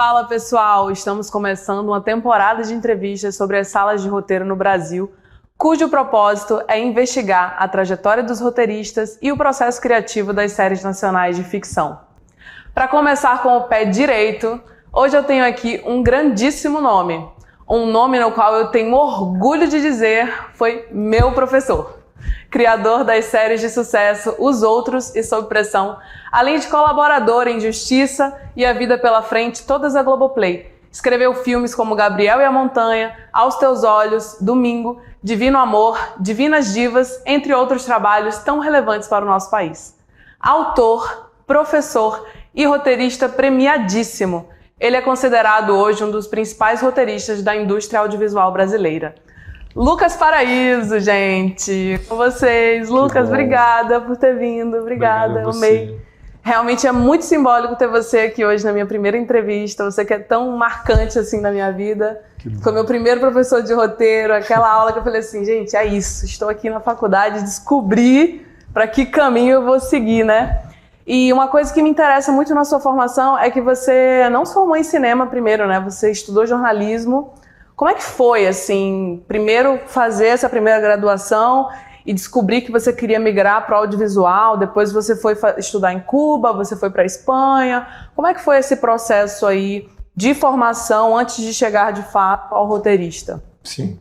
Fala pessoal, estamos começando uma temporada de entrevistas sobre as salas de roteiro no Brasil, cujo propósito é investigar a trajetória dos roteiristas e o processo criativo das séries nacionais de ficção. Para começar com o pé direito, hoje eu tenho aqui um grandíssimo nome, um nome no qual eu tenho orgulho de dizer foi meu professor. Criador das séries de sucesso Os Outros e Sob Pressão, além de colaborador em Justiça e A Vida pela Frente, todas a Globoplay. Escreveu filmes como Gabriel e a Montanha, Aos Teus Olhos, Domingo, Divino Amor, Divinas Divas, entre outros trabalhos tão relevantes para o nosso país. Autor, professor e roteirista premiadíssimo. Ele é considerado hoje um dos principais roteiristas da indústria audiovisual brasileira. Lucas Paraíso, gente, com vocês. Lucas, obrigada por ter vindo, obrigada, eu amei. Realmente é muito simbólico ter você aqui hoje na minha primeira entrevista, você que é tão marcante assim na minha vida. Foi meu primeiro professor de roteiro, aquela aula que eu falei assim, gente, é isso, estou aqui na faculdade, descobri para que caminho eu vou seguir, né? E uma coisa que me interessa muito na sua formação é que você não se formou em cinema primeiro, né? Você estudou jornalismo. Como é que foi, assim, primeiro fazer essa primeira graduação e descobrir que você queria migrar para o audiovisual, depois você foi estudar em Cuba, você foi para a Espanha. Como é que foi esse processo aí de formação antes de chegar de fato ao roteirista? Sim.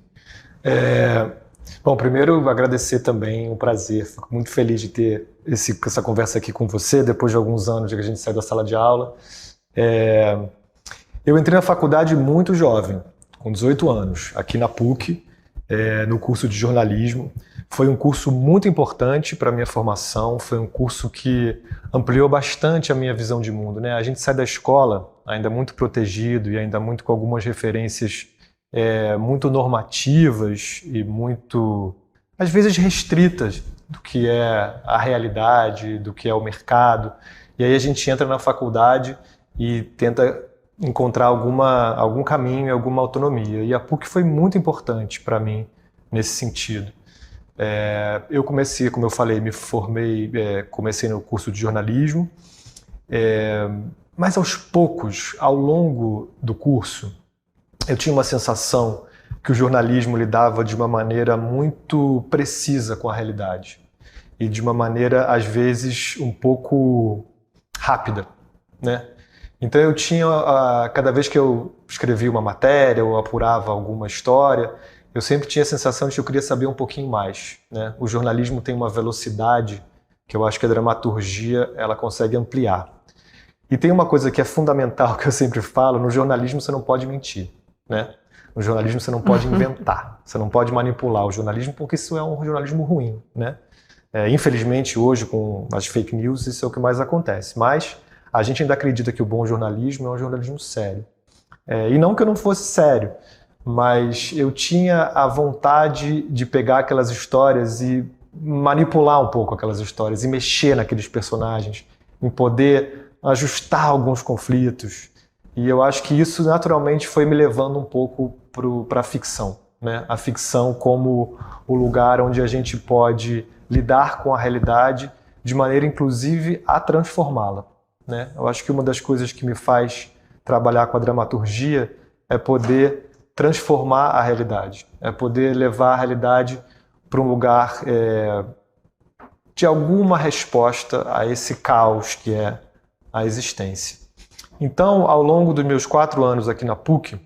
Bom, primeiro agradecer também, um prazer, fico muito feliz de ter essa conversa aqui com você, depois de alguns anos que a gente saiu da sala de aula. Eu entrei na faculdade muito jovem, com 18 anos, aqui na PUC, no curso de jornalismo. Foi um curso muito importante para a minha formação, foi um curso que ampliou bastante a minha visão de mundo, né? A gente sai da escola ainda muito protegido e ainda muito com algumas referências muito normativas e muito, às vezes, restritas do que é a realidade, do que é o mercado. E aí a gente entra na faculdade e tenta encontrar algum caminho, alguma autonomia. E a PUC foi muito importante para mim nesse sentido. Eu comecei, como eu falei, me formei, comecei no curso de jornalismo, mas aos poucos, ao longo do curso, eu tinha uma sensação que o jornalismo lidava de uma maneira muito precisa com a realidade e de uma maneira, às vezes, um pouco rápida, né? Então eu tinha, cada vez que eu escrevia uma matéria ou apurava alguma história, eu sempre tinha a sensação de que eu queria saber um pouquinho mais, né? O jornalismo tem uma velocidade que eu acho que a dramaturgia ela consegue ampliar. E tem uma coisa que é fundamental que eu sempre falo, no jornalismo você não pode mentir, né? No jornalismo você não pode inventar, você não pode manipular o jornalismo porque isso é um jornalismo ruim, né? Infelizmente hoje com as fake news isso é o que mais acontece, mas a gente ainda acredita que o bom jornalismo é um jornalismo sério. E não que eu não fosse sério, mas eu tinha a vontade de pegar aquelas histórias e manipular um pouco aquelas histórias e mexer naqueles personagens, em poder ajustar alguns conflitos. E eu acho que isso naturalmente foi me levando um pouco para a ficção, né? A ficção como o lugar onde a gente pode lidar com a realidade de maneira, inclusive, a transformá-la, né? Eu acho que uma das coisas que me faz trabalhar com a dramaturgia é poder transformar a realidade, é poder levar a realidade para um lugar de alguma resposta a esse caos que é a existência. Então, ao longo dos meus 4 anos aqui na PUC,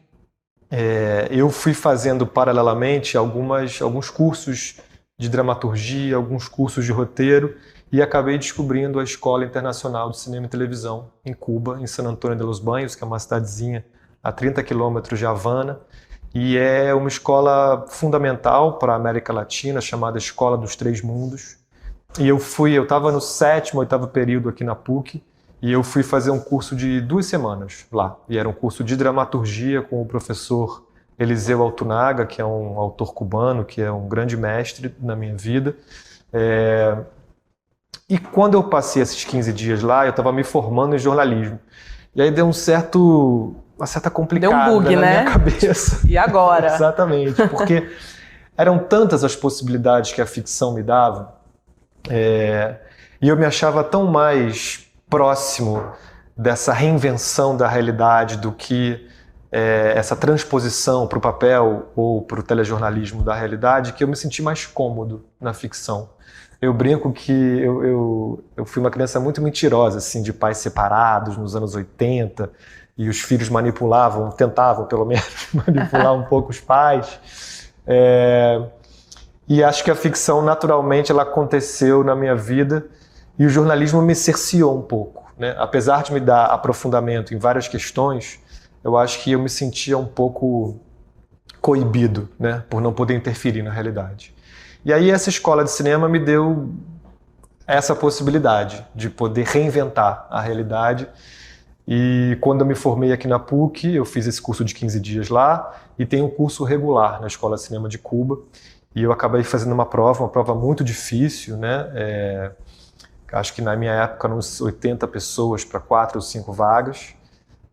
eu fui fazendo paralelamente alguns cursos de dramaturgia, alguns cursos de roteiro e acabei descobrindo a Escola Internacional de Cinema e Televisão em Cuba, em San Antonio de los Baños, que é uma cidadezinha a 30 quilômetros de Havana, e é uma escola fundamental para a América Latina, chamada Escola dos Três Mundos. E eu estava no 7º, 8º período aqui na PUC, e eu fui fazer um curso de 2 semanas lá. E era um curso de dramaturgia com o professor Eliseu Altunaga, que é um autor cubano, que é um grande mestre na minha vida. E quando eu passei esses 15 dias lá, eu estava me formando em jornalismo. E aí deu uma certa complicada deu um bug, na né? minha cabeça. E agora? Exatamente, porque eram tantas as possibilidades que a ficção me dava, e eu me achava tão mais próximo dessa reinvenção da realidade, do que essa transposição para o papel ou para o telejornalismo da realidade, que eu me senti mais cômodo na ficção. Eu brinco que eu fui uma criança muito mentirosa, assim, de pais separados nos anos 80, e os filhos tentavam pelo menos manipular um pouco os pais. E acho que a ficção, naturalmente, ela aconteceu na minha vida, e o jornalismo me cerceou um pouco, né? Apesar de me dar aprofundamento em várias questões, eu acho que eu me sentia um pouco coibido, né, por não poder interferir na realidade. E aí essa escola de cinema me deu essa possibilidade de poder reinventar a realidade. E quando eu me formei aqui na PUC, eu fiz esse curso de 15 dias lá e tem um curso regular na Escola de Cinema de Cuba. E eu acabei fazendo uma prova muito difícil, né? Acho que na minha época eram uns 80 pessoas para 4 ou 5 vagas.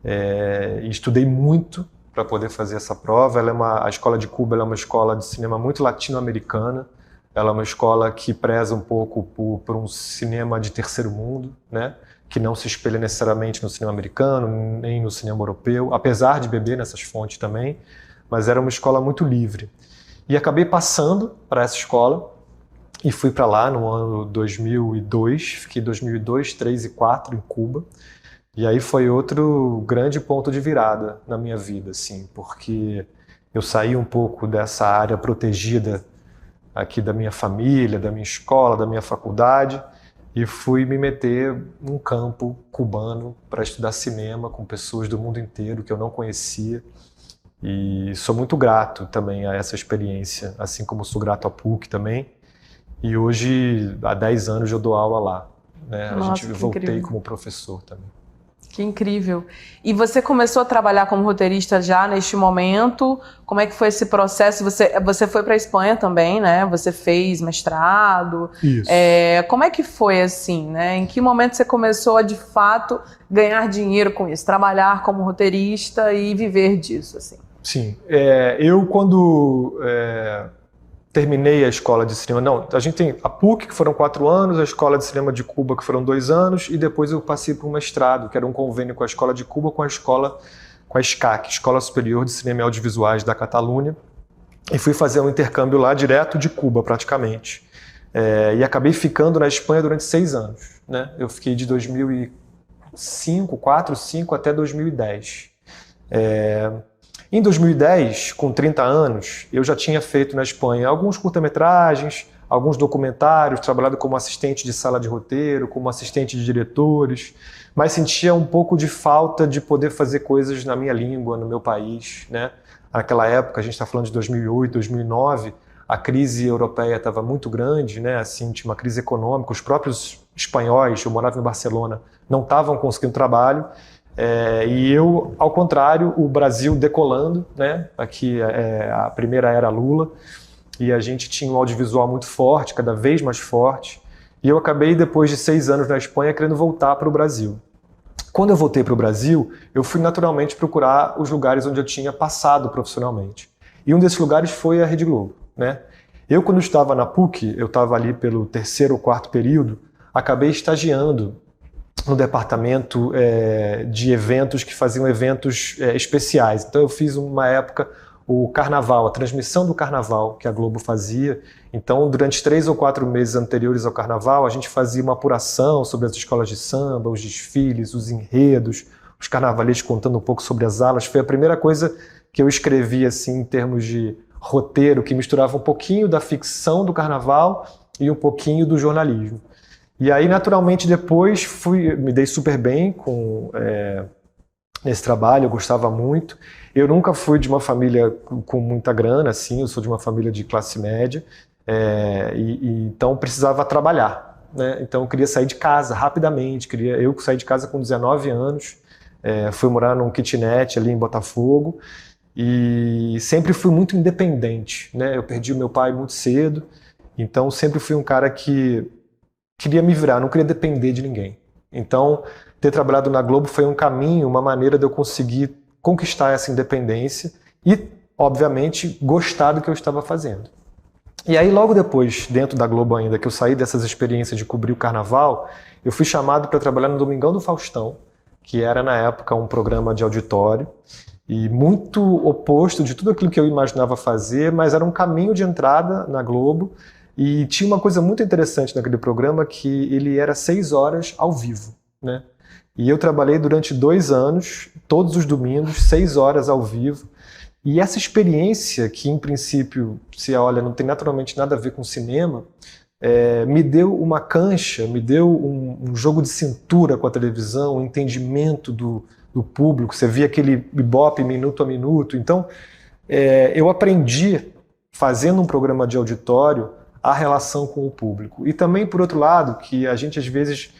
E estudei muito para poder fazer essa prova. A Escola de Cuba é uma escola de cinema muito latino-americana. Ela é uma escola que preza um pouco por um cinema de terceiro mundo, né? Que não se espelha necessariamente no cinema americano, nem no cinema europeu, apesar de beber nessas fontes também, mas era uma escola muito livre. E acabei passando para essa escola e fui para lá no ano 2002, fiquei 2002, 2003 e 2004 em Cuba. E aí foi outro grande ponto de virada na minha vida, assim, porque eu saí um pouco dessa área protegida aqui da minha família, da minha escola, da minha faculdade, e fui me meter num campo cubano para estudar cinema com pessoas do mundo inteiro que eu não conhecia. E sou muito grato também a essa experiência, assim como sou grato à PUC também. E hoje, há 10 anos, eu dou aula lá, né? Nossa, Voltei incrível. como professor também. Que incrível. E você começou a trabalhar como roteirista já neste momento? Como é que foi esse processo? Você foi para a Espanha também, né? Você fez mestrado. Isso. Como é que foi assim, né? Em que momento você começou a, de fato, ganhar dinheiro com isso? Trabalhar como roteirista e viver disso, assim? Sim. Eu, quando terminei a escola de cinema... Não, a gente tem a PUC, que foram 4 anos, a Escola de Cinema de Cuba, que foram 2 anos, e depois eu passei para um mestrado, que era um convênio com a Escola de Cuba, com a SCAC, Escola Superior de Cinema e Audiovisuais da Catalunha, e fui fazer um intercâmbio lá direto de Cuba, praticamente. E acabei ficando na Espanha durante 6 anos, né? Eu fiquei de 2005, 4, 5 até 2010. Em 2010, com 30 anos, eu já tinha feito na Espanha alguns curta-metragens, alguns documentários, trabalhado como assistente de sala de roteiro, como assistente de diretores, mas sentia um pouco de falta de poder fazer coisas na minha língua, no meu país, né? Naquela época, a gente está falando de 2008, 2009, a crise europeia estava muito grande, né? Assim, tinha uma crise econômica, os próprios espanhóis, eu morava em Barcelona, não estavam conseguindo trabalho. E eu, ao contrário, o Brasil decolando, né? Aqui a primeira era Lula, e a gente tinha um audiovisual muito forte, cada vez mais forte, e eu acabei, depois de 6 anos na Espanha, querendo voltar para o Brasil. Quando eu voltei para o Brasil, eu fui naturalmente procurar os lugares onde eu tinha passado profissionalmente, e um desses lugares foi a Rede Globo, né? Eu, quando estava na PUC, eu estava ali pelo 3º ou 4º período, acabei estagiando no departamento de eventos que faziam eventos especiais. Então eu fiz uma época o carnaval, a transmissão do carnaval que a Globo fazia. Então durante 3 ou 4 meses anteriores ao carnaval a gente fazia uma apuração sobre as escolas de samba, os desfiles, os enredos, os carnavalescos contando um pouco sobre as alas. Foi a primeira coisa que eu escrevi assim em termos de roteiro, que misturava um pouquinho da ficção do carnaval e um pouquinho do jornalismo. E aí, naturalmente, depois me dei super bem nesse trabalho, eu gostava muito. Eu nunca fui de uma família com muita grana, assim, eu sou de uma família de classe média, então precisava trabalhar, né? Então eu queria sair de casa rapidamente, eu saí de casa com 19 anos, fui morar num kitnet ali em Botafogo, e sempre fui muito independente, né? Eu perdi o meu pai muito cedo, então sempre fui um cara que queria me virar, não queria depender de ninguém. Então, ter trabalhado na Globo foi um caminho, uma maneira de eu conseguir conquistar essa independência e, obviamente, gostar do que eu estava fazendo. E aí, logo depois, dentro da Globo ainda, que eu saí dessas experiências de cobrir o carnaval, eu fui chamado para trabalhar no Domingão do Faustão, que era na época um programa de auditório e muito oposto de tudo aquilo que eu imaginava fazer, mas era um caminho de entrada na Globo. E tinha uma coisa muito interessante naquele programa, que ele era 6 horas ao vivo, né? E eu trabalhei durante 2 anos, todos os domingos, 6 horas ao vivo. E essa experiência, que em princípio, se olha, não tem naturalmente nada a ver com cinema, me deu uma cancha, me deu um jogo de cintura com a televisão, um entendimento do público. Você via aquele ibope minuto a minuto. Então, eu aprendi, fazendo um programa de auditório, a relação com o público. E também, por outro lado, que a gente às vezes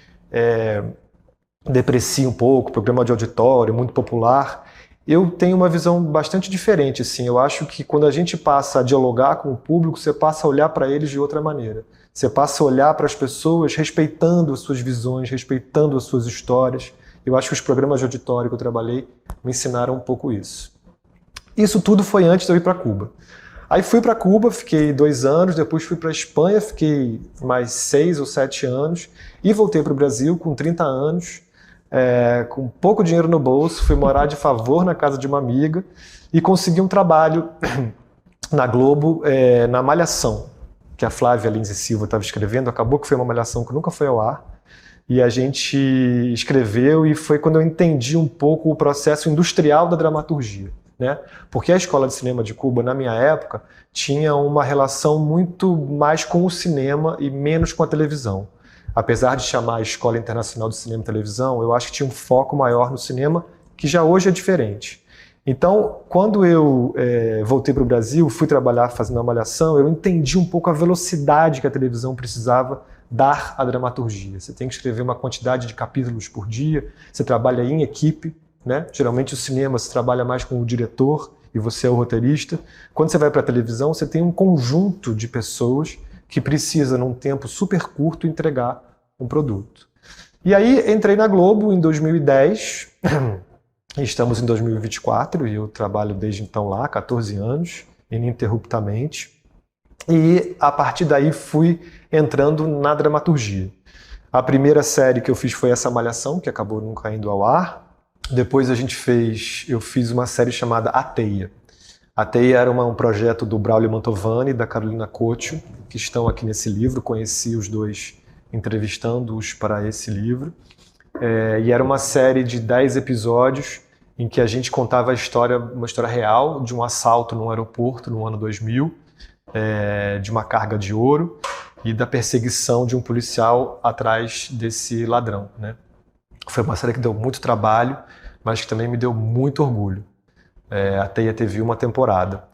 deprecia um pouco, programa de auditório, muito popular, eu tenho uma visão bastante diferente. Assim. Eu acho que quando a gente passa a dialogar com o público, você passa a olhar para eles de outra maneira. Você passa a olhar para as pessoas respeitando as suas visões, respeitando as suas histórias. Eu acho que os programas de auditório que eu trabalhei me ensinaram um pouco isso. Isso tudo foi antes de eu ir para Cuba. Aí fui para Cuba, fiquei 2 anos, depois fui para a Espanha, fiquei mais 6 ou 7 anos e voltei para o Brasil com 30 anos, com pouco dinheiro no bolso, fui morar de favor na casa de uma amiga e consegui um trabalho na Globo, na Malhação, que a Flávia Lins e Silva estava escrevendo. Acabou que foi uma Malhação que nunca foi ao ar. E a gente escreveu e foi quando eu entendi um pouco o processo industrial da dramaturgia. Né? Porque a Escola de Cinema de Cuba, na minha época, tinha uma relação muito mais com o cinema e menos com a televisão. Apesar de chamar a Escola Internacional de Cinema e Televisão, eu acho que tinha um foco maior no cinema, que já hoje é diferente. Então, quando eu voltei para o Brasil, fui trabalhar fazendo a Malhação, eu entendi um pouco a velocidade que a televisão precisava dar à dramaturgia. Você tem que escrever uma quantidade de capítulos por dia, você trabalha em equipe, né? Geralmente o cinema se trabalha mais com o diretor e você é o roteirista. Quando você vai para a televisão, você tem um conjunto de pessoas que precisa, num tempo super curto, entregar um produto. E aí entrei na Globo em 2010, estamos em 2024 e eu trabalho desde então lá, 14 anos, ininterruptamente. E a partir daí fui entrando na dramaturgia. A primeira série que eu fiz foi essa Malhação, que acabou nunca indo ao ar. Depois eu fiz uma série chamada A Teia. A Teia era um projeto do Braulio Mantovani e da Carolina Coccio, que estão aqui nesse livro. Conheci os dois entrevistando-os para esse livro. E era uma série de 10 episódios em que a gente contava uma história real de um assalto num aeroporto no ano 2000, de uma carga de ouro e da perseguição de um policial atrás desse ladrão, né? Foi uma série que deu muito trabalho, mas que também me deu muito orgulho. A Teia teve uma temporada.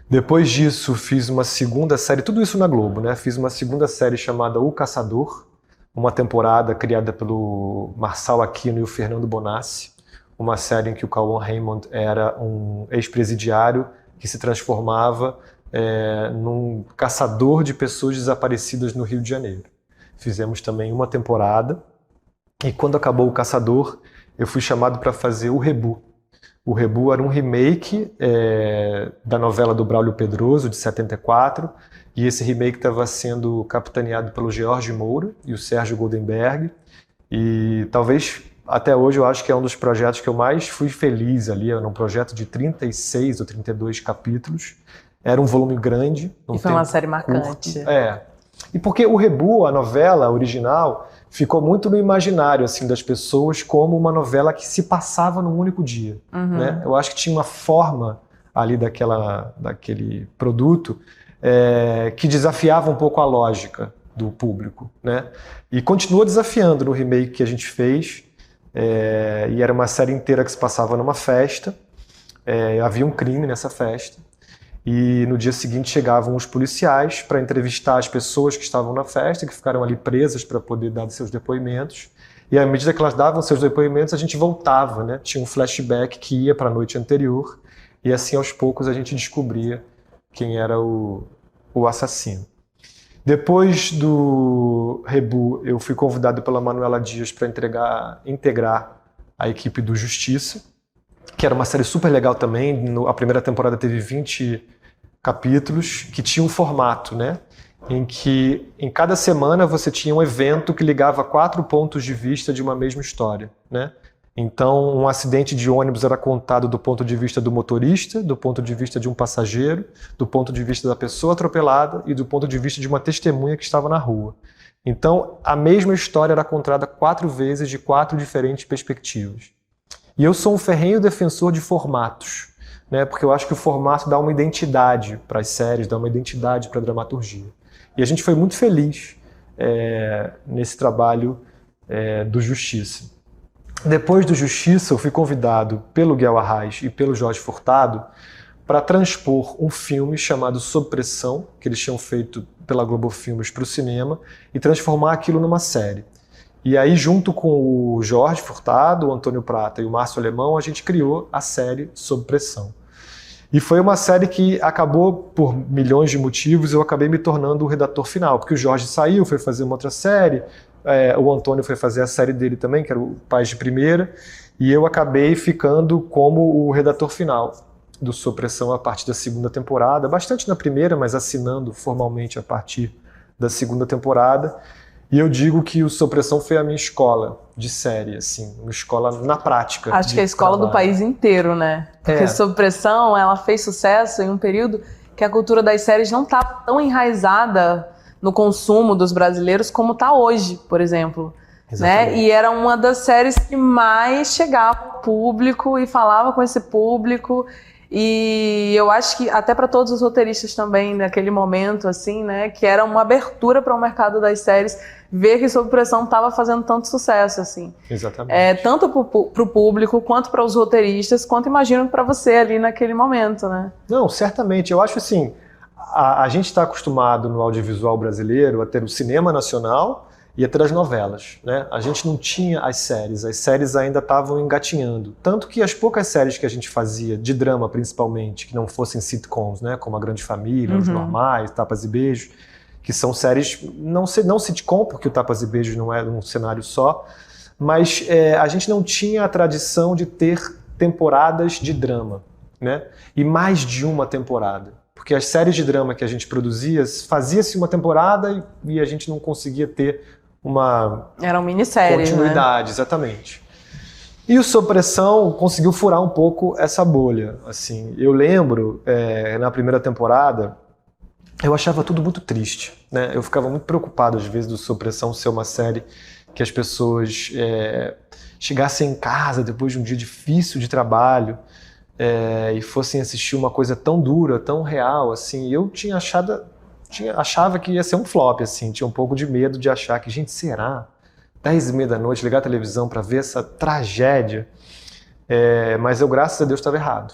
Depois disso, fiz uma segunda série, tudo isso na Globo, né? Fiz uma segunda série chamada O Caçador, uma temporada criada pelo Marçal Aquino e o Fernando Bonassi, uma série em que o Cauã Raymond era um ex-presidiário que se transformava num caçador de pessoas desaparecidas no Rio de Janeiro. Fizemos também uma temporada. E quando acabou O Caçador, eu fui chamado para fazer O Rebu. O Rebu era um remake da novela do Braulio Pedroso, de 74, e esse remake estava sendo capitaneado pelo George Moura e o Sérgio Goldenberg, e talvez até hoje eu acho que é um dos projetos que eu mais fui feliz ali. Era um projeto de 36 ou 32 capítulos, era um volume grande. E foi uma série marcante. E porque o Rebu, a novela original, ficou muito no imaginário assim, das pessoas como uma novela que se passava num único dia. Né? Eu acho que tinha uma forma ali daquele produto que desafiava um pouco a lógica do público. Né? E continua desafiando no remake que a gente fez. E era uma série inteira que se passava numa festa. Havia um crime nessa festa. E no dia seguinte chegavam os policiais para entrevistar as pessoas que estavam na festa, que ficaram ali presas para poder dar seus depoimentos. E à medida que elas davam seus depoimentos, a gente voltava, né? Tinha um flashback que ia para a noite anterior. E assim, aos poucos, a gente descobria quem era o assassino. Depois do Rebu, eu fui convidado pela Manuela Dias para integrar a equipe do Justiça, que era uma série super legal também. A primeira temporada teve 20 capítulos, que tinha um formato, né? Em que em cada semana você tinha um evento que ligava 4 pontos de vista de uma mesma história, né? Então, um acidente de ônibus era contado do ponto de vista do motorista, do ponto de vista de um passageiro, do ponto de vista da pessoa atropelada e do ponto de vista de uma testemunha que estava na rua. Então, a mesma história era contada 4 vezes de 4 diferentes perspectivas. E eu sou um ferrenho defensor de formatos, né? Porque eu acho que o formato dá uma identidade para as séries, dá uma identidade para a dramaturgia. E a gente foi muito feliz nesse trabalho do Justiça. Depois do Justiça, eu fui convidado pelo Guel Arraes e pelo Jorge Furtado para transpor um filme chamado Sob Pressão, que eles tinham feito pela Globo Filmes para o cinema, e transformar aquilo numa série. E aí, junto com o Jorge Furtado, o Antônio Prata e o Márcio Alemão, a gente criou a série Sob Pressão. E foi uma série que acabou, por milhões de motivos, eu acabei me tornando o redator final, porque o Jorge saiu, foi fazer uma outra série, o Antônio foi fazer a série dele também, que era o Pais de Primeira, e eu acabei ficando como o redator final do Sob Pressão a partir da 2ª temporada, bastante na primeira, mas assinando formalmente a partir da 2ª temporada. E eu digo que o Sob Pressão foi a minha escola de série, assim, uma escola na prática. Acho que é a escola do país inteiro, né? Porque Sob Pressão, ela fez sucesso em um período que a cultura das séries não estava tão enraizada no consumo dos brasileiros como está hoje, por exemplo. Né? E era uma das séries que mais chegava ao público e falava com esse público. E eu acho que até para todos os roteiristas também naquele momento, assim, né, que era uma abertura para o mercado das séries, ver que Sob Pressão estava fazendo tanto sucesso, assim. Exatamente. Tanto para o público, quanto para os roteiristas, quanto imagino para você ali naquele momento, né? Não, certamente. Eu acho assim, a gente está acostumado no audiovisual brasileiro a ter o cinema nacional e a ter as novelas, né? A gente não tinha as séries ainda estavam engatinhando. Tanto que as poucas séries que a gente fazia, de drama principalmente, que não fossem sitcoms, né? Como A Grande Família, Os Normais, Tapas e Beijos, que são séries, não sitcom, porque o Tapas e Beijos não é um cenário só, mas a gente não tinha a tradição de ter temporadas de drama, né? E mais de uma temporada. Porque as séries de drama que a gente produzia, fazia-se uma temporada e a gente não conseguia ter uma Eram minisséries, continuidade, né? Exatamente. E o Sob Pressão conseguiu furar um pouco essa bolha. Assim, eu lembro, na primeira temporada, eu achava tudo muito triste, né? Eu ficava muito preocupado, às vezes, do Sob Pressão ser uma série que as pessoas chegassem em casa depois de um dia difícil de trabalho, e fossem assistir uma coisa tão dura, tão real, assim. Eu achava que ia ser um flop, assim, tinha um pouco de medo de achar que, gente, será? 10h30 da noite, ligar a televisão para ver essa tragédia. Mas eu, graças a Deus, estava errado.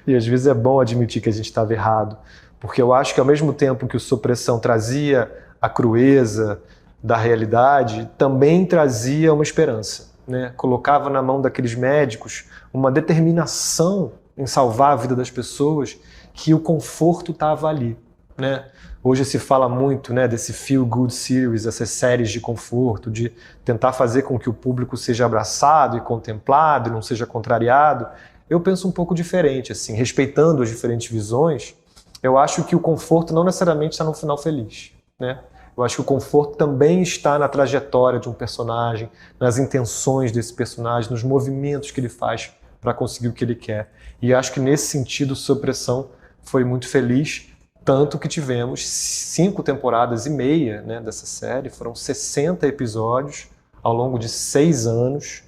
E às vezes é bom admitir que a gente estava errado, porque eu acho que ao mesmo tempo que o Sob Pressão trazia a crueza da realidade, também trazia uma esperança, né? Colocava na mão daqueles médicos uma determinação em salvar a vida das pessoas, que o conforto estava ali, né? Hoje se fala muito, né, desse feel good series, essas séries de conforto, de tentar fazer com que o público seja abraçado e contemplado e não seja contrariado. Eu penso um pouco diferente, assim, respeitando as diferentes visões. Eu acho que o conforto não necessariamente está no final feliz, né? Eu acho que o conforto também está na trajetória de um personagem, nas intenções desse personagem, nos movimentos que ele faz para conseguir o que ele quer. E acho que nesse sentido, Sob Pressão foi muito feliz, tanto que tivemos 5 temporadas e meia, né, dessa série, foram 60 episódios ao longo de 6 anos,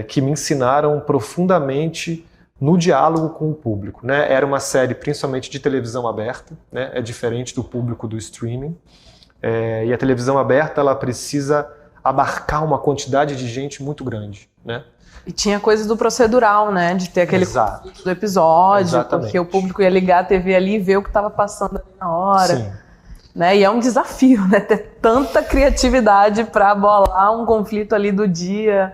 que me ensinaram profundamente no diálogo com o público, né? Era uma série principalmente de televisão aberta, né? É diferente do público do streaming. E a televisão aberta, ela precisa abarcar uma quantidade de gente muito grande, né? E tinha coisa do procedural, né? De ter aquele conflito do episódio, Exatamente. Porque o público ia ligar a TV ali e ver o que estava passando ali na hora. Sim. Né? E é um desafio, né? Ter tanta criatividade para bolar um conflito ali do dia,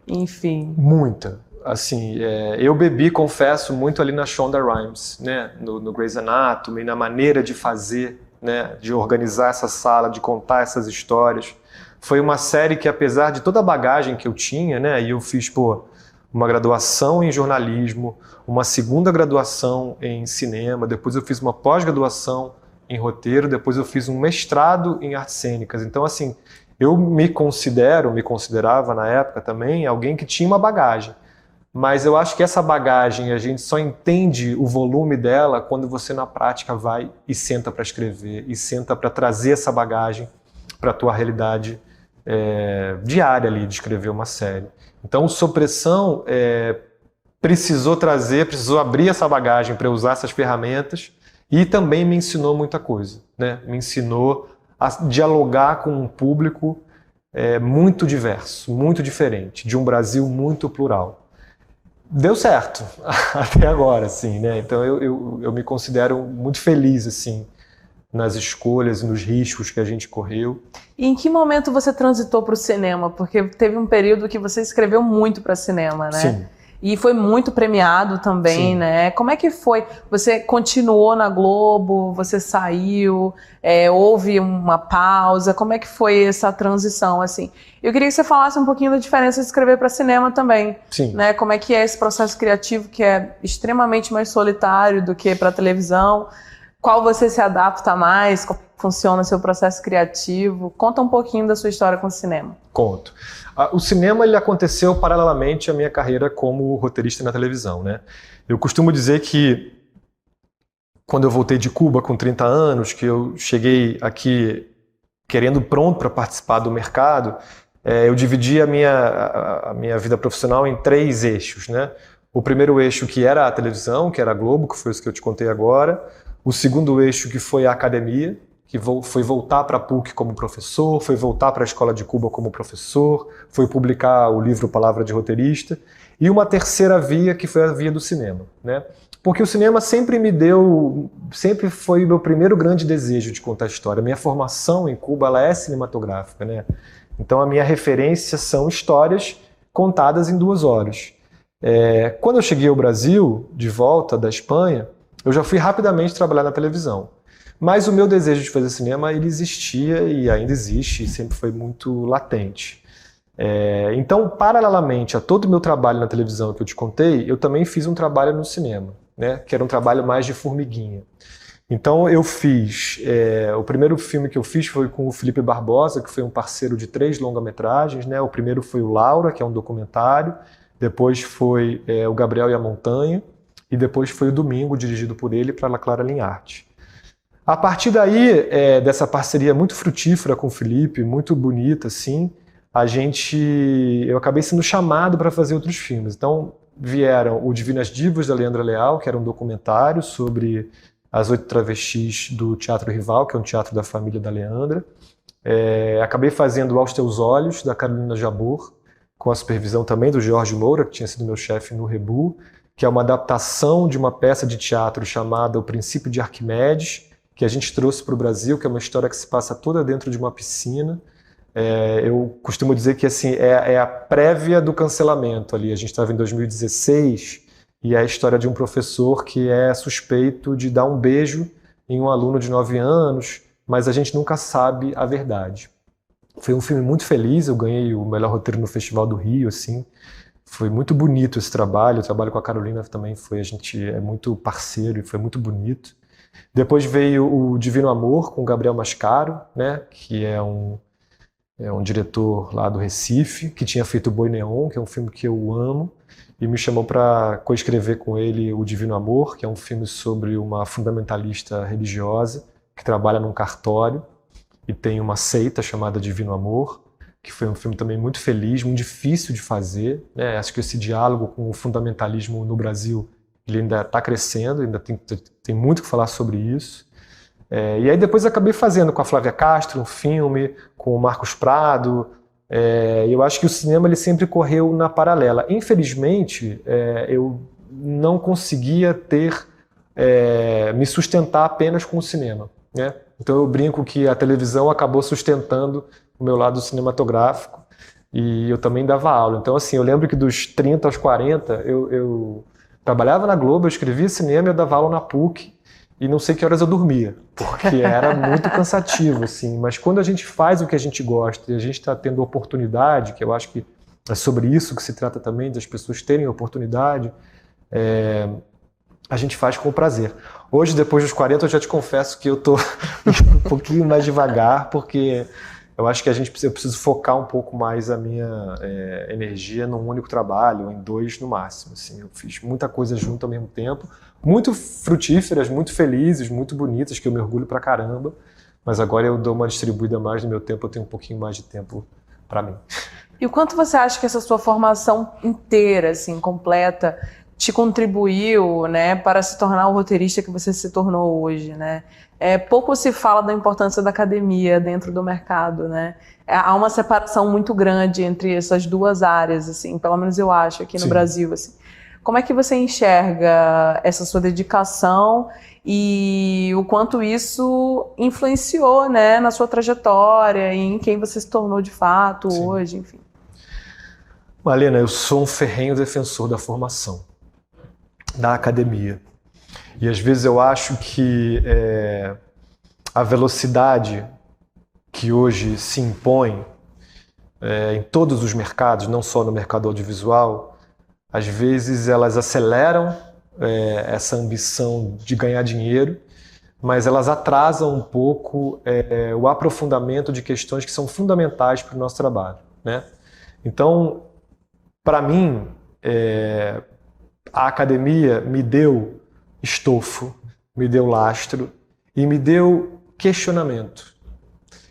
enfim. Muita. Assim, eu bebi, confesso, muito ali na Shonda Rhimes, né? No Grey's Anatomy, na maneira de fazer, né? De organizar essa sala, de contar essas histórias. Foi uma série que, apesar de toda a bagagem que eu tinha, né? E eu fiz, uma graduação em jornalismo, uma segunda graduação em cinema, depois eu fiz uma pós-graduação em roteiro, depois eu fiz um mestrado em artes cênicas. Então, assim, Eu me considerava na época também alguém que tinha uma bagagem. Mas eu acho que essa bagagem, a gente só entende o volume dela quando você na prática vai e senta para escrever, e senta para trazer essa bagagem para a tua realidade diária ali de escrever uma série. Então, o Sob Pressão precisou abrir essa bagagem para usar essas ferramentas e também me ensinou muita coisa, né? Me ensinou a dialogar com um público muito diverso, muito diferente, de um Brasil muito plural. Deu certo até agora, assim, né? Então eu me considero muito feliz, assim, nas escolhas e nos riscos que a gente correu. E em que momento você transitou para o cinema? Porque teve um período que você escreveu muito para cinema, né? Sim. E foi muito premiado também, Sim. né? Como é que foi? Você continuou na Globo? Você saiu? Houve uma pausa? Como é que foi essa transição, assim? Eu queria que você falasse um pouquinho da diferença de escrever para cinema também. Sim. Né? Como é que é esse processo criativo que é extremamente mais solitário do que para televisão? Qual você se adapta mais? Como funciona o seu processo criativo? Conta um pouquinho da sua história com o cinema. Conto. O cinema ele aconteceu paralelamente à minha carreira como roteirista na televisão, né? Eu costumo dizer que quando eu voltei de Cuba com 30 anos, que eu cheguei aqui querendo pronto para participar do mercado, eu dividi a minha vida profissional em 3 eixos, né? O primeiro eixo que era a televisão, que era a Globo, que foi isso que eu te contei agora. O segundo eixo que foi a academia, que foi voltar para a PUC como professor, foi voltar para a Escola de Cuba como professor, foi publicar o livro Palavra de Roteirista, e uma terceira via que foi a via do cinema, né? Porque o cinema sempre foi o meu primeiro grande desejo de contar história. Minha formação em Cuba ela é cinematográfica, né? Então a minha referência são histórias contadas em 2 horas. Quando eu cheguei ao Brasil, de volta da Espanha, eu já fui rapidamente trabalhar na televisão. Mas o meu desejo de fazer cinema, ele existia e ainda existe, e sempre foi muito latente. Então, paralelamente a todo o meu trabalho na televisão que eu te contei, eu também fiz um trabalho no cinema, né? Que era um trabalho mais de formiguinha. Então eu fiz, o primeiro filme que eu fiz foi com o Felipe Barbosa, que foi um parceiro de 3 longa-metragens, né? O primeiro foi o Laura, que é um documentário, depois foi o Gabriel e a Montanha, e depois foi o Domingo, dirigido por ele, para a Clara Linhart. A partir daí, dessa parceria muito frutífera com o Felipe, muito bonita, assim, eu acabei sendo chamado para fazer outros filmes. Então, vieram o Divinas Divas, da Leandra Leal, que era um documentário sobre as 8 travestis do Teatro Rival, que é um teatro da família da Leandra. Acabei fazendo Aos Teus Olhos, da Carolina Jabor, com a supervisão também do Jorge Moura, que tinha sido meu chefe no Rebu, que é uma adaptação de uma peça de teatro chamada O Princípio de Arquimedes, que a gente trouxe para o Brasil, que é uma história que se passa toda dentro de uma piscina. Eu costumo dizer que assim, é a prévia do cancelamento ali. A gente estava em 2016 e é a história de um professor que é suspeito de dar um beijo em um aluno de 9 anos, mas a gente nunca sabe a verdade. Foi um filme muito feliz, eu ganhei o melhor roteiro no Festival do Rio, assim. Foi muito bonito esse trabalho, o trabalho com a Carolina também a gente é muito parceiro e foi muito bonito. Depois veio o Divino Amor, com o Gabriel Mascaro, né, que é um diretor lá do Recife, que tinha feito Boi Neon, que é um filme que eu amo, e me chamou para coescrever com ele o Divino Amor, que é um filme sobre uma fundamentalista religiosa que trabalha num cartório e tem uma seita chamada Divino Amor, que foi um filme também muito feliz, muito difícil de fazer, né? Acho que esse diálogo com o fundamentalismo no Brasil ele ainda está crescendo, ainda tem muito o que falar sobre isso. E aí depois acabei fazendo com a Flávia Castro um filme, com o Marcos Prado. Eu acho que o cinema ele sempre correu na paralela. Infelizmente, eu não conseguia me sustentar apenas com o cinema, né? Então eu brinco que a televisão acabou sustentando o meu lado cinematográfico e eu também dava aula. Então assim, eu lembro que dos 30 aos 40 eu trabalhava na Globo, eu escrevia cinema, eu dava aula na PUC e não sei que horas eu dormia, porque era muito cansativo, assim. Mas quando a gente faz o que a gente gosta e a gente está tendo oportunidade, que eu acho que é sobre isso que se trata também, das pessoas terem oportunidade, a gente faz com prazer. Hoje, depois dos 40, eu já te confesso que eu estou um pouquinho mais devagar, porque eu acho que eu preciso focar um pouco mais a minha energia num único trabalho, em 2 no máximo. Assim. Eu fiz muita coisa junto ao mesmo tempo, muito frutíferas, muito felizes, muito bonitas, que eu me orgulho pra caramba, mas agora eu dou uma distribuída mais no meu tempo, eu tenho um pouquinho mais de tempo para mim. E o quanto você acha que essa sua formação inteira, assim, completa, te contribuiu, né, para se tornar o roteirista que você se tornou hoje, né? Pouco se fala da importância da academia dentro do mercado, né? Há uma separação muito grande entre essas duas áreas, assim, pelo menos eu acho, aqui no Brasil, assim. Como é que você enxerga essa sua dedicação e o quanto isso influenciou, né, na sua trajetória e em quem você se tornou de fato hoje, enfim? Malena, eu sou um ferrenho defensor da formação, da academia. E às vezes eu acho que a velocidade que hoje se impõe em todos os mercados, não só no mercado audiovisual, às vezes elas aceleram essa ambição de ganhar dinheiro, mas elas atrasam um pouco o aprofundamento de questões que são fundamentais para o nosso trabalho, né? Então, para mim, a academia me deu estofo, me deu lastro e me deu questionamento.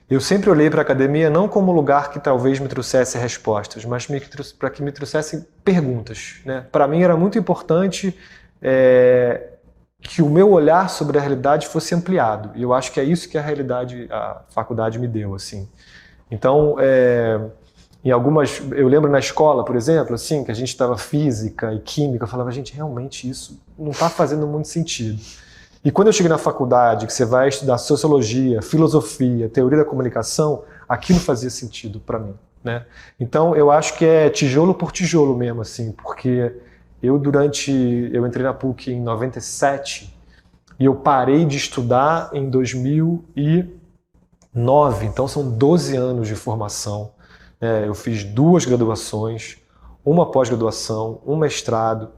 Eu sempre olhei para a academia não como um lugar que talvez me trouxesse respostas, mas para que me trouxesse perguntas, né? Para mim era muito importante que o meu olhar sobre a realidade fosse ampliado. E eu acho que é isso que a faculdade me deu, assim. Então, eu lembro na escola, por exemplo, assim, que a gente estava física e química, eu falava, gente, realmente isso não está fazendo muito sentido. E quando eu cheguei na faculdade, que você vai estudar sociologia, filosofia, teoria da comunicação, aquilo fazia sentido para mim, né? Então, eu acho que é tijolo por tijolo mesmo, assim, porque eu entrei na PUC em 97 e eu parei de estudar em 2009, então são 12 anos de formação. Eu fiz 2 graduações, uma pós-graduação, um mestrado,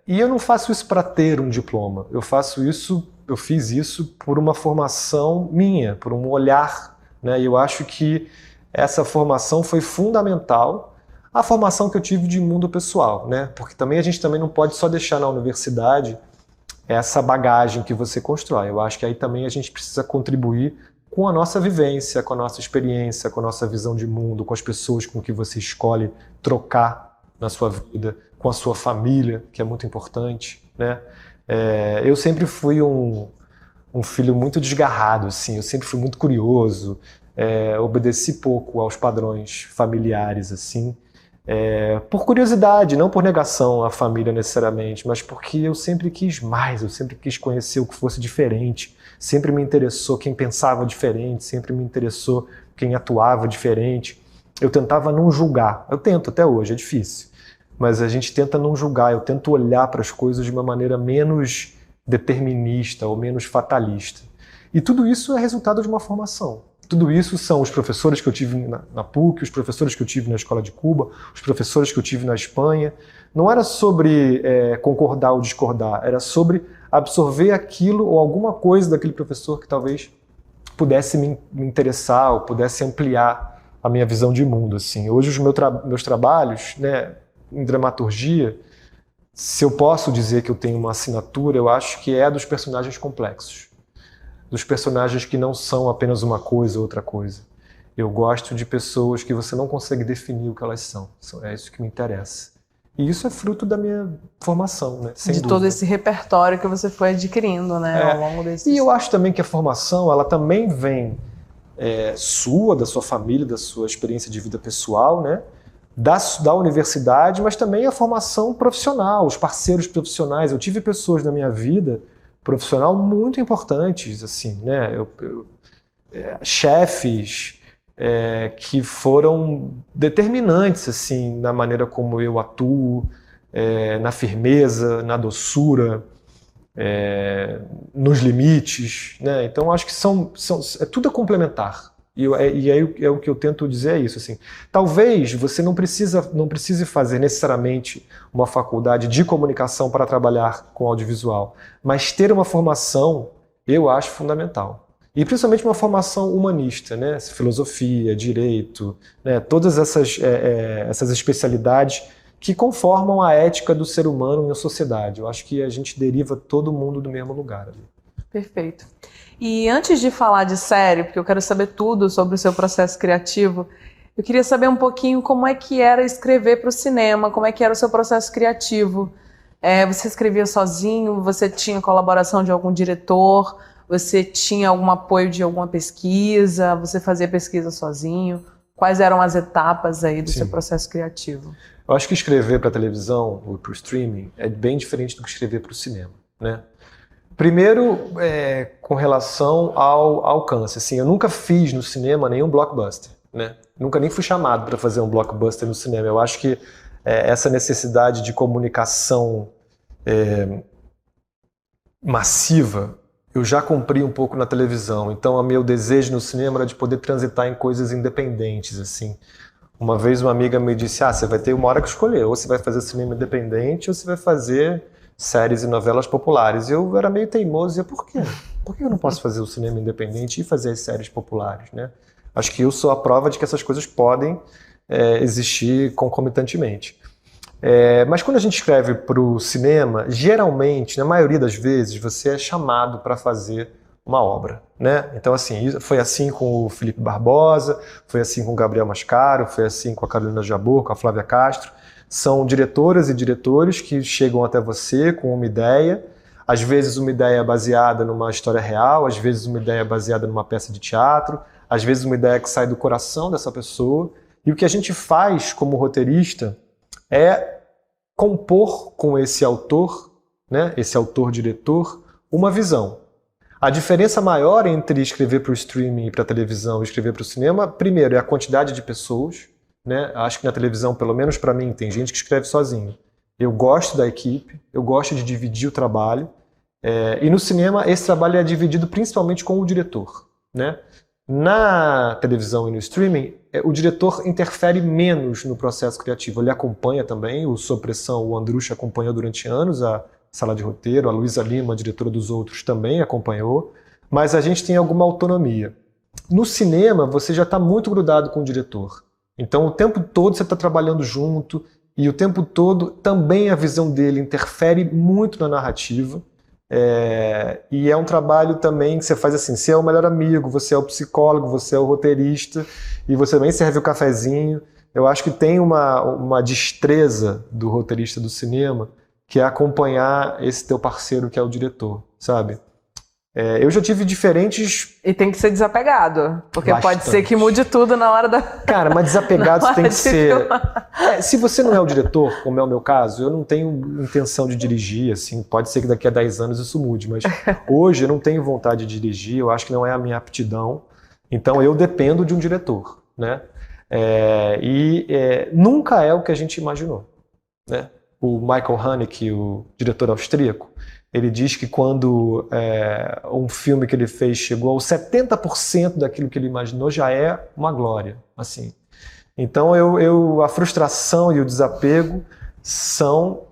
e eu não faço isso para ter um diploma, eu fiz isso por uma formação minha, por um olhar, né? E eu acho que essa formação foi fundamental, a formação que eu tive de mundo pessoal, né? Porque a gente também não pode só deixar na universidade essa bagagem que você constrói. Eu acho que aí também a gente precisa contribuir com a nossa vivência, com a nossa experiência, com a nossa visão de mundo, com as pessoas com que você escolhe trocar na sua vida, com a sua família, que é muito importante, né? Eu sempre fui um filho muito desgarrado, assim, eu sempre fui muito curioso, obedeci pouco aos padrões familiares, assim, por curiosidade, não por negação à família necessariamente, mas porque eu sempre quis mais, eu sempre quis conhecer o que fosse diferente, sempre me interessou quem pensava diferente, sempre me interessou quem atuava diferente. Eu tentava não julgar, eu tento até hoje, é difícil, mas a gente tenta não julgar, eu tento olhar para as coisas de uma maneira menos determinista ou menos fatalista. E tudo isso é resultado de uma formação. Tudo isso são os professores que eu tive na PUC, os professores que eu tive na Escola de Cuba, os professores que eu tive na Espanha. Não era sobre concordar ou discordar, era sobre absorver aquilo ou alguma coisa daquele professor que talvez pudesse me interessar ou pudesse ampliar a minha visão de mundo, assim. Hoje os meus trabalhos, né, em dramaturgia, se eu posso dizer que eu tenho uma assinatura, eu acho que é dos personagens complexos. Dos personagens que não são apenas uma coisa ou outra coisa. Eu gosto de pessoas que você não consegue definir o que elas são. É isso que me interessa. E isso é fruto da minha formação, né? Sem dúvida. Todo esse repertório que você foi adquirindo, né, ao longo desses... E eu acho também que a formação, ela também vem da sua família, da sua experiência de vida pessoal, né? Da universidade, mas também a formação profissional, os parceiros profissionais. Eu tive pessoas na minha vida profissional muito importantes, assim, né? Chefes que foram determinantes, assim, na maneira como eu atuo, na firmeza, na doçura, nos limites, né? Então acho que tudo é complementar. E aí o que eu tento dizer é isso, assim. Talvez você não precise fazer necessariamente uma faculdade de comunicação para trabalhar com audiovisual, mas ter uma formação eu acho fundamental. E principalmente uma formação humanista, né? Filosofia, direito, né? Todas essas especialidades que conformam a ética do ser humano na sociedade. Eu acho que a gente deriva todo mundo do mesmo lugar ali. Perfeito. E antes de falar de série, porque eu quero saber tudo sobre o seu processo criativo, eu queria saber um pouquinho como é que era escrever para o cinema, como é que era o seu processo criativo. Você escrevia sozinho? Você tinha colaboração de algum diretor? Você tinha algum apoio de alguma pesquisa? Você fazia pesquisa sozinho? Quais eram as etapas aí do seu processo criativo? Eu acho que escrever para televisão ou para o streaming é bem diferente do que escrever para o cinema, né? Primeiro, com relação ao alcance. Assim, eu nunca fiz no cinema nenhum blockbuster, né? Nunca nem fui chamado para fazer um blockbuster no cinema. Eu acho que essa necessidade de comunicação massiva eu já cumpri um pouco na televisão. Então, o meu desejo no cinema era de poder transitar em coisas independentes, assim. Uma vez uma amiga me disse, você vai ter uma hora que escolher, ou você vai fazer cinema independente, ou você vai fazer séries e novelas populares. Eu era meio teimoso e dizia, por quê? Por que eu não posso fazer o cinema independente e fazer as séries populares, né? Acho que eu sou a prova de que essas coisas podem existir concomitantemente. Mas quando a gente escreve para o cinema, geralmente, na maioria das vezes, você é chamado para fazer uma obra, né? Então, assim, foi assim com o Felipe Barbosa, foi assim com o Gabriel Mascaro, foi assim com a Carolina Jabbour, com a Flávia Castro. São diretoras e diretores que chegam até você com uma ideia, às vezes uma ideia baseada numa história real, às vezes uma ideia baseada numa peça de teatro, às vezes uma ideia que sai do coração dessa pessoa. E o que a gente faz como roteirista é compor com esse autor, né, esse autor-diretor, uma visão. A diferença maior entre escrever para o streaming e para a televisão e escrever para o cinema, primeiro, é a quantidade de pessoas, né? Acho que na televisão, pelo menos para mim, tem gente que escreve sozinho. Eu gosto da equipe, eu gosto de dividir o trabalho, e no cinema esse trabalho é dividido principalmente com o diretor, né? Na televisão e no streaming, o diretor interfere menos no processo criativo. Ele acompanha também, o Sob Pressão, o Andrucha acompanhou durante anos a sala de roteiro, a Luísa Lima, a diretora dos outros, também acompanhou, mas a gente tem alguma autonomia. No cinema, você já está muito grudado com o diretor. Então, o tempo todo você está trabalhando junto e o tempo todo também a visão dele interfere muito na narrativa. E é um trabalho também que você faz assim, você é o melhor amigo, você é o psicólogo, você é o roteirista e você também serve o cafezinho. Eu acho que tem uma destreza do roteirista do cinema que é acompanhar esse teu parceiro que é o diretor, sabe? Eu já tive diferentes... E tem que ser desapegado, porque Bastante. Pode ser que mude tudo na hora da... Cara, mas desapegado você tem que ser... se você não é o diretor, como é o meu caso, eu não tenho intenção de dirigir, assim, pode ser que daqui a 10 anos isso mude, mas hoje eu não tenho vontade de dirigir, eu acho que não é a minha aptidão, então eu dependo de um diretor, né? Nunca é o que a gente imaginou, né? O Michael Haneke, o diretor austríaco, ele diz que quando um filme que ele fez chegou aos 70% daquilo que ele imaginou, já é uma glória. Assim. Então, a frustração e o desapego são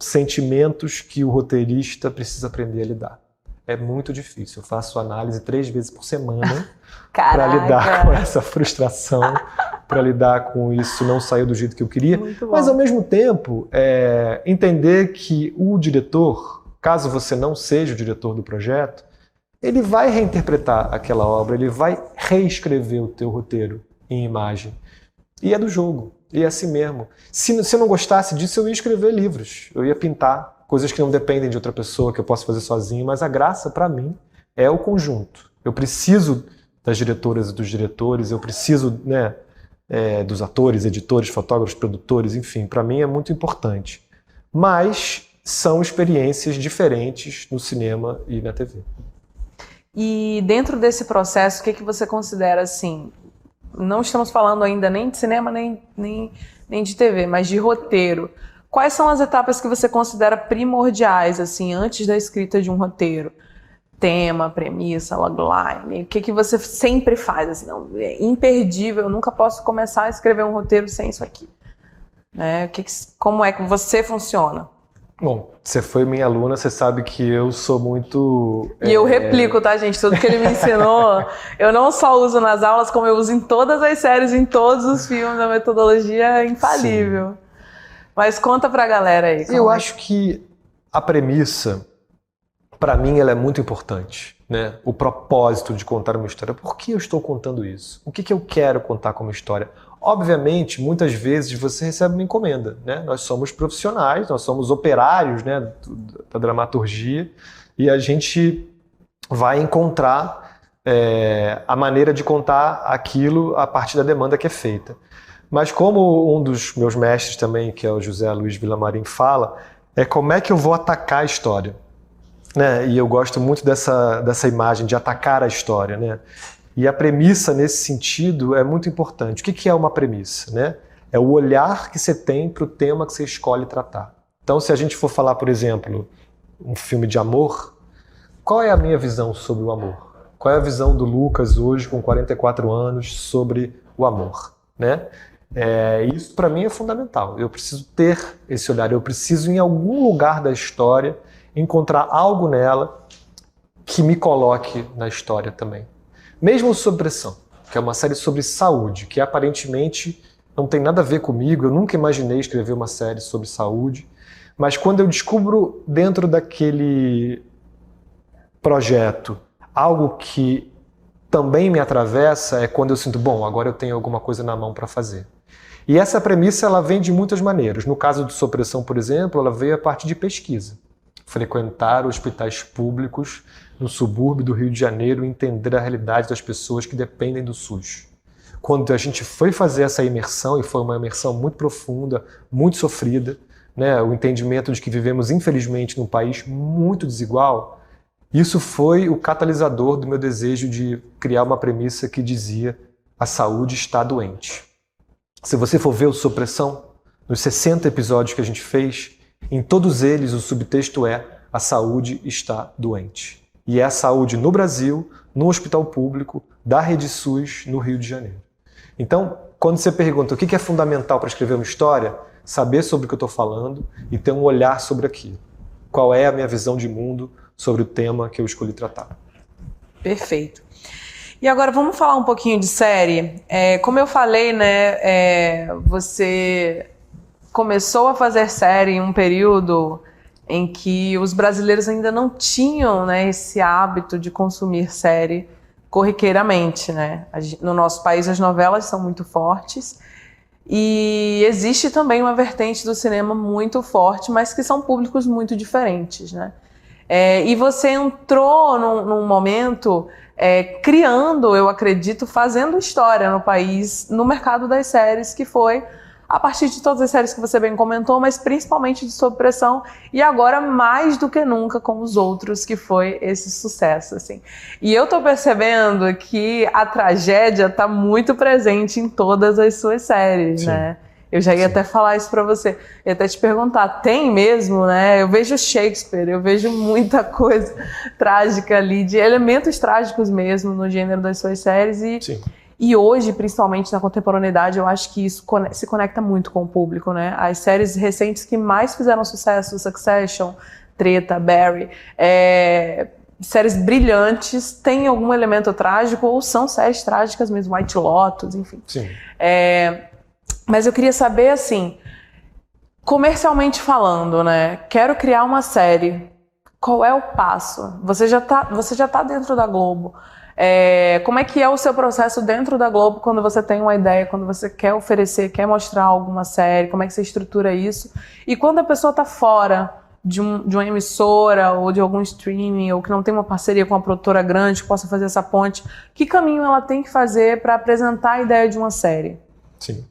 sentimentos que o roteirista precisa aprender a lidar. É muito difícil. Eu faço análise 3 vezes por semana para lidar com essa frustração, para lidar com isso, não saiu do jeito que eu queria. Mas, ao mesmo tempo, entender que o diretor, caso você não seja o diretor do projeto, ele vai reinterpretar aquela obra, ele vai reescrever o teu roteiro em imagem. E é do jogo, e é assim mesmo. Se eu não gostasse disso, eu ia escrever livros, eu ia pintar coisas que não dependem de outra pessoa, que eu posso fazer sozinho, mas a graça, para mim, é o conjunto. Eu preciso das diretoras e dos diretores, eu preciso, né, dos atores, editores, fotógrafos, produtores, enfim, para mim é muito importante. Mas são experiências diferentes no cinema e na TV. E dentro desse processo, o que você considera assim? Não estamos falando ainda nem de cinema, nem de TV, mas de roteiro. Quais são as etapas que você considera primordiais, assim, antes da escrita de um roteiro? Tema, premissa, logline, o que você sempre faz? Assim, não, é imperdível, eu nunca posso começar a escrever um roteiro sem isso aqui. Como é que você funciona? Bom, você foi minha aluna, você sabe que eu sou muito... E eu replico, tá, gente? Tudo que ele me ensinou, eu não só uso nas aulas, como eu uso em todas as séries, em todos os filmes, a metodologia é infalível. Sim. Mas conta pra galera aí. Eu acho que a premissa, para mim, ela é muito importante, né? O propósito de contar uma história. Por que eu estou contando isso? O que eu quero contar como história? Obviamente, muitas vezes você recebe uma encomenda, né? Nós somos profissionais, nós somos operários, né, da dramaturgia, e a gente vai encontrar a maneira de contar aquilo a partir da demanda que é feita. Mas como um dos meus mestres também, que é o José Luiz Villamarim, fala, como é que eu vou atacar a história? Né? E eu gosto muito dessa imagem de atacar a história, né? E a premissa, nesse sentido, é muito importante. O que é uma premissa? Né? É o olhar que você tem para o tema que você escolhe tratar. Então, se a gente for falar, por exemplo, um filme de amor, qual é a minha visão sobre o amor? Qual é a visão do Lucas, hoje, com 44 anos, sobre o amor? Né? Isso, para mim, é fundamental. Eu preciso ter esse olhar. Eu preciso, em algum lugar da história, encontrar algo nela que me coloque na história também. Mesmo Sob Pressão, que é uma série sobre saúde, que aparentemente não tem nada a ver comigo, eu nunca imaginei escrever uma série sobre saúde, mas quando eu descubro dentro daquele projeto algo que também me atravessa, é quando eu sinto, bom, agora eu tenho alguma coisa na mão para fazer. E essa premissa, ela vem de muitas maneiras. No caso do Sob Pressão, por exemplo, ela veio a partir de pesquisa. Frequentar hospitais públicos no subúrbio do Rio de Janeiro e entender a realidade das pessoas que dependem do SUS. Quando a gente foi fazer essa imersão, e foi uma imersão muito profunda, muito sofrida, né, o entendimento de que vivemos, infelizmente, num país muito desigual, isso foi o catalisador do meu desejo de criar uma premissa que dizia: a saúde está doente. Se você for ver o Sob Pressão, nos 60 episódios que a gente fez, em todos eles o subtexto é: a saúde está doente. E é a saúde no Brasil, no hospital público, da Rede SUS, no Rio de Janeiro. Então, quando você pergunta o que é fundamental para escrever uma história, saber sobre o que eu estou falando e ter um olhar sobre aquilo. Qual é a minha visão de mundo sobre o tema que eu escolhi tratar. Perfeito. E agora vamos falar um pouquinho de série. Como eu falei, né, você começou a fazer série em um período em que os brasileiros ainda não tinham, né, esse hábito de consumir série corriqueiramente, né? No nosso país as novelas são muito fortes e existe também uma vertente do cinema muito forte, mas que são públicos muito diferentes, né? E você entrou num momento criando, eu acredito, fazendo história no país, no mercado das séries, que foi a partir de todas as séries que você bem comentou, mas principalmente de Sob Pressão, e agora mais do que nunca com os outros, que foi esse sucesso, assim. E eu tô percebendo que a tragédia tá muito presente em todas as suas séries, Sim. né? Eu já ia Sim. até falar isso pra você, ia até te perguntar, tem mesmo, né? Eu vejo Shakespeare, eu vejo muita coisa trágica ali, de elementos trágicos mesmo no gênero das suas séries, e hoje, principalmente na contemporaneidade, eu acho que isso se conecta muito com o público, né? As séries recentes que mais fizeram sucesso, Succession, Treta, Barry, séries brilhantes, têm algum elemento trágico ou são séries trágicas mesmo, White Lotus, enfim. Sim. Mas eu queria saber, assim, comercialmente falando, né? Quero criar uma série. Qual é o passo? Você já tá dentro da Globo. Como é que é o seu processo dentro da Globo quando você tem uma ideia, quando você quer oferecer, quer mostrar alguma série, como é que você estrutura isso? E quando a pessoa está fora de uma emissora ou de algum streaming, ou que não tem uma parceria com uma produtora grande que possa fazer essa ponte, que caminho ela tem que fazer para apresentar a ideia de uma série? Sim.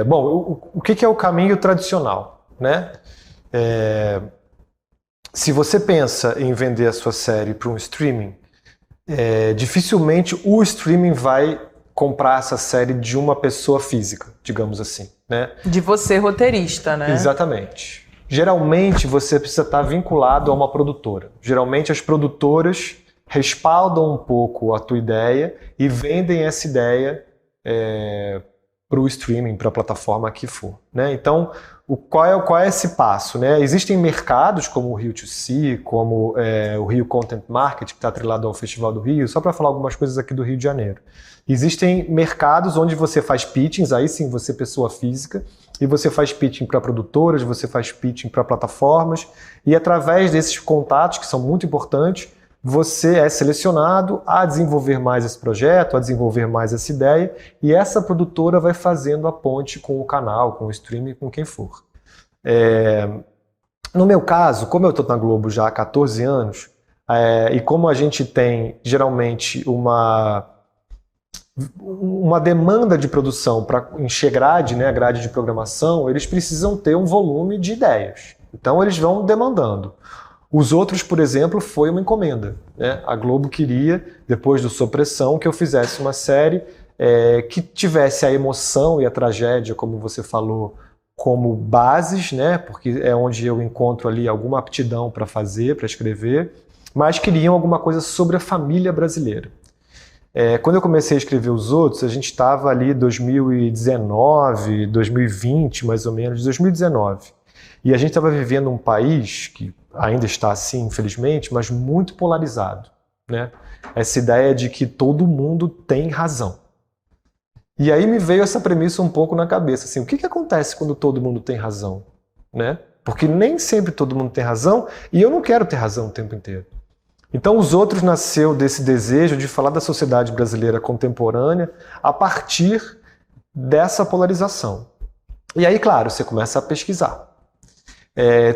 Bom, o que é o caminho tradicional, né? Se você pensa em vender a sua série para um streaming, dificilmente o streaming vai comprar essa série de uma pessoa física, digamos assim, né? De você, roteirista, né? Exatamente. Geralmente você precisa estar vinculado a uma produtora. Geralmente as produtoras respaldam um pouco a tua ideia e vendem essa ideia para o streaming, para a plataforma que for, né? Então, qual é esse passo, né? Existem mercados como o Rio 2C, como o Rio Content Market, que está atrelado ao Festival do Rio, só para falar algumas coisas aqui do Rio de Janeiro. Existem mercados onde você faz pitchings, aí sim você pessoa física, e você faz pitching para produtoras, você faz pitching para plataformas, e através desses contatos, que são muito importantes, você é selecionado a desenvolver mais esse projeto, a desenvolver mais essa ideia, e essa produtora vai fazendo a ponte com o canal, com o streaming, com quem for. No meu caso, como eu estou na Globo já há 14 anos, e como a gente tem geralmente uma demanda de produção para encher grade, né, a grade de programação, eles precisam ter um volume de ideias. Então eles vão demandando. Os outros, por exemplo, foi uma encomenda, né? A Globo queria, depois do Sob Pressão, que eu fizesse uma série que tivesse a emoção e a tragédia, como você falou, como bases, né? Porque é onde eu encontro ali alguma aptidão para fazer, para escrever, mas queriam alguma coisa sobre a família brasileira. Quando eu comecei a escrever os outros, a gente estava ali 2019, 2020, mais ou menos, 2019. E a gente estava vivendo um país que ainda está assim, infelizmente, mas muito polarizado, né? Essa ideia de que todo mundo tem razão. E aí me veio essa premissa um pouco na cabeça, assim, o que acontece quando todo mundo tem razão, né? Porque nem sempre todo mundo tem razão e eu não quero ter razão o tempo inteiro. Então Os Outros nasceu desse desejo de falar da sociedade brasileira contemporânea a partir dessa polarização. E aí, claro, você começa a pesquisar.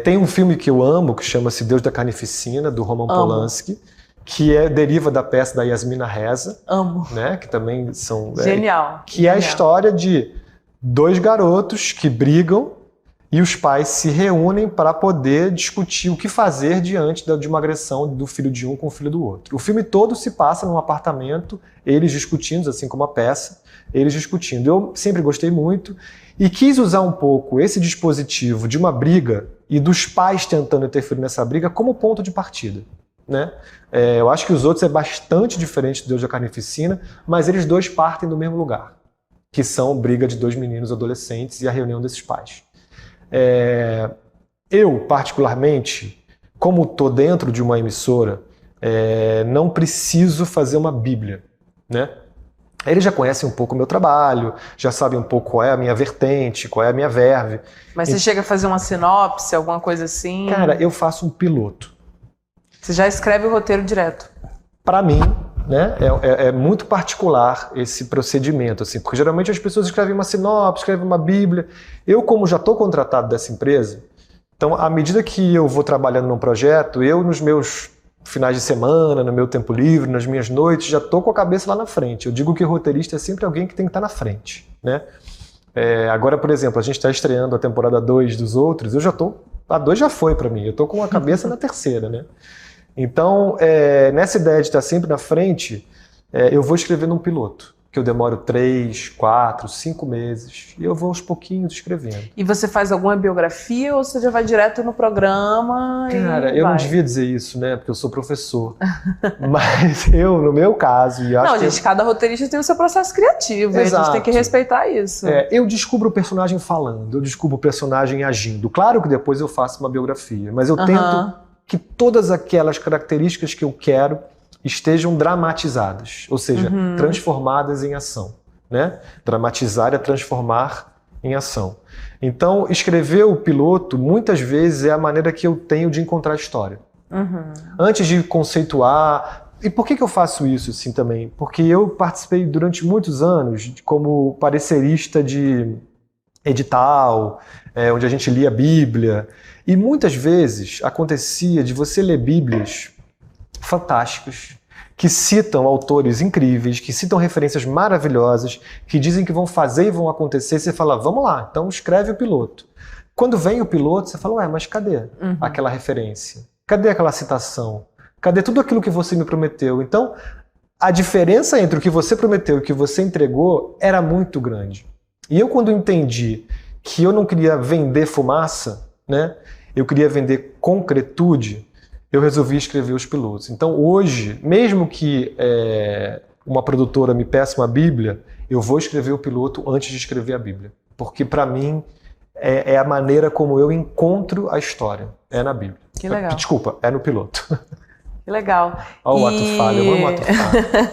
Tem um filme que eu amo, que chama-se Deus da Carnificina, do Roman Polanski, que deriva da peça da Yasmina Reza. Amo. Né, que também são... Genial. Que é a história de dois garotos que brigam e os pais se reúnem para poder discutir o que fazer diante de uma agressão do filho de um com o filho do outro. O filme todo se passa num apartamento, eles discutindo, assim como a peça, eles discutindo. Eu sempre gostei muito e quis usar um pouco esse dispositivo de uma briga e dos pais tentando interferir nessa briga como ponto de partida, né? Eu acho que Os Outros é bastante diferente do Deus da Carnificina, mas eles dois partem do mesmo lugar, que são briga de dois meninos adolescentes e a reunião desses pais. Eu, particularmente, como estou dentro de uma emissora, não preciso fazer uma bíblia, né? Eles já conhecem um pouco o meu trabalho, já sabem um pouco qual é a minha vertente, qual é a minha verve. Mas você chega a fazer uma sinopse, alguma coisa assim? Cara, eu faço um piloto. Você já escreve o roteiro direto? Para mim, né, é muito particular esse procedimento, assim, porque geralmente as pessoas escrevem uma sinopse, escrevem uma bíblia. Eu, como já estou contratado dessa empresa, então, à medida que eu vou trabalhando num projeto, eu, nos meus finais de semana, no meu tempo livre, nas minhas noites, já estou com a cabeça lá na frente. Eu digo que roteirista é sempre alguém que tem que estar na frente, né? Agora, por exemplo, a gente está estreando a temporada 2 dos Outros, a 2 já foi para mim, eu estou com a cabeça na terceira, né? Então, nessa ideia de estar sempre na frente, eu vou escrevendo um piloto, que eu demoro 3, 4, 5 meses, e eu vou aos pouquinhos escrevendo. E você faz alguma biografia ou você já vai direto no programa? Cara, eu não devia dizer isso, né? Porque eu sou professor. Mas eu, no meu caso... Cada roteirista tem o seu processo criativo, e a gente tem que respeitar isso. Eu descubro o personagem falando, eu descubro o personagem agindo. Claro que depois eu faço uma biografia, mas eu tento que todas aquelas características que eu quero estejam dramatizadas, ou seja, transformadas em ação, né? Dramatizar é transformar em ação. Então, escrever o piloto, muitas vezes, é a maneira que eu tenho de encontrar a história. Antes de conceituar... E por que eu faço isso assim também? Porque eu participei durante muitos anos como parecerista de edital, onde a gente lia a Bíblia, e muitas vezes acontecia de você ler Bíblias fantásticos, que citam autores incríveis, que citam referências maravilhosas, que dizem que vão fazer e vão acontecer, e você fala, vamos lá, então escreve o piloto. Quando vem o piloto, você fala, mas cadê aquela referência? Cadê aquela citação? Cadê tudo aquilo que você me prometeu? Então, a diferença entre o que você prometeu e o que você entregou era muito grande. E eu, quando entendi que eu não queria vender fumaça, né? Eu queria vender concretude, eu resolvi escrever os pilotos. Então hoje, mesmo que uma produtora me peça uma bíblia, eu vou escrever o piloto antes de escrever a Bíblia. Porque, para mim, é a maneira como eu encontro a história. É na Bíblia. Que legal. Desculpa, é no piloto. Que legal. Olha o ato falho, eu amo o ato falho.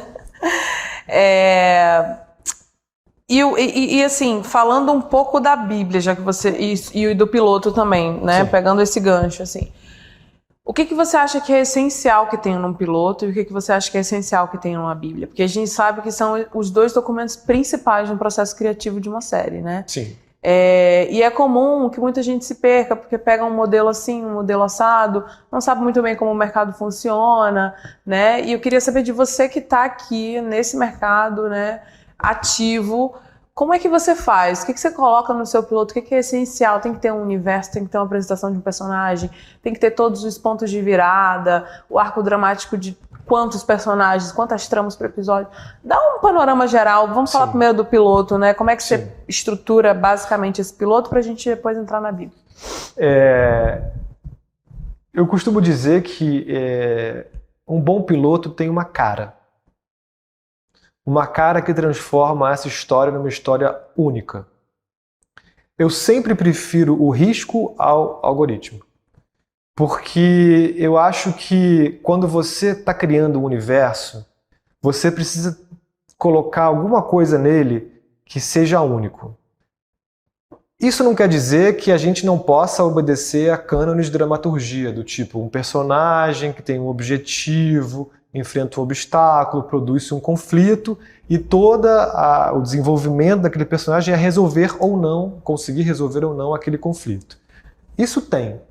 E assim, falando um pouco da Bíblia, já que você... E do piloto também, né? Sim. Pegando esse gancho, assim. O que você acha que é essencial que tenha num piloto e o que você acha que é essencial que tenha numa Bíblia? Porque a gente sabe que são os dois documentos principais no processo criativo de uma série, né? Sim. E é comum que muita gente se perca porque pega um modelo assim, um modelo assado, não sabe muito bem como o mercado funciona, né? E eu queria saber de você que está aqui nesse mercado, né, ativo, como é que você faz? O que você coloca no seu piloto? O que é essencial? Tem que ter um universo, tem que ter uma apresentação de um personagem, tem que ter todos os pontos de virada, o arco dramático de quantos personagens, quantas tramas por episódio. Dá um panorama geral. Vamos falar primeiro do piloto, né? Como é que você estrutura basicamente esse piloto para a gente depois entrar na Bíblia? Eu costumo dizer que um bom piloto tem uma cara. Uma cara que transforma essa história numa história única. Eu sempre prefiro o risco ao algoritmo. Porque eu acho que quando você está criando um universo, você precisa colocar alguma coisa nele que seja único. Isso não quer dizer que a gente não possa obedecer a cânones de dramaturgia, do tipo um personagem que tem um objetivo, enfrenta um obstáculo, produz um conflito e todo o desenvolvimento daquele personagem é resolver ou não, conseguir resolver ou não aquele conflito. Isso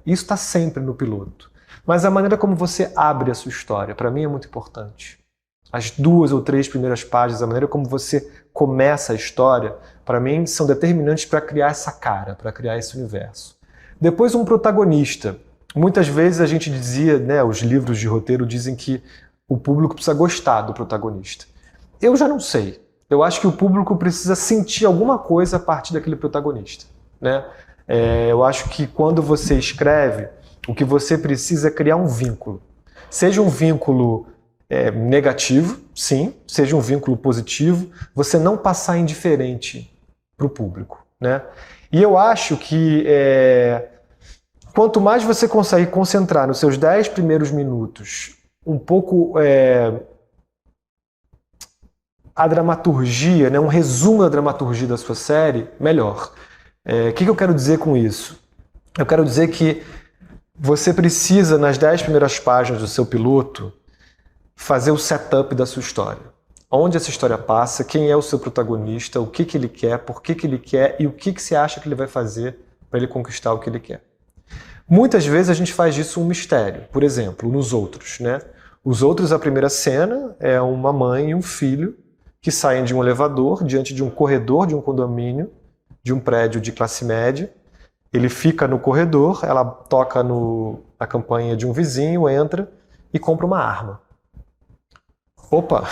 está sempre no piloto. Mas a maneira como você abre a sua história, para mim é muito importante. As 2 ou 3 primeiras páginas, a maneira como você começa a história, para mim são determinantes para criar essa cara, para criar esse universo. Depois um protagonista. Muitas vezes a gente dizia, né, os livros de roteiro dizem que o público precisa gostar do protagonista. Eu já não sei. Eu acho que o público precisa sentir alguma coisa a partir daquele protagonista, né? Eu acho que quando você escreve, o que você precisa é criar um vínculo. Seja um vínculo negativo, sim, seja um vínculo positivo, você não passar indiferente para o público, né? E eu acho que quanto mais você consegue concentrar nos seus 10 primeiros minutos um pouco a dramaturgia, né, um resumo da dramaturgia da sua série, melhor. O que eu quero dizer com isso? Eu quero dizer que você precisa, nas 10 primeiras páginas do seu piloto, fazer o setup da sua história. Onde essa história passa, quem é o seu protagonista, o que ele quer, por que ele quer e o que você acha que ele vai fazer para ele conquistar o que ele quer. Muitas vezes a gente faz disso um mistério. Por exemplo, nos Outros, né? Os Outros, a primeira cena é uma mãe e um filho que saem de um elevador diante de um corredor de um condomínio, de um prédio de classe média. Ele fica no corredor, ela toca na campainha de um vizinho, entra e compra uma arma. Opa!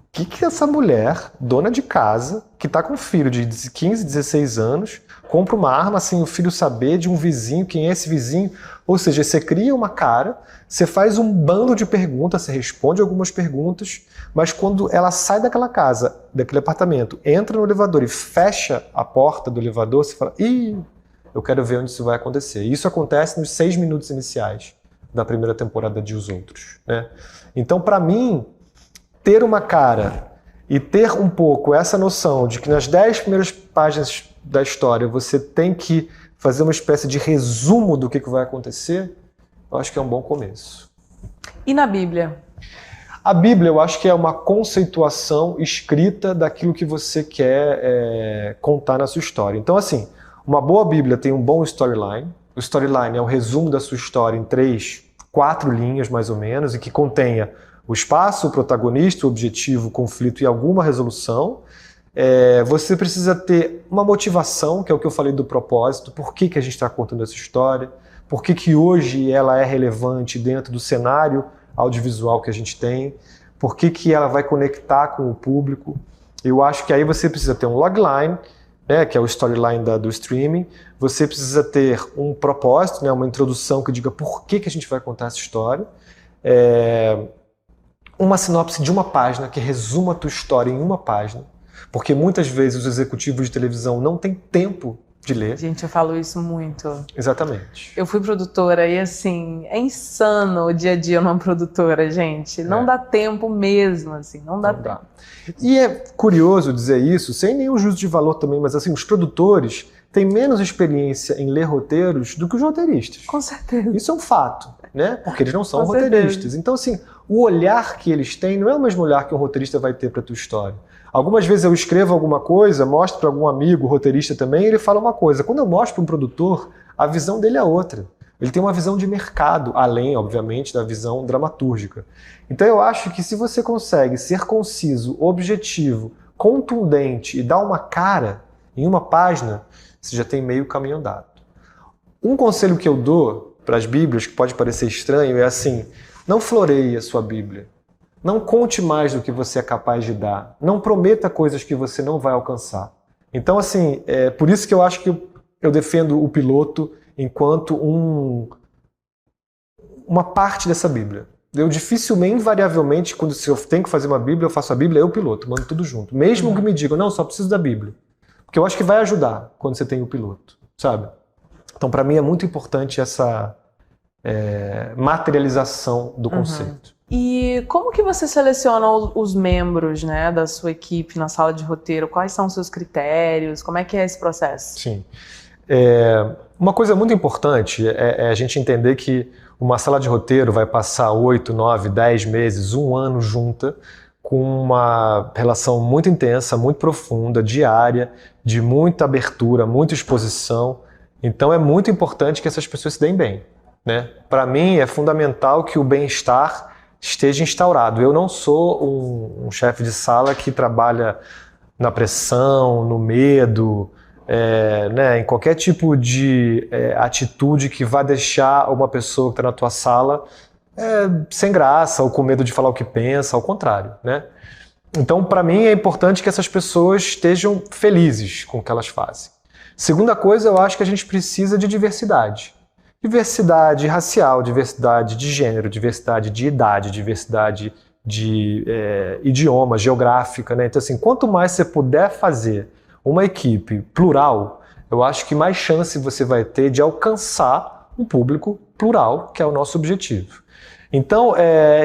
O que essa mulher, dona de casa, que está com um filho de 15, 16 anos, compra uma arma sem o filho saber de um vizinho, quem é esse vizinho? Ou seja, você cria uma cara, você faz um bando de perguntas, você responde algumas perguntas, mas quando ela sai daquela casa, daquele apartamento, entra no elevador e fecha a porta do elevador, você fala, eu quero ver onde isso vai acontecer. E isso acontece nos 6 minutos iniciais da primeira temporada de Os Outros, né? Então, para mim, ter uma cara e ter um pouco essa noção de que nas 10 primeiras páginas da história você tem que fazer uma espécie de resumo do que vai acontecer, eu acho que é um bom começo. E na Bíblia? A Bíblia, eu acho que é uma conceituação escrita daquilo que você quer contar na sua história. Então, assim, uma boa Bíblia tem um bom storyline. O storyline é o resumo da sua história em 3, 4 linhas, mais ou menos, e que contenha o espaço, o protagonista, o objetivo, o conflito e alguma resolução. Você precisa ter uma motivação, que é o que eu falei do propósito, por que a gente está contando essa história, por que hoje ela é relevante dentro do cenário audiovisual que a gente tem, por que ela vai conectar com o público. Eu acho que aí você precisa ter um logline, né, que é o storyline do streaming, você precisa ter um propósito, né, uma introdução que diga por que a gente vai contar essa história, uma sinopse de uma página que resuma a tua história em uma página. Porque muitas vezes os executivos de televisão não têm tempo de ler. Gente, eu falo isso muito. Exatamente. Eu fui produtora e, assim, é insano o dia a dia numa produtora, gente. Não dá tempo mesmo, assim, não dá tempo. E é curioso dizer isso, sem nenhum juízo de valor também, mas assim, os produtores têm menos experiência em ler roteiros do que os roteiristas. Com certeza. Isso é um fato, né? Porque eles não são Com roteiristas. certeza. Então, assim, o olhar que eles têm não é o mesmo olhar que um roteirista vai ter para a tua história. Algumas vezes eu escrevo alguma coisa, mostro para algum amigo, roteirista também, e ele fala uma coisa. Quando eu mostro para um produtor, a visão dele é outra. Ele tem uma visão de mercado, além, obviamente, da visão dramatúrgica. Então eu acho que se você consegue ser conciso, objetivo, contundente e dar uma cara em uma página, você já tem meio caminho andado. Um conselho que eu dou para as Bíblias, que pode parecer estranho, é assim: não floreie a sua Bíblia. Não conte mais do que você é capaz de dar. Não prometa coisas que você não vai alcançar. Então, assim, é por isso que eu acho que eu defendo o piloto enquanto uma parte dessa Bíblia. Eu dificilmente, invariavelmente, se eu tenho que fazer uma Bíblia, eu faço a Bíblia, eu piloto, mando tudo junto. Mesmo que me digam, não, só preciso da Bíblia. Porque eu acho que vai ajudar quando você tem o piloto, sabe? Então, para mim, é muito importante essa materialização do conceito. E como que você seleciona os membros, né, da sua equipe na sala de roteiro? Quais são os seus critérios? Como é que é esse processo? Sim. Uma coisa muito importante é a gente entender que uma sala de roteiro vai passar 8, 9, 10 meses, 1 ano junta, com uma relação muito intensa, muito profunda, diária, de muita abertura, muita exposição. Então é muito importante que essas pessoas se deem bem, né? Para mim é fundamental que o bem-estar esteja instaurado. Eu não sou um chefe de sala que trabalha na pressão, no medo, em qualquer tipo de atitude que vá deixar uma pessoa que está na tua sala sem graça ou com medo de falar o que pensa, ao contrário, né? Então, para mim, é importante que essas pessoas estejam felizes com o que elas fazem. Segunda coisa, eu acho que a gente precisa de diversidade. Diversidade racial, diversidade de gênero, diversidade de idade, diversidade de idioma, geográfica, né? Então, assim, quanto mais você puder fazer uma equipe plural, eu acho que mais chance você vai ter de alcançar um público plural, que é o nosso objetivo. Então,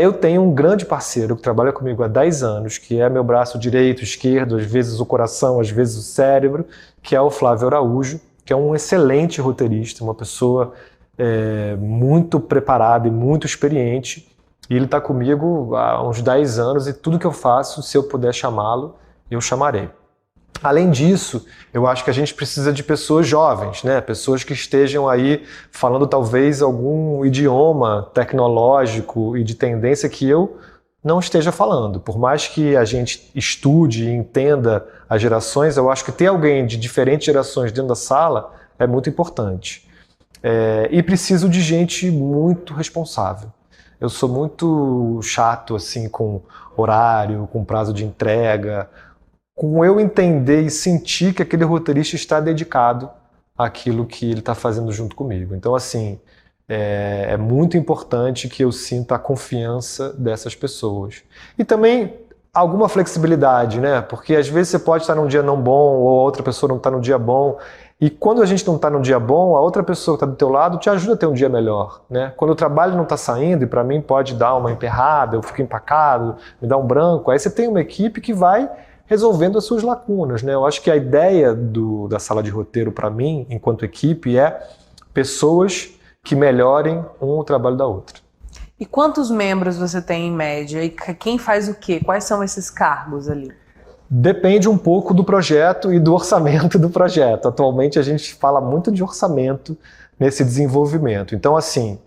eu tenho um grande parceiro que trabalha comigo há 10 anos, que é meu braço direito, esquerdo, às vezes o coração, às vezes o cérebro, que é o Flávio Araújo, que é um excelente roteirista, uma pessoa muito preparado e muito experiente, e ele está comigo há uns 10 anos, e tudo que eu faço, se eu puder chamá-lo, eu chamarei. Além disso, eu acho que a gente precisa de pessoas jovens, né? Pessoas que estejam aí falando talvez algum idioma tecnológico e de tendência que eu não esteja falando. Por mais que a gente estude e entenda as gerações, eu acho que ter alguém de diferentes gerações dentro da sala é muito importante. E preciso de gente muito responsável. Eu sou muito chato assim com horário, com prazo de entrega, com eu entender e sentir que aquele roteirista está dedicado àquilo que ele está fazendo junto comigo. Então, assim, é muito importante que eu sinta a confiança dessas pessoas. E também alguma flexibilidade, né? Porque às vezes você pode estar num dia não bom ou a outra pessoa não está num dia bom. E quando a gente não está num dia bom, a outra pessoa que está do teu lado te ajuda a ter um dia melhor, né? Quando o trabalho não está saindo, e para mim pode dar uma emperrada, eu fico empacado, me dá um branco, aí você tem uma equipe que vai resolvendo as suas lacunas, né? Eu acho que a ideia da sala de roteiro para mim, enquanto equipe, é pessoas que melhorem o trabalho da outra. E quantos membros você tem em média? E quem faz o quê? Quais são esses cargos ali? Depende um pouco do projeto e do orçamento do projeto. Atualmente a gente fala muito de orçamento nesse desenvolvimento. Então, assim,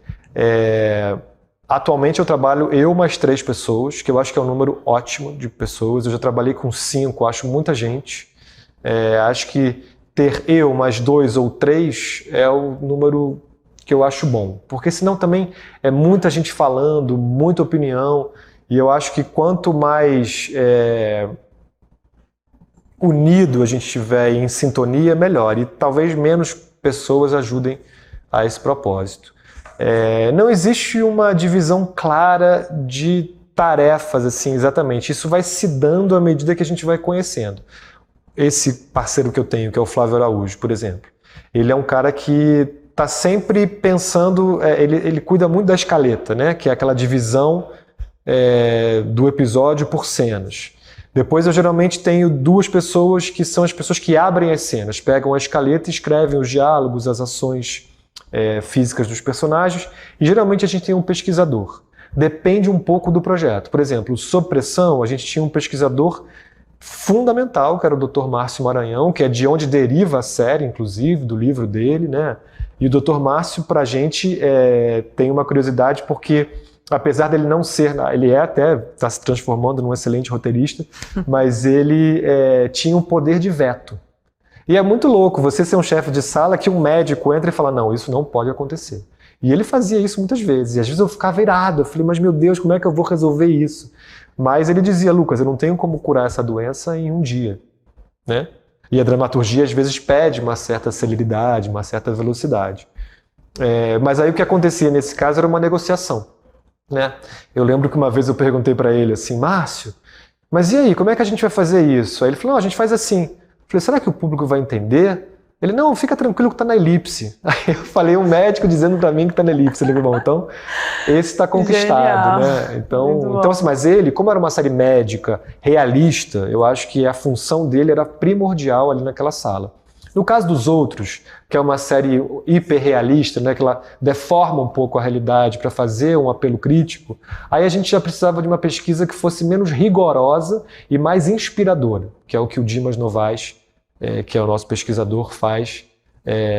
atualmente eu trabalho eu mais 3 pessoas, que eu acho que é um número ótimo de pessoas. Eu já trabalhei com 5, acho muita gente. Acho que ter eu mais 2 ou 3 é o número que eu acho bom. Porque senão também é muita gente falando, muita opinião, e eu acho que quanto mais unido a gente estiver em sintonia, melhor. E talvez menos pessoas ajudem a esse propósito. Não existe uma divisão clara de tarefas, assim, exatamente. Isso vai se dando à medida que a gente vai conhecendo. Esse parceiro que eu tenho, que é o Flávio Araújo, por exemplo, ele é um cara que está sempre pensando, ele cuida muito da escaleta, né? Que é aquela divisão do episódio por cenas. Depois eu geralmente tenho duas pessoas que são as pessoas que abrem as cenas, pegam a escaleta e escrevem os diálogos, as ações físicas dos personagens, e geralmente a gente tem um pesquisador. Depende um pouco do projeto. Por exemplo, Sob Pressão, a gente tinha um pesquisador fundamental, que era o Dr. Márcio Maranhão, que é de onde deriva a série, inclusive, do livro dele, né? E o Dr. Márcio, pra gente, tem uma curiosidade, porque apesar dele não ser, ele está se transformando num excelente roteirista, mas ele tinha um poder de veto. E é muito louco você ser um chefe de sala que um médico entra e fala, não, isso não pode acontecer. E ele fazia isso muitas vezes, e às vezes eu ficava irado, eu falei, mas meu Deus, como é que eu vou resolver isso? Mas ele dizia, Lucas, eu não tenho como curar essa doença em um dia, né? E a dramaturgia às vezes pede uma certa celeridade, uma certa velocidade. Mas aí o que acontecia nesse caso era uma negociação, né? Eu lembro que uma vez eu perguntei para ele assim, Márcio, mas e aí, como é que a gente vai fazer isso? Aí ele falou, não, a gente faz assim. Eu falei, será que o público vai entender? Ele, não, fica tranquilo que tá na elipse. Aí eu falei, um médico dizendo para mim que tá na elipse. Ele falou, bom, então esse está conquistado, né? Então assim, mas ele, como era uma série médica, realista, eu acho que a função dele era primordial ali naquela sala. No caso dos outros, que é uma série hiperrealista, né, que ela deforma um pouco a realidade para fazer um apelo crítico, aí a gente já precisava de uma pesquisa que fosse menos rigorosa e mais inspiradora, que é o que o Dimas Novaes, que é o nosso pesquisador, faz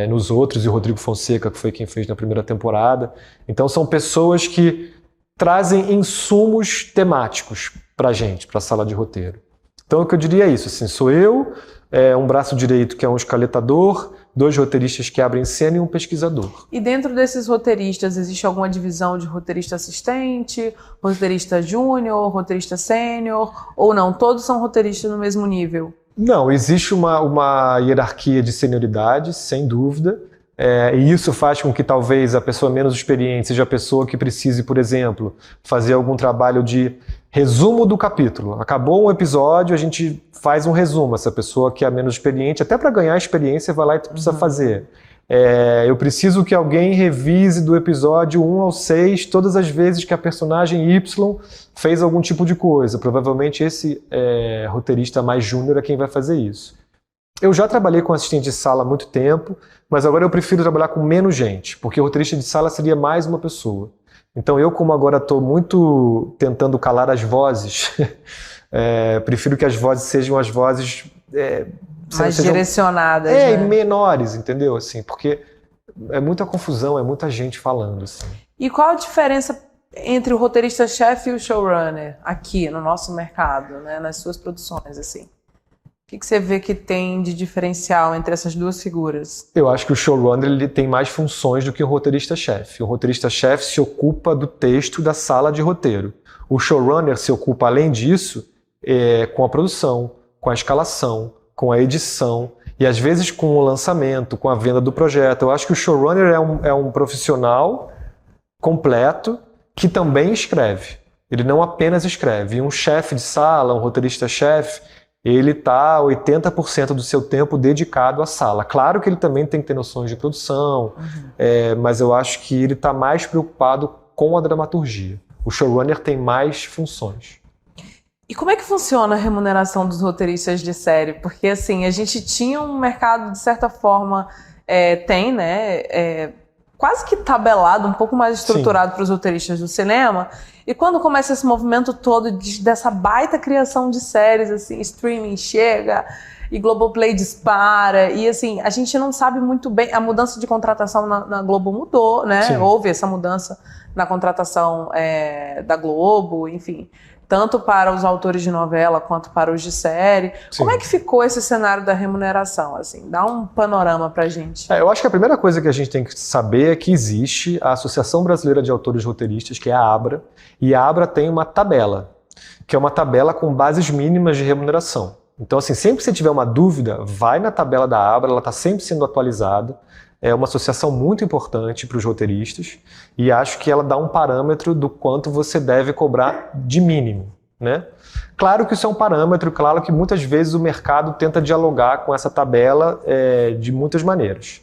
nos outros, e o Rodrigo Fonseca, que foi quem fez na primeira temporada. Então são pessoas que trazem insumos temáticos para a gente, para a sala de roteiro. Então o que eu diria é isso, assim, sou eu, um braço direito que é um escaletador, 2 roteiristas que abrem cena e um pesquisador. E dentro desses roteiristas, existe alguma divisão de roteirista assistente, roteirista júnior, roteirista sênior, ou não? Todos são roteiristas no mesmo nível? Não, existe uma hierarquia de senioridade, sem dúvida, e isso faz com que talvez a pessoa menos experiente seja a pessoa que precise, por exemplo, fazer algum trabalho de resumo do capítulo. Acabou um episódio, a gente faz um resumo. Essa pessoa que é menos experiente, até para ganhar experiência, vai lá e precisa fazer. Eu preciso que alguém revise do episódio 1 ao 6 todas as vezes que a personagem Y fez algum tipo de coisa. Provavelmente esse roteirista mais júnior é quem vai fazer isso. Eu já trabalhei com assistente de sala há muito tempo, mas agora eu prefiro trabalhar com menos gente, porque o roteirista de sala seria mais uma pessoa. Então eu, como agora estou muito tentando calar as vozes, prefiro que as vozes sejam as vozes... mais direcionadas, e menores, entendeu? Assim, porque é muita confusão, é muita gente falando. Assim. E qual a diferença entre o roteirista-chefe e o showrunner aqui no nosso mercado, né, nas suas produções, assim? O que você vê que tem de diferencial entre essas duas figuras? Eu acho que o showrunner ele tem mais funções do que o roteirista-chefe. O roteirista-chefe se ocupa do texto da sala de roteiro. O showrunner se ocupa, além disso, com a produção, com a escalação, com a edição e às vezes com o lançamento, com a venda do projeto. Eu acho que o showrunner é um profissional completo que também escreve. Ele não apenas escreve. E um chefe de sala, um roteirista-chefe, ele está 80% do seu tempo dedicado à sala. Claro que ele também tem que ter noções de produção, mas eu acho que ele está mais preocupado com a dramaturgia. O showrunner tem mais funções. E como é que funciona a remuneração dos roteiristas de série? Porque, assim, a gente tinha um mercado, de certa forma, tem, né, quase que tabelado, um pouco mais estruturado para os roteiristas do cinema. E quando começa esse movimento todo dessa baita criação de séries, assim, streaming chega e Globoplay dispara, e assim, a gente não sabe muito bem, a mudança de contratação na Globo mudou, né? Sim. Houve essa mudança na contratação da Globo, enfim, tanto para os autores de novela quanto para os de série. Sim. Como é que ficou esse cenário da remuneração? Assim, dá um panorama pra gente. Eu acho que a primeira coisa que a gente tem que saber é que existe a Associação Brasileira de Autores Roteiristas, que é a ABRA, e a ABRA tem uma tabela, que é uma tabela com bases mínimas de remuneração. Então, assim, sempre que você tiver uma dúvida, vai na tabela da ABRA, ela está sempre sendo atualizada. é uma associação muito importante para os roteiristas e acho que ela dá um parâmetro do quanto você deve cobrar de mínimo, né? Claro que isso é um parâmetro, claro que muitas vezes o mercado tenta dialogar com essa tabela de muitas maneiras.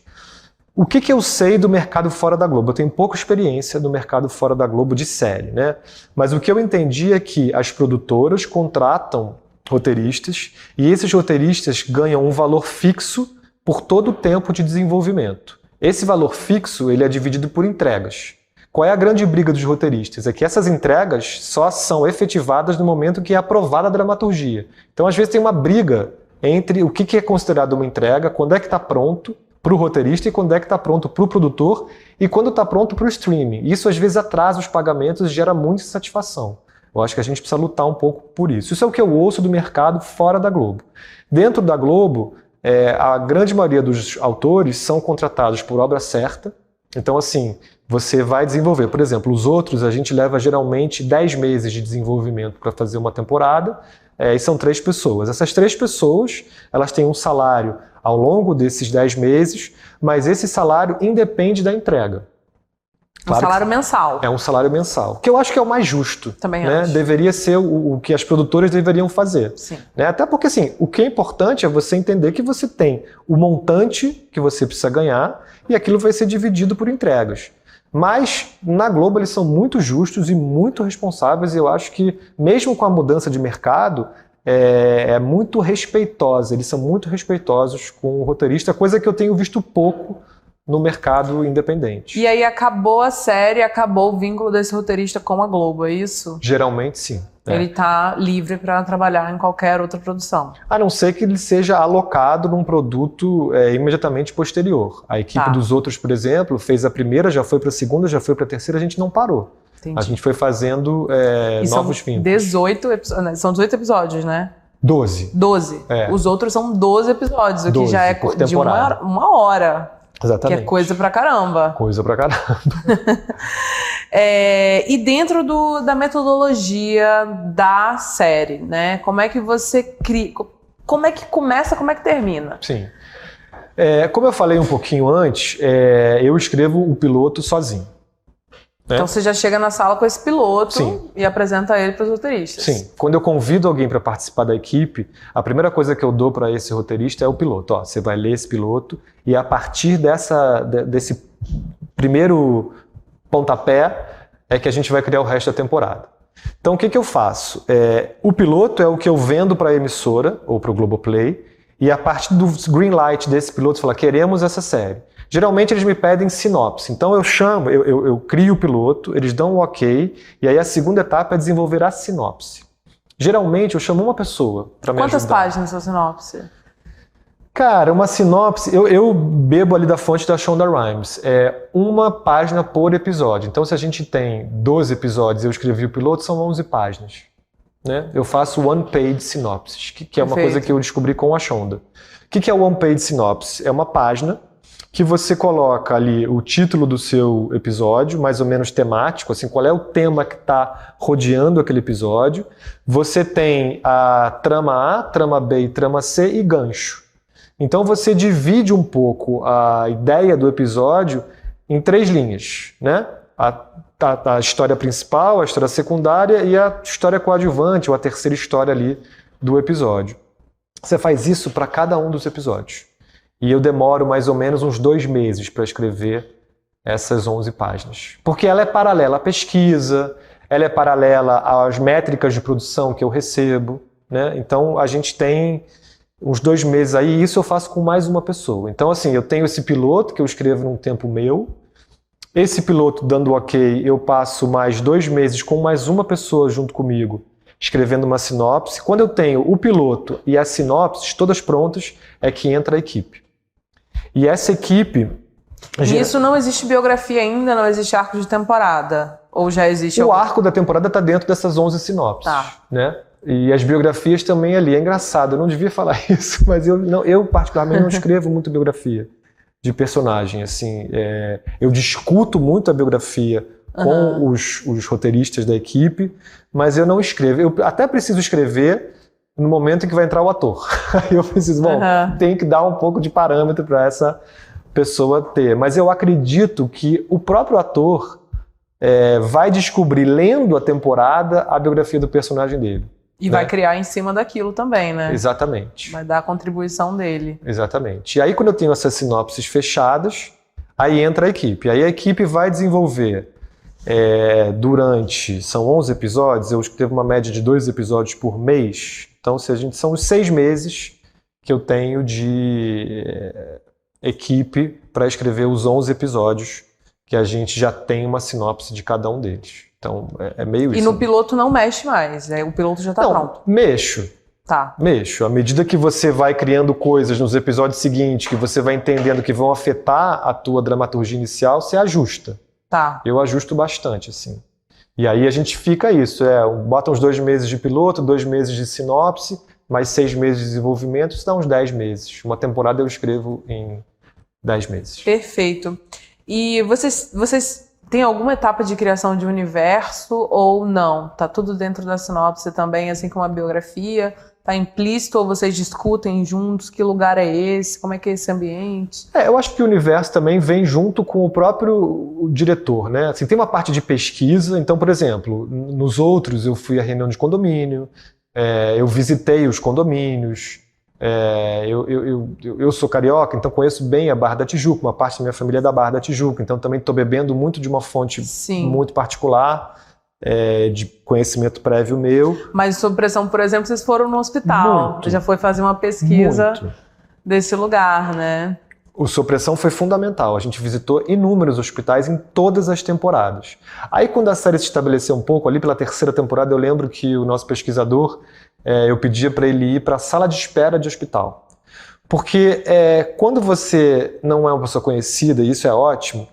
O que eu sei do mercado fora da Globo? Eu tenho pouca experiência no mercado fora da Globo de série, né? Mas o que eu entendi é que as produtoras contratam roteiristas e esses roteiristas ganham um valor fixo por todo o tempo de desenvolvimento. Esse valor fixo ele é dividido por entregas. Qual é a grande briga dos roteiristas? É que essas entregas só são efetivadas no momento que é aprovada a dramaturgia. Então, às vezes, tem uma briga entre o que é considerado uma entrega, quando é que está pronto para o roteirista e quando é que está pronto para o produtor e quando está pronto para o streaming. Isso, às vezes, atrasa os pagamentos e gera muita insatisfação. Eu acho que a gente precisa lutar um pouco por isso. Isso é o que eu ouço do mercado fora da Globo. Dentro da Globo, a grande maioria dos autores são contratados por obra certa. Então, assim, você vai desenvolver. Por exemplo, os outros, a gente leva geralmente 10 meses de desenvolvimento para fazer uma temporada, e são 3 pessoas. Essas 3 pessoas, elas têm um salário ao longo desses 10 meses, mas esse salário independe da entrega. Claro, um salário mensal. É um salário mensal, que eu acho que é o mais justo. Também né? acho. Deveria ser o que as produtoras deveriam fazer. Sim. Né? Até porque, assim, o que é importante é você entender que você tem o montante que você precisa ganhar e aquilo vai ser dividido por entregas. Mas, na Globo, eles são muito justos e muito responsáveis e eu acho que, mesmo com a mudança de mercado, é muito respeitosa. Eles são muito respeitosos com o roteirista, coisa que eu tenho visto pouco no mercado independente. E aí acabou a série, acabou o vínculo desse roteirista com a Globo, é isso? Geralmente, sim. Ele está livre para trabalhar em qualquer outra produção. A não ser que ele seja alocado num produto imediatamente posterior. A equipe dos outros, por exemplo, fez a primeira, já foi para a segunda, já foi para a terceira, a gente não parou. Entendi. A gente foi fazendo novos vínculos. 18 episódios, são 18 episódios, né? 12. 12. Os outros são 12 episódios, o que já é de uma hora. Exatamente. Que é coisa pra caramba. Coisa pra caramba. E dentro da metodologia da série, né? Como é que você cria? Como é que começa, como é que termina? Sim. Como eu falei um pouquinho antes, eu escrevo o piloto sozinho. Então você já chega na sala com esse piloto. Sim. E apresenta ele para os roteiristas. Sim. Quando eu convido alguém para participar da equipe, a primeira coisa que eu dou para esse roteirista é o piloto. Ó, você vai ler esse piloto e a partir desse primeiro pontapé é que a gente vai criar o resto da temporada. Então o que eu faço? O piloto é o que eu vendo para a emissora ou para o Globoplay e a partir do green light desse piloto fala, queremos essa série. Geralmente eles me pedem sinopse, então eu crio o piloto, eles dão o ok, e aí a segunda etapa é desenvolver a sinopse. Geralmente eu chamo uma pessoa para me ajudar. Quantas páginas sua sinopse? Cara, uma sinopse, eu bebo ali da fonte da Shonda Rhimes, uma página por episódio. Então se a gente tem 12 episódios e eu escrevi o piloto, são 11 páginas. Né? Eu faço one-page synopsis, que é uma coisa que eu descobri com a Shonda. O que é o one-page synopsis? É uma página que você coloca ali o título do seu episódio, mais ou menos temático, assim, qual é o tema que está rodeando aquele episódio. Você tem a trama A, trama B e trama C e gancho. Então você divide um pouco a ideia do episódio em 3 linhas, né? A história principal, a história secundária e a história coadjuvante, ou a terceira história ali do episódio. Você faz isso para cada um dos episódios. E eu demoro mais ou menos uns 2 meses para escrever essas 11 páginas. Porque ela é paralela à pesquisa, ela é paralela às métricas de produção que eu recebo, né? Então a gente tem uns 2 meses aí, e isso eu faço com mais uma pessoa. Então assim, eu tenho esse piloto que eu escrevo num tempo meu, esse piloto dando ok, eu passo mais 2 meses com mais uma pessoa junto comigo, escrevendo uma sinopse. Quando eu tenho o piloto e as sinopses todas prontas, é que entra a equipe. E essa equipe... Isso não existe biografia ainda, não existe arco de temporada? Ou já existe? O arco da temporada está dentro dessas 11 sinopses. Né? E as biografias também ali. É engraçado, eu não devia falar isso, mas eu particularmente não escrevo muito biografia de personagem. Assim, eu discuto muito a biografia com os roteiristas da equipe, mas eu não escrevo. Eu até preciso escrever no momento em que vai entrar o ator. Aí eu preciso, tem que dar um pouco de parâmetro para pessoa ter. Mas eu acredito que o próprio ator vai descobrir, lendo a temporada, a biografia do personagem dele. E vai criar em cima daquilo também, né? Exatamente. Vai dar a contribuição dele. Exatamente. E aí, quando eu tenho essas sinopses fechadas, aí entra a equipe. Aí a equipe vai desenvolver são 11 episódios, eu escrevo uma média de 2 episódios por mês. Então, são os 6 meses que eu tenho de equipe para escrever os 11 episódios, que a gente já tem uma sinopse de cada um deles. Então, é meio isso. E no piloto não mexe mais, o piloto já está pronto. Mexo. Tá. Mexo. À medida que você vai criando coisas nos episódios seguintes, que você vai entendendo que vão afetar a tua dramaturgia inicial, você ajusta. Tá. Eu ajusto bastante, assim. E aí a gente fica isso, bota uns 2 meses de piloto, 2 meses de sinopse, mais 6 meses de desenvolvimento, isso dá uns 10 meses. Uma temporada eu escrevo em 10 meses. Perfeito. E vocês têm alguma etapa de criação de universo ou não? Tá tudo dentro da sinopse também, assim como a biografia? Tá implícito ou vocês discutem juntos? Que lugar é esse? Como é que é esse ambiente? Eu acho que o universo também vem junto com o próprio diretor, né? Assim, tem uma parte de pesquisa, então, por exemplo, nos outros eu fui à reunião de condomínio, eu visitei os condomínios, eu sou carioca, então conheço bem a Barra da Tijuca, uma parte da minha família é da Barra da Tijuca, então também estou bebendo muito de uma fonte muito particular, de conhecimento prévio meu. Mas sob pressão, por exemplo, vocês foram no hospital, muito, já foi fazer uma pesquisa desse lugar, né? O Sob Pressão foi fundamental, a gente visitou inúmeros hospitais em todas as temporadas. Aí quando a série se estabeleceu um pouco, ali pela 3ª temporada, eu lembro que o nosso pesquisador, eu pedia para ele ir para a sala de espera de hospital. Porque quando você não é uma pessoa conhecida, e isso é ótimo,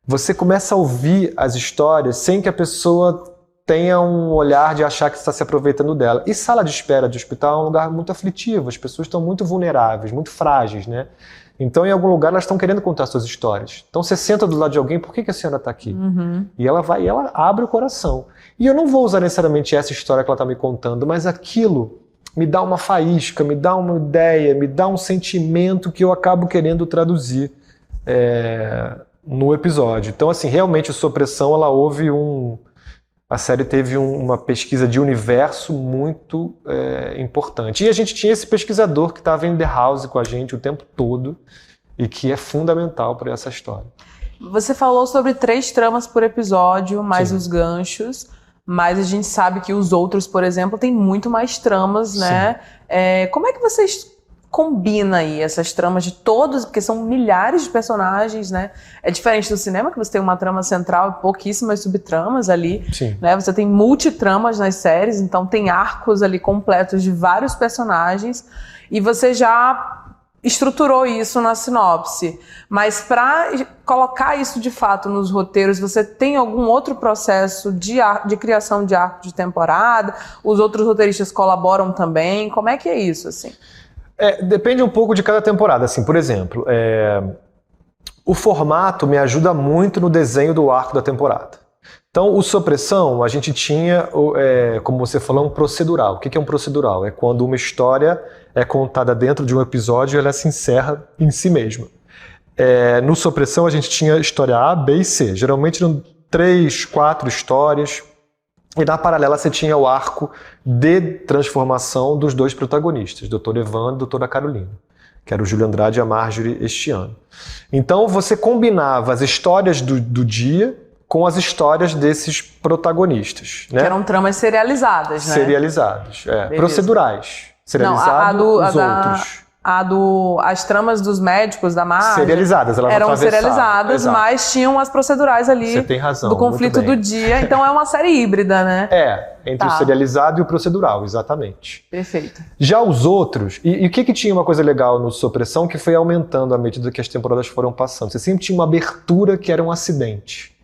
você começa a ouvir as histórias sem que a pessoa tenha um olhar de achar que está se aproveitando dela. E sala de espera de hospital é um lugar muito aflitivo, as pessoas estão muito vulneráveis, muito frágeis, né? Então, em algum lugar, elas estão querendo contar suas histórias. Então, você senta do lado de alguém, por que a senhora está aqui? Uhum. E ela vai e ela abre o coração. E eu não vou usar necessariamente essa história que ela está me contando, mas aquilo me dá uma faísca, me dá uma ideia, me dá um sentimento que eu acabo querendo traduzir no episódio. Então, assim, realmente, o Sob Pressão, ela houve a série teve uma pesquisa de universo muito importante. E a gente tinha esse pesquisador que estava em The House com a gente o tempo todo e que é fundamental para essa história. Você falou sobre 3 tramas por episódio, mais os ganchos, mas a gente sabe que os outros, por exemplo, tem muito mais tramas, né? Como é que vocês combinam aí essas tramas de todos, porque são milhares de personagens, né? É diferente do cinema, que você tem uma trama central e pouquíssimas subtramas ali, né? Você tem multitramas nas séries, então tem arcos ali completos de vários personagens, e você já estruturou isso na sinopse. Mas para colocar isso de fato nos roteiros, você tem algum outro processo de criação de arco de temporada? Os outros roteiristas colaboram também? Como é que é isso, assim? Depende um pouco de cada temporada. Assim, por exemplo, o formato me ajuda muito no desenho do arco da temporada. Então, o Sob Pressão, a gente tinha, como você falou, um procedural. O que é um procedural? É quando uma história é contada dentro de um episódio e ela se encerra em si mesma. No Sob Pressão, a gente tinha história A, B e C. Geralmente eram 3, 4 histórias. E na paralela você tinha o arco de transformação dos 2 protagonistas, Dr. Evandro e Doutora Carolina, que era o Júlio Andrade e a Marjorie este ano. Então você combinava as histórias do dia com as histórias desses protagonistas. Né? Que eram tramas serializadas, né? Serializadas, procedurais. Serializado os outros. As tramas dos médicos da Marjorie serializadas, eram serializadas, mas tinham as procedurais ali. Você tem razão, do conflito do dia. Então é uma série híbrida, né? Entre o serializado e o procedural, exatamente. Perfeito. Já os outros, e o que tinha uma coisa legal no Sob Pressão que foi aumentando à medida que as temporadas foram passando. Você sempre tinha uma abertura que era um acidente.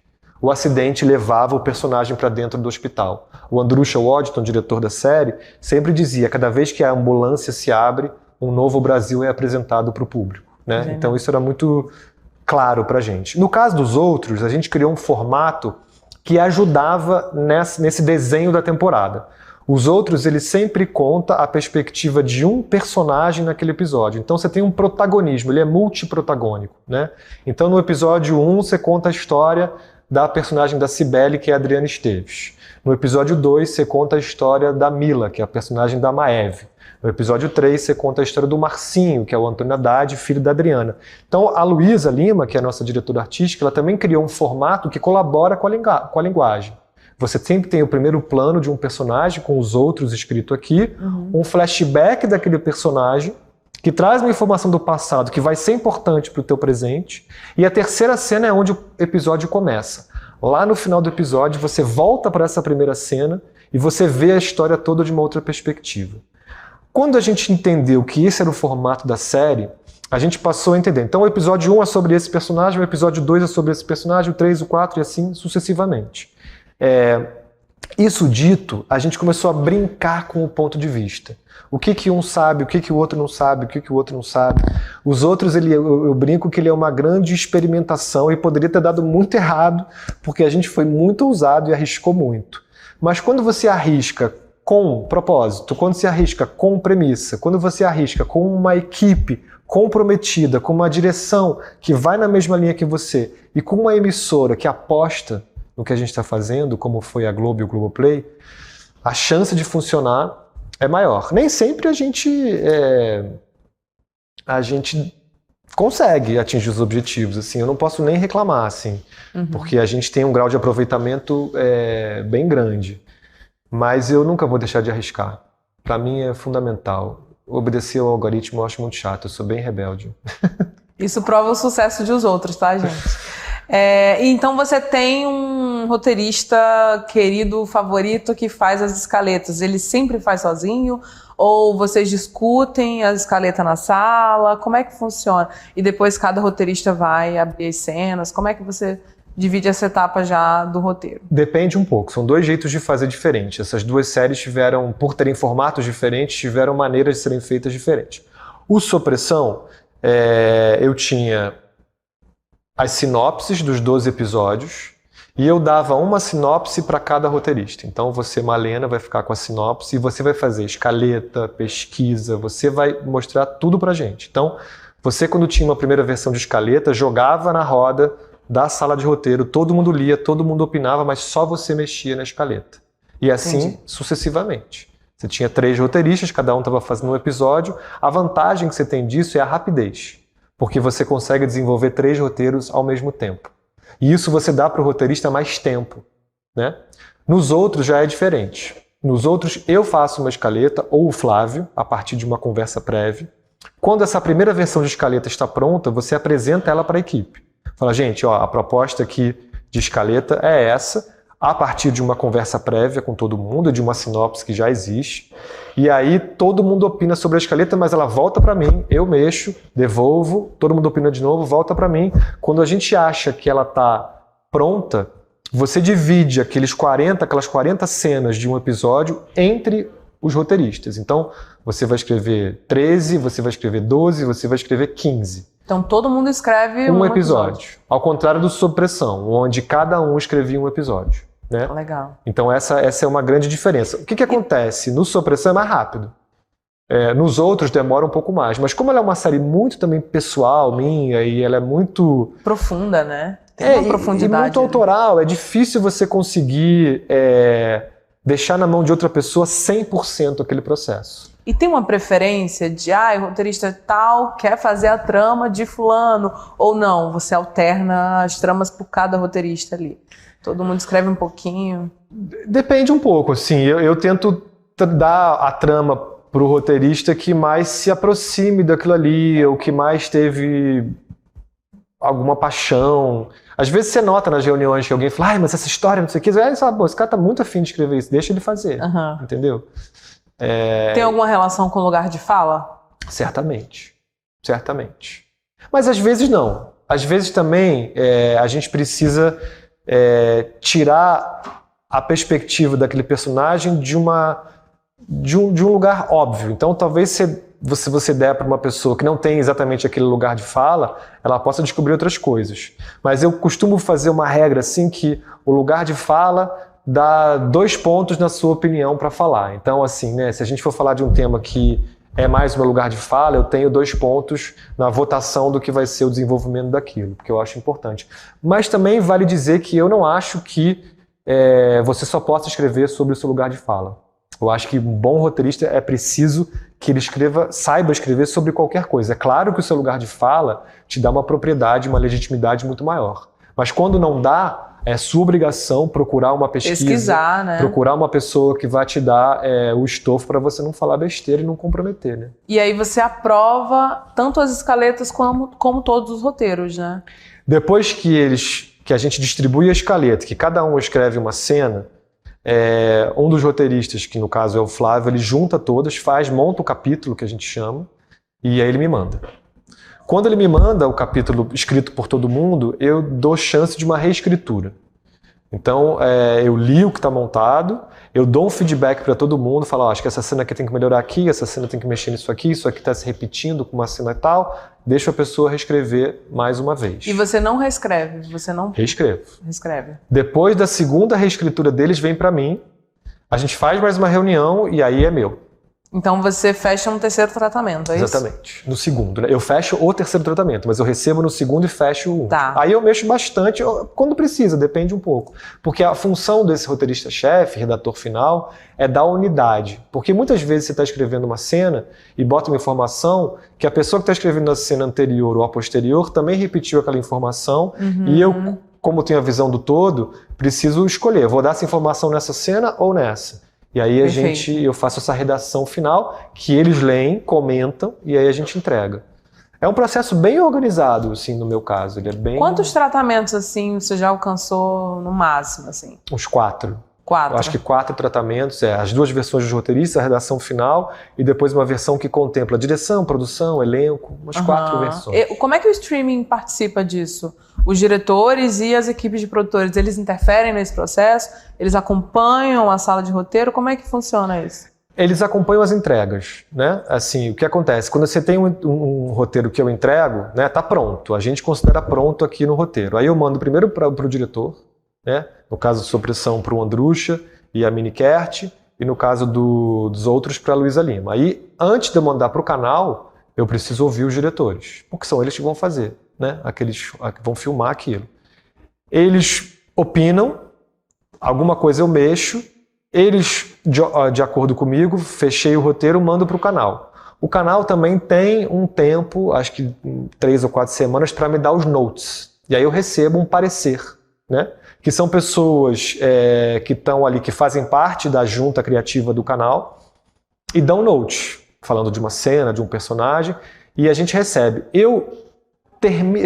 O acidente levava o personagem para dentro do hospital. O Andrusha Waddington, diretor da série, sempre dizia: cada vez que a ambulância se abre, um novo Brasil é apresentado para o público. Né? Então isso era muito claro para a gente. No caso dos outros, a gente criou um formato que ajudava nesse desenho da temporada. Os outros, ele sempre conta a perspectiva de um personagem naquele episódio. Então você tem um protagonismo, ele é multiprotagônico, né? Então no episódio 1 você conta a história da personagem da Cibele, que é a Adriana Esteves. No episódio 2 você conta a história da Mila, que é a personagem da Maeve. No episódio 3 você conta a história do Marcinho, que é o Antônio Haddad, filho da Adriana. Então a Luísa Lima, que é a nossa diretora artística, ela também criou um formato que colabora com a linguagem. Você sempre tem o primeiro plano de um personagem, com os outros escrito aqui, um flashback daquele personagem, que traz uma informação do passado que vai ser importante para o teu presente, e a terceira cena é onde o episódio começa. Lá no final do episódio, você volta para essa primeira cena e você vê a história toda de uma outra perspectiva. Quando a gente entendeu que esse era o formato da série, a gente passou a entender. Então o episódio 1 é sobre esse personagem, o episódio 2 é sobre esse personagem, o 3, o 4 e assim sucessivamente. Isso dito, a gente começou a brincar com o ponto de vista. O que um sabe, o que o outro não sabe, o que o outro não sabe. Os outros, eu brinco que ele é uma grande experimentação e poderia ter dado muito errado, porque a gente foi muito ousado e arriscou muito. Mas quando você arrisca com propósito, quando você arrisca com premissa, quando você arrisca com uma equipe comprometida, com uma direção que vai na mesma linha que você e com uma emissora que aposta no que a gente está fazendo, como foi a Globo e o Globoplay, a chance de funcionar é maior. Nem sempre a gente consegue atingir os objetivos, assim, eu não posso nem reclamar, assim, porque a gente tem um grau de aproveitamento bem grande. Mas eu nunca vou deixar de arriscar. Para mim é fundamental. Obedecer ao algoritmo eu acho muito chato, eu sou bem rebelde. Isso prova o sucesso de os outros, tá, gente? Então você tem um roteirista querido, favorito, que faz as escaletas. Ele sempre faz sozinho? Ou vocês discutem a escaleta na sala? Como é que funciona? E depois cada roteirista vai abrir as cenas? Como é que você divide essa etapa já do roteiro? Depende um pouco. São dois jeitos de fazer diferente. Essas duas séries tiveram, por terem formatos diferentes, tiveram maneiras de serem feitas diferentes. O Sob Pressão, eu tinha as sinopses dos 12 episódios e eu dava uma sinopse para cada roteirista. Então você, Malena, vai ficar com a sinopse e você vai fazer escaleta, pesquisa, você vai mostrar tudo pra gente. Então você, quando tinha uma primeira versão de escaleta, jogava na roda da sala de roteiro, todo mundo lia, todo mundo opinava, mas só você mexia na escaleta. E assim sucessivamente. Você tinha 3 roteiristas, cada um estava fazendo um episódio. A vantagem que você tem disso é a rapidez, porque você consegue desenvolver 3 roteiros ao mesmo tempo. E isso você dá para o roteirista mais tempo, né? Nos outros já é diferente. Nos outros eu faço uma escaleta, ou o Flávio, a partir de uma conversa prévia. Quando essa primeira versão de escaleta está pronta, você apresenta ela para a equipe. Fala, gente, a proposta aqui de escaleta é essa, a partir de uma conversa prévia com todo mundo, de uma sinopse que já existe. E aí todo mundo opina sobre a escaleta, mas ela volta para mim, eu mexo, devolvo, todo mundo opina de novo, volta para mim. Quando a gente acha que ela está pronta, você divide aquelas 40 cenas de um episódio entre os roteiristas. Então, você vai escrever 13, você vai escrever 12, você vai escrever 15. Então todo mundo escreve um episódio. Ao contrário do Sob Pressão, onde cada um escrevia um episódio, né? Legal. Então essa é uma grande diferença. O que acontece? No Sob Pressão é mais rápido. Nos outros demora um pouco mais. Mas como ela é uma série muito também pessoal, minha, e ela é muito... profunda, né? Tem uma profundidade. E muito autoral. É difícil você conseguir deixar na mão de outra pessoa 100% aquele processo. E tem uma preferência de, o roteirista tal quer fazer a trama de fulano, ou não, você alterna as tramas por cada roteirista ali. Todo mundo escreve um pouquinho. Depende um pouco, assim. Eu tento dar a trama pro roteirista que mais se aproxime daquilo ali, ou que mais teve alguma paixão. Às vezes você nota nas reuniões que alguém fala, mas essa história, não sei o que, esse cara tá muito afim de escrever isso, deixa ele fazer, entendeu? Tem alguma relação com o lugar de fala? Certamente. Mas às vezes não. Às vezes também a gente precisa tirar a perspectiva daquele personagem de um lugar óbvio. Então talvez se você der para uma pessoa que não tem exatamente aquele lugar de fala, ela possa descobrir outras coisas. Mas eu costumo fazer uma regra assim que o lugar de fala dar 2 pontos na sua opinião para falar. Então, assim, né, se a gente for falar de um tema que é mais o meu lugar de fala, eu tenho 2 pontos na votação do que vai ser o desenvolvimento daquilo, porque eu acho importante. Mas também vale dizer que eu não acho que você só possa escrever sobre o seu lugar de fala. Eu acho que um bom roteirista é preciso que ele saiba escrever sobre qualquer coisa. É claro que o seu lugar de fala te dá uma propriedade, uma legitimidade muito maior. Mas quando não dá, é sua obrigação procurar uma pesquisar, né? Procurar uma pessoa que vai te dar o estofo para você não falar besteira e não comprometer, né? E aí você aprova tanto as escaletas como todos os roteiros, né? Depois que a gente distribui a escaleta, que cada um escreve uma cena, um dos roteiristas, que no caso é o Flávio, ele junta todas, monta o capítulo, que a gente chama, e aí ele me manda. Quando ele me manda o capítulo escrito por todo mundo, eu dou chance de uma reescritura. Então, eu li o que está montado, eu dou um feedback para todo mundo, falo, acho que essa cena aqui tem que melhorar aqui, essa cena tem que mexer nisso aqui está se repetindo com uma cena e tal, deixa a pessoa reescrever mais uma vez. E você não reescreve? Você não... Reescrevo. Reescreve. Depois da segunda reescritura deles, vem para mim, a gente faz mais uma reunião e aí é meu. Então você fecha um terceiro tratamento, é isso? Exatamente. No segundo, né? Eu fecho o terceiro tratamento, mas eu recebo no segundo e fecho o 1. Tá. Aí eu mexo bastante, quando precisa, depende um pouco. Porque a função desse roteirista-chefe, redator final, é dar unidade. Porque muitas vezes você está escrevendo uma cena e bota uma informação que a pessoa que está escrevendo a cena anterior ou a posterior também repetiu aquela informação e eu, como tenho a visão do todo, preciso escolher. Vou dar essa informação nessa cena ou nessa? E aí eu faço essa redação final, que eles leem, comentam, e aí a gente entrega. É um processo bem organizado, assim, no meu caso. Ele é bem... Quantos tratamentos, assim, você já alcançou no máximo, assim? Uns 4. 4? Eu acho que 4 tratamentos, as 2 versões dos roteiristas, a redação final, e depois uma versão que contempla direção, produção, elenco, umas 4 versões. Como é que o streaming participa disso? Os diretores e as equipes de produtores, eles interferem nesse processo? Eles acompanham a sala de roteiro? Como é que funciona isso? Eles acompanham as entregas, né? Assim, o que acontece? Quando você tem um roteiro que eu entrego, né, tá pronto. A gente considera pronto aqui no roteiro. Aí eu mando primeiro para o diretor, né? No caso, sob pressão para o Andrucha e a Mini Kert, e no caso dos outros para a Luísa Lima. Aí, antes de eu mandar para o canal, eu preciso ouvir os diretores, porque são eles que vão fazer, né? Aqueles que vão filmar aquilo. Eles opinam, alguma coisa eu mexo, eles, de acordo comigo, fechei o roteiro, mando para o canal. O canal também tem um tempo, acho que 3 ou 4 semanas, para me dar os notes. E aí eu recebo um parecer, né? Que são pessoas que estão ali, que fazem parte da junta criativa do canal e dão notes, falando de uma cena, de um personagem, e a gente recebe. Eu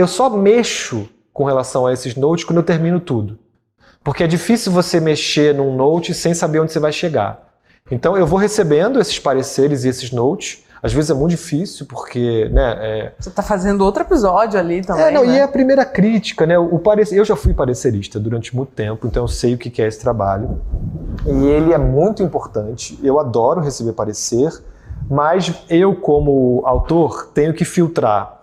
só mexo com relação a esses notes quando eu termino tudo. Porque é difícil você mexer num note sem saber onde você vai chegar. Então eu vou recebendo esses pareceres e esses notes. Às vezes é muito difícil, porque... né, você está fazendo outro episódio ali também, né? E é a primeira crítica, né? Eu já fui parecerista durante muito tempo, então eu sei o que é esse trabalho. E ele é muito importante. Eu adoro receber parecer, mas eu, como autor, tenho que filtrar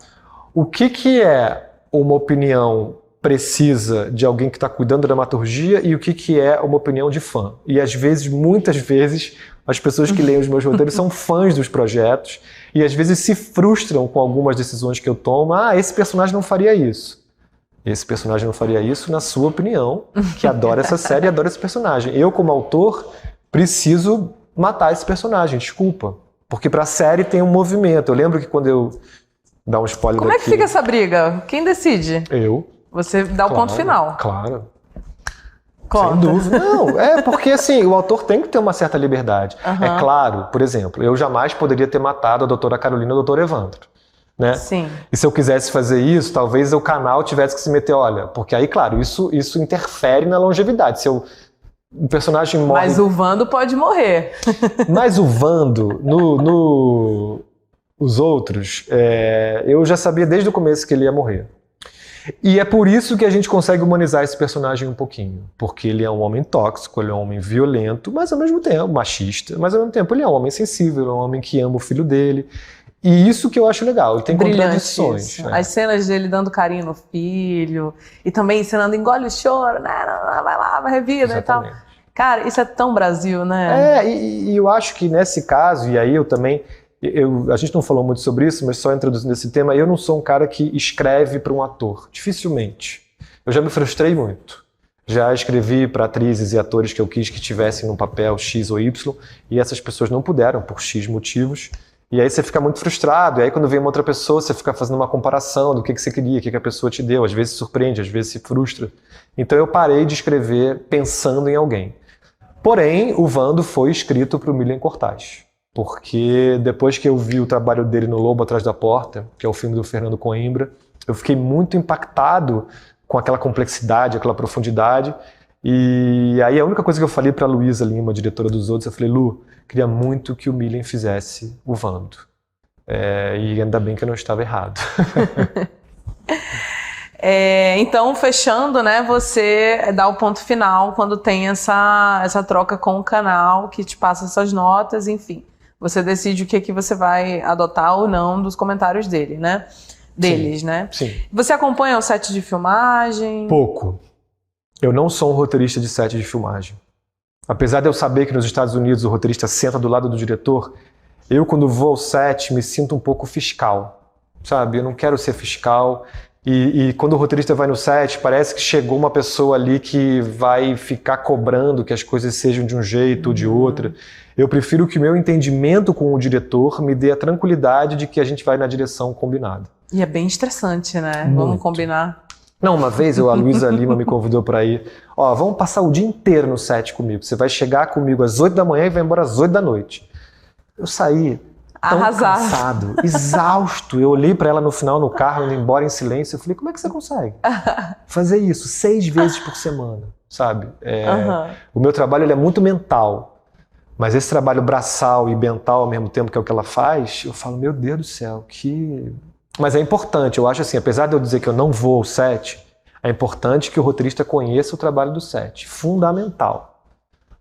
o que é uma opinião precisa de alguém que está cuidando da dramaturgia e o que é uma opinião de fã. E às vezes, muitas vezes, as pessoas que leem os meus roteiros são fãs dos projetos e às vezes se frustram com algumas decisões que eu tomo. Esse personagem não faria isso. Esse personagem não faria isso na sua opinião, que adora essa série e adora esse personagem. Eu, como autor, preciso matar esse personagem, desculpa. Porque para a série tem um movimento. Eu lembro que quando eu... Dá um spoiler Como daqui. É que fica essa briga? Quem decide? Eu. Você dá o ponto final. Claro. Conta. Sem dúvida. Não, porque assim, o autor tem que ter uma certa liberdade. É claro, por exemplo, eu jamais poderia ter matado a doutora Carolina e o doutor Evandro. Né? Sim. E se eu quisesse fazer isso, talvez o canal tivesse que se meter, olha, porque aí, claro, isso interfere na longevidade. Se o personagem morre... Mas o Vando pode morrer. Mas o Vando, os outros, eu já sabia desde o começo que ele ia morrer. E é por isso que a gente consegue humanizar esse personagem um pouquinho. Porque ele é um homem tóxico, ele é um homem violento, mas ao mesmo tempo machista. Mas ao mesmo tempo ele é um homem sensível, é um homem que ama o filho dele. E isso que eu acho legal, ele tem contradições. Né? As cenas dele dando carinho no filho, e também ensinando engole o choro, né? Vai lá, vai revida e tal. Cara, isso é tão Brasil, né? E eu acho que nesse caso, e aí eu também, a gente não falou muito sobre isso, mas só introduzindo esse tema, eu não sou um cara que escreve para um ator, dificilmente. Eu já me frustrei muito. Já escrevi para atrizes e atores que eu quis que tivessem num papel X ou Y, e essas pessoas não puderam por X motivos. E aí você fica muito frustrado, e aí quando vem uma outra pessoa, você fica fazendo uma comparação do que você queria, o que a pessoa te deu, às vezes surpreende, às vezes se frustra. Então eu parei de escrever pensando em alguém. Porém, o Vando foi escrito para o Milian Cortaz, porque depois que eu vi o trabalho dele no Lobo Atrás da Porta, que é o filme do Fernando Coimbra, eu fiquei muito impactado com aquela complexidade, aquela profundidade. E aí a única coisa que eu falei para a Luísa Lima, diretora dos Outros, eu falei, Lu, queria muito que o Milian fizesse o Vando. E ainda bem que eu não estava errado. Então, fechando, né, você dá o ponto final quando tem essa troca com o canal, que te passa essas notas, enfim. Você decide o que você vai adotar ou não dos comentários dele, né? Deles, Sim, né? Sim. Você acompanha o set de filmagem? Pouco. Eu não sou um roteirista de set de filmagem. Apesar de eu saber que nos Estados Unidos o roteirista senta do lado do diretor, eu quando vou ao set me sinto um pouco fiscal, sabe? Eu não quero ser fiscal e quando o roteirista vai no set parece que chegou uma pessoa ali que vai ficar cobrando que as coisas sejam de um jeito ou de outra. Eu prefiro que o meu entendimento com o diretor me dê a tranquilidade de que a gente vai na direção combinada. E é bem estressante, né? Muito. Vamos combinar. Não, uma vez a Luísa Lima me convidou para ir. Vamos passar o dia inteiro no set comigo. Você vai chegar comigo às 8 da manhã e vai embora às 8 da noite. Eu saí tão cansado, exausto. Eu olhei para ela no final no carro, indo embora em silêncio. Eu falei, como é que você consegue fazer isso 6 vezes por semana, sabe? O meu trabalho ele é muito mental. Mas esse trabalho braçal e mental ao mesmo tempo, que é o que ela faz, eu falo, meu Deus do céu, que... Mas é importante, eu acho assim, apesar de eu dizer que eu não vou ao set, é importante que o roteirista conheça o trabalho do set. Fundamental.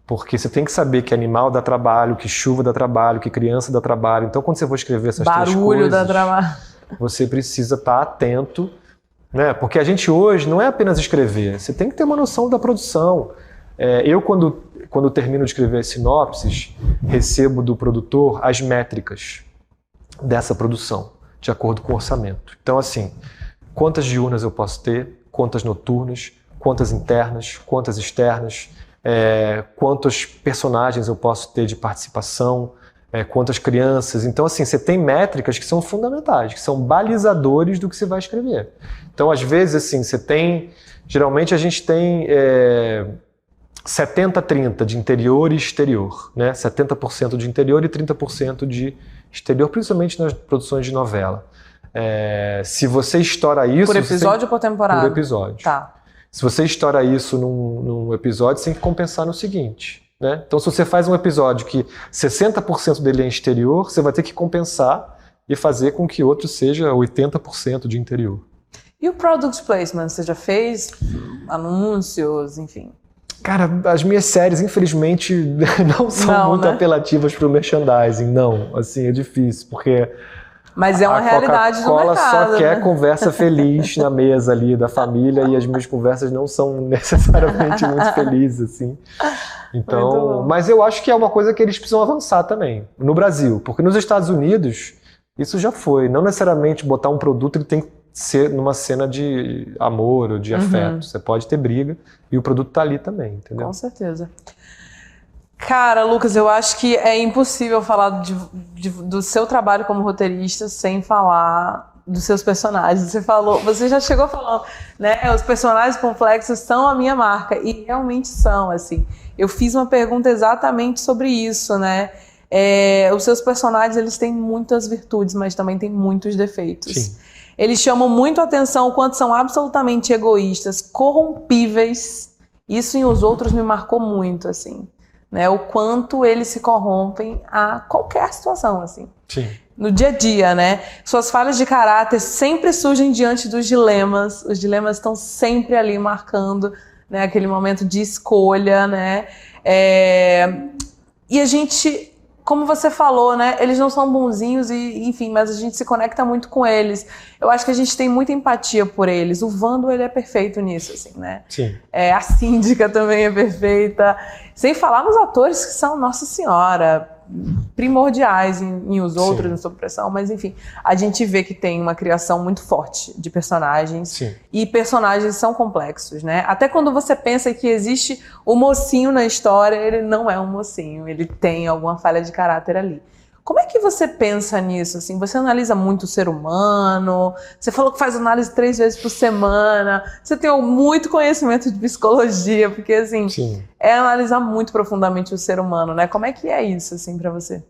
Porque você tem que saber que animal dá trabalho, que chuva dá trabalho, que criança dá trabalho. Então, quando você for escrever essas três coisas... Barulho dá trabalho. Você precisa estar atento, né? Porque a gente hoje não é apenas escrever, você tem que ter uma noção da produção. Eu, quando termino de escrever as sinopses, recebo do produtor as métricas dessa produção, de acordo com o orçamento. Então, assim, quantas diurnas eu posso ter, quantas noturnas, quantas internas, quantas externas, quantos personagens eu posso ter de participação, quantas crianças. Então, assim, você tem métricas que são fundamentais, que são balizadores do que você vai escrever. Então, às vezes, assim, você tem... Geralmente, a gente tem 70-30 de interior e exterior, né? 70% de interior e 30% de exterior, principalmente nas produções de novela. Se você estoura isso... Por episódio ou por temporada? Por episódio. Tá. Se você estoura isso num episódio, você tem que compensar no seguinte, né? Então, se você faz um episódio que 60% dele é exterior, você vai ter que compensar e fazer com que outro seja 80% de interior. E o Product Placement? Você já fez anúncios, enfim? Cara, as minhas séries, infelizmente, não são muito apelativas para o merchandising, não. Assim, é difícil, porque... Mas é uma realidade do mercado, só quer né? conversa feliz na mesa ali da família e as minhas conversas não são necessariamente muito felizes, assim. Então, mas eu acho que é uma coisa que eles precisam avançar também, no Brasil. Porque nos Estados Unidos, isso já foi. Não necessariamente botar um produto, ele tem que ser numa cena de amor ou de afeto. Você pode ter briga e o produto tá ali também, entendeu? Com certeza. Cara, Lucas, eu acho que é impossível falar do seu trabalho como roteirista sem falar dos seus personagens. Você já chegou falando, né? Os personagens complexos são a minha marca e realmente são, assim. Eu fiz uma pergunta exatamente sobre isso, né? Os seus personagens, eles têm muitas virtudes, mas também têm muitos defeitos. Sim. Eles chamam muito a atenção o quanto são absolutamente egoístas, corrompíveis. Isso em Os Outros me marcou muito, assim. Né, o quanto eles se corrompem a qualquer situação, assim. Sim. No dia a dia, né? Suas falhas de caráter sempre surgem diante dos dilemas. Os dilemas estão sempre ali marcando, né, aquele momento de escolha, né? E a gente... como você falou, né? Eles não são bonzinhos e, enfim, mas a gente se conecta muito com eles. Eu acho que a gente tem muita empatia por eles. O Vando, ele é perfeito nisso, assim, né? Sim. A Síndica também é perfeita. Sem falar nos atores que são, nossa senhora, primordiais em Os Outros, Sim. no Sob Pressão, mas enfim, a gente vê que tem uma criação muito forte de personagens. Sim. E personagens são complexos, né? Até quando você pensa que existe o mocinho na história, ele não é um mocinho, ele tem alguma falha de caráter ali. Como é que você pensa nisso? Assim, você analisa muito o ser humano, você falou que faz análise 3 vezes por semana, você tem muito conhecimento de psicologia, porque assim, Sim. é analisar muito profundamente o ser humano, né? Como é que é isso, assim, pra você?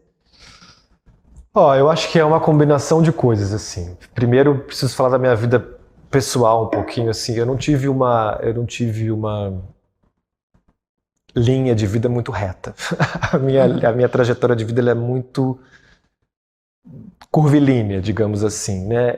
Eu acho que é uma combinação de coisas, assim. Primeiro, preciso falar da minha vida pessoal um pouquinho, assim. Eu não tive uma linha de vida muito reta. A minha trajetória de vida ela é muito curvilínea, digamos assim, né?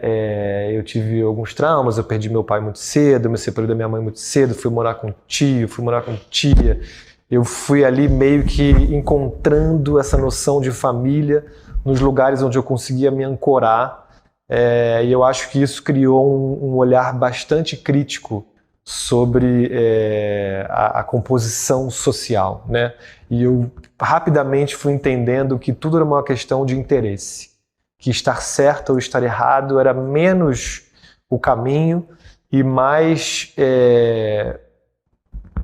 Eu tive alguns traumas, eu perdi meu pai muito cedo, eu me separei da minha mãe muito cedo, fui morar com tio, fui morar com tia. Eu fui ali meio que encontrando essa noção de família nos lugares onde eu conseguia me ancorar, e eu acho que isso criou um olhar bastante crítico sobre a composição social, né? E eu rapidamente fui entendendo que tudo era uma questão de interesse, que estar certo ou estar errado era menos o caminho e mais,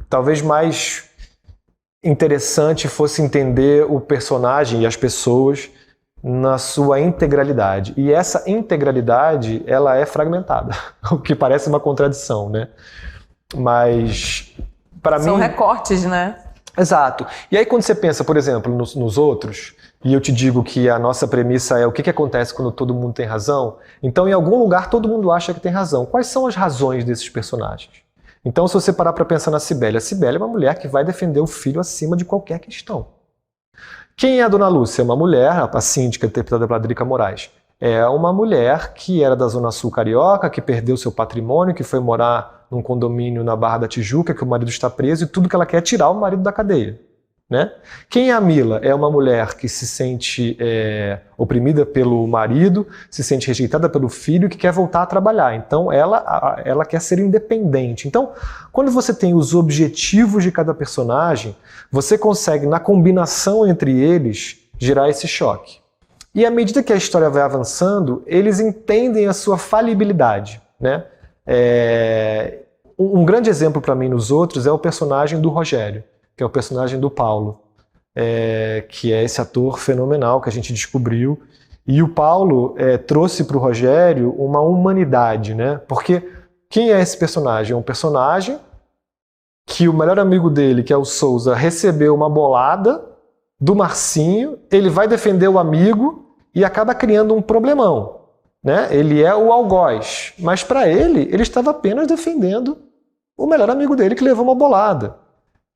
talvez mais interessante fosse entender o personagem e as pessoas na sua integralidade. E essa integralidade, ela é fragmentada, o que parece uma contradição, né? Mas, para mim... São recortes, né? Exato. E aí quando você pensa, por exemplo, nos outros, e eu te digo que a nossa premissa é o que acontece quando todo mundo tem razão, então em algum lugar todo mundo acha que tem razão. Quais são as razões desses personagens? Então se você parar para pensar na Cibele, a Cibele é uma mulher que vai defender o filho acima de qualquer questão. Quem é a Dona Lúcia? É uma mulher, a síndica interpretada pela Drica Moraes. É uma mulher que era da Zona Sul carioca, que perdeu seu patrimônio, que foi morar num condomínio na Barra da Tijuca, que o marido está preso e tudo que ela quer é tirar o marido da cadeia, né? Quem é a Mila? É uma mulher que se sente oprimida pelo marido, se sente rejeitada pelo filho e que quer voltar a trabalhar. Então ela quer ser independente. Então, quando você tem os objetivos de cada personagem, você consegue, na combinação entre eles, gerar esse choque. E à medida que a história vai avançando, eles entendem a sua falibilidade, né? Um grande exemplo para mim nos outros é o personagem do Rogério, que é o personagem do Paulo, que é esse ator fenomenal que a gente descobriu. E o Paulo trouxe para o Rogério uma humanidade, né? Porque quem é esse personagem? É um personagem que o melhor amigo dele, que é o Souza, recebeu uma bolada do Marcinho, ele vai defender o amigo e acaba criando um problemão, né? Ele é o algoz, mas para ele estava apenas defendendo o melhor amigo dele que levou uma bolada.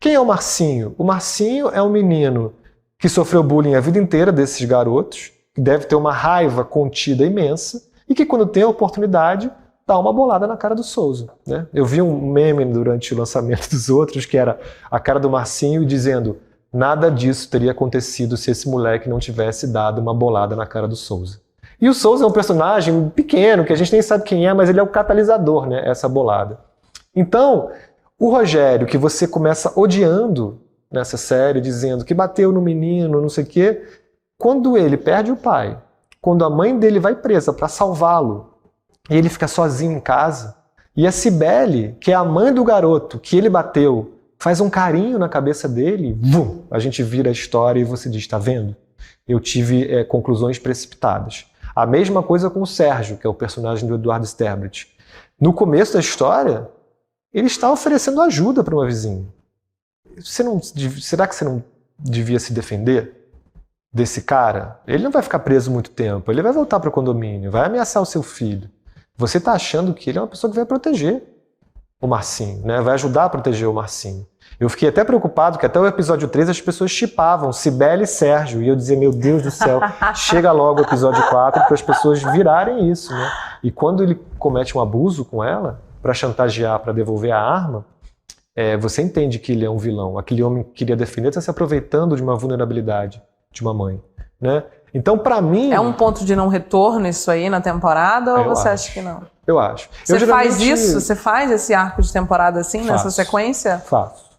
Quem é o Marcinho? O Marcinho é um menino que sofreu bullying a vida inteira desses garotos, que deve ter uma raiva contida imensa e que quando tem a oportunidade dá uma bolada na cara do Souza, né? Eu vi um meme durante o lançamento dos outros que era a cara do Marcinho dizendo: nada disso teria acontecido se esse moleque não tivesse dado uma bolada na cara do Souza. E o Souza é um personagem pequeno, que a gente nem sabe quem é, mas ele é o catalisador, né? Essa bolada. Então, o Rogério, que você começa odiando nessa série, dizendo que bateu no menino, não sei o quê, quando ele perde o pai, quando a mãe dele vai presa para salvá-lo, e ele fica sozinho em casa, e a Cibele, que é a mãe do garoto que ele bateu, faz um carinho na cabeça dele, vum, a gente vira a história e você diz, tá vendo? Eu tive conclusões precipitadas. A mesma coisa com o Sérgio, que é o personagem do Eduardo Sterblit. No começo da história, ele está oferecendo ajuda para uma vizinha. Será que você não devia se defender desse cara? Ele não vai ficar preso muito tempo, ele vai voltar para o condomínio, vai ameaçar o seu filho. Você está achando que ele é uma pessoa que vai proteger o Marcinho, né? Vai ajudar a proteger o Marcinho. Eu fiquei até preocupado que até o episódio 3 as pessoas shippavam Cibele e Sérgio, e eu dizia, meu Deus do céu, chega logo o episódio 4 para as pessoas virarem isso, né? E quando ele comete um abuso com ela, para chantagear, para devolver a arma, você entende que ele é um vilão. Aquele homem que queria defender está se aproveitando de uma vulnerabilidade de uma mãe. né? Então, para mim... É um ponto de não retorno isso aí na temporada ou você acha que não? Eu acho. Você faz isso? Você faz esse arco de temporada assim, nessa sequência? Faço.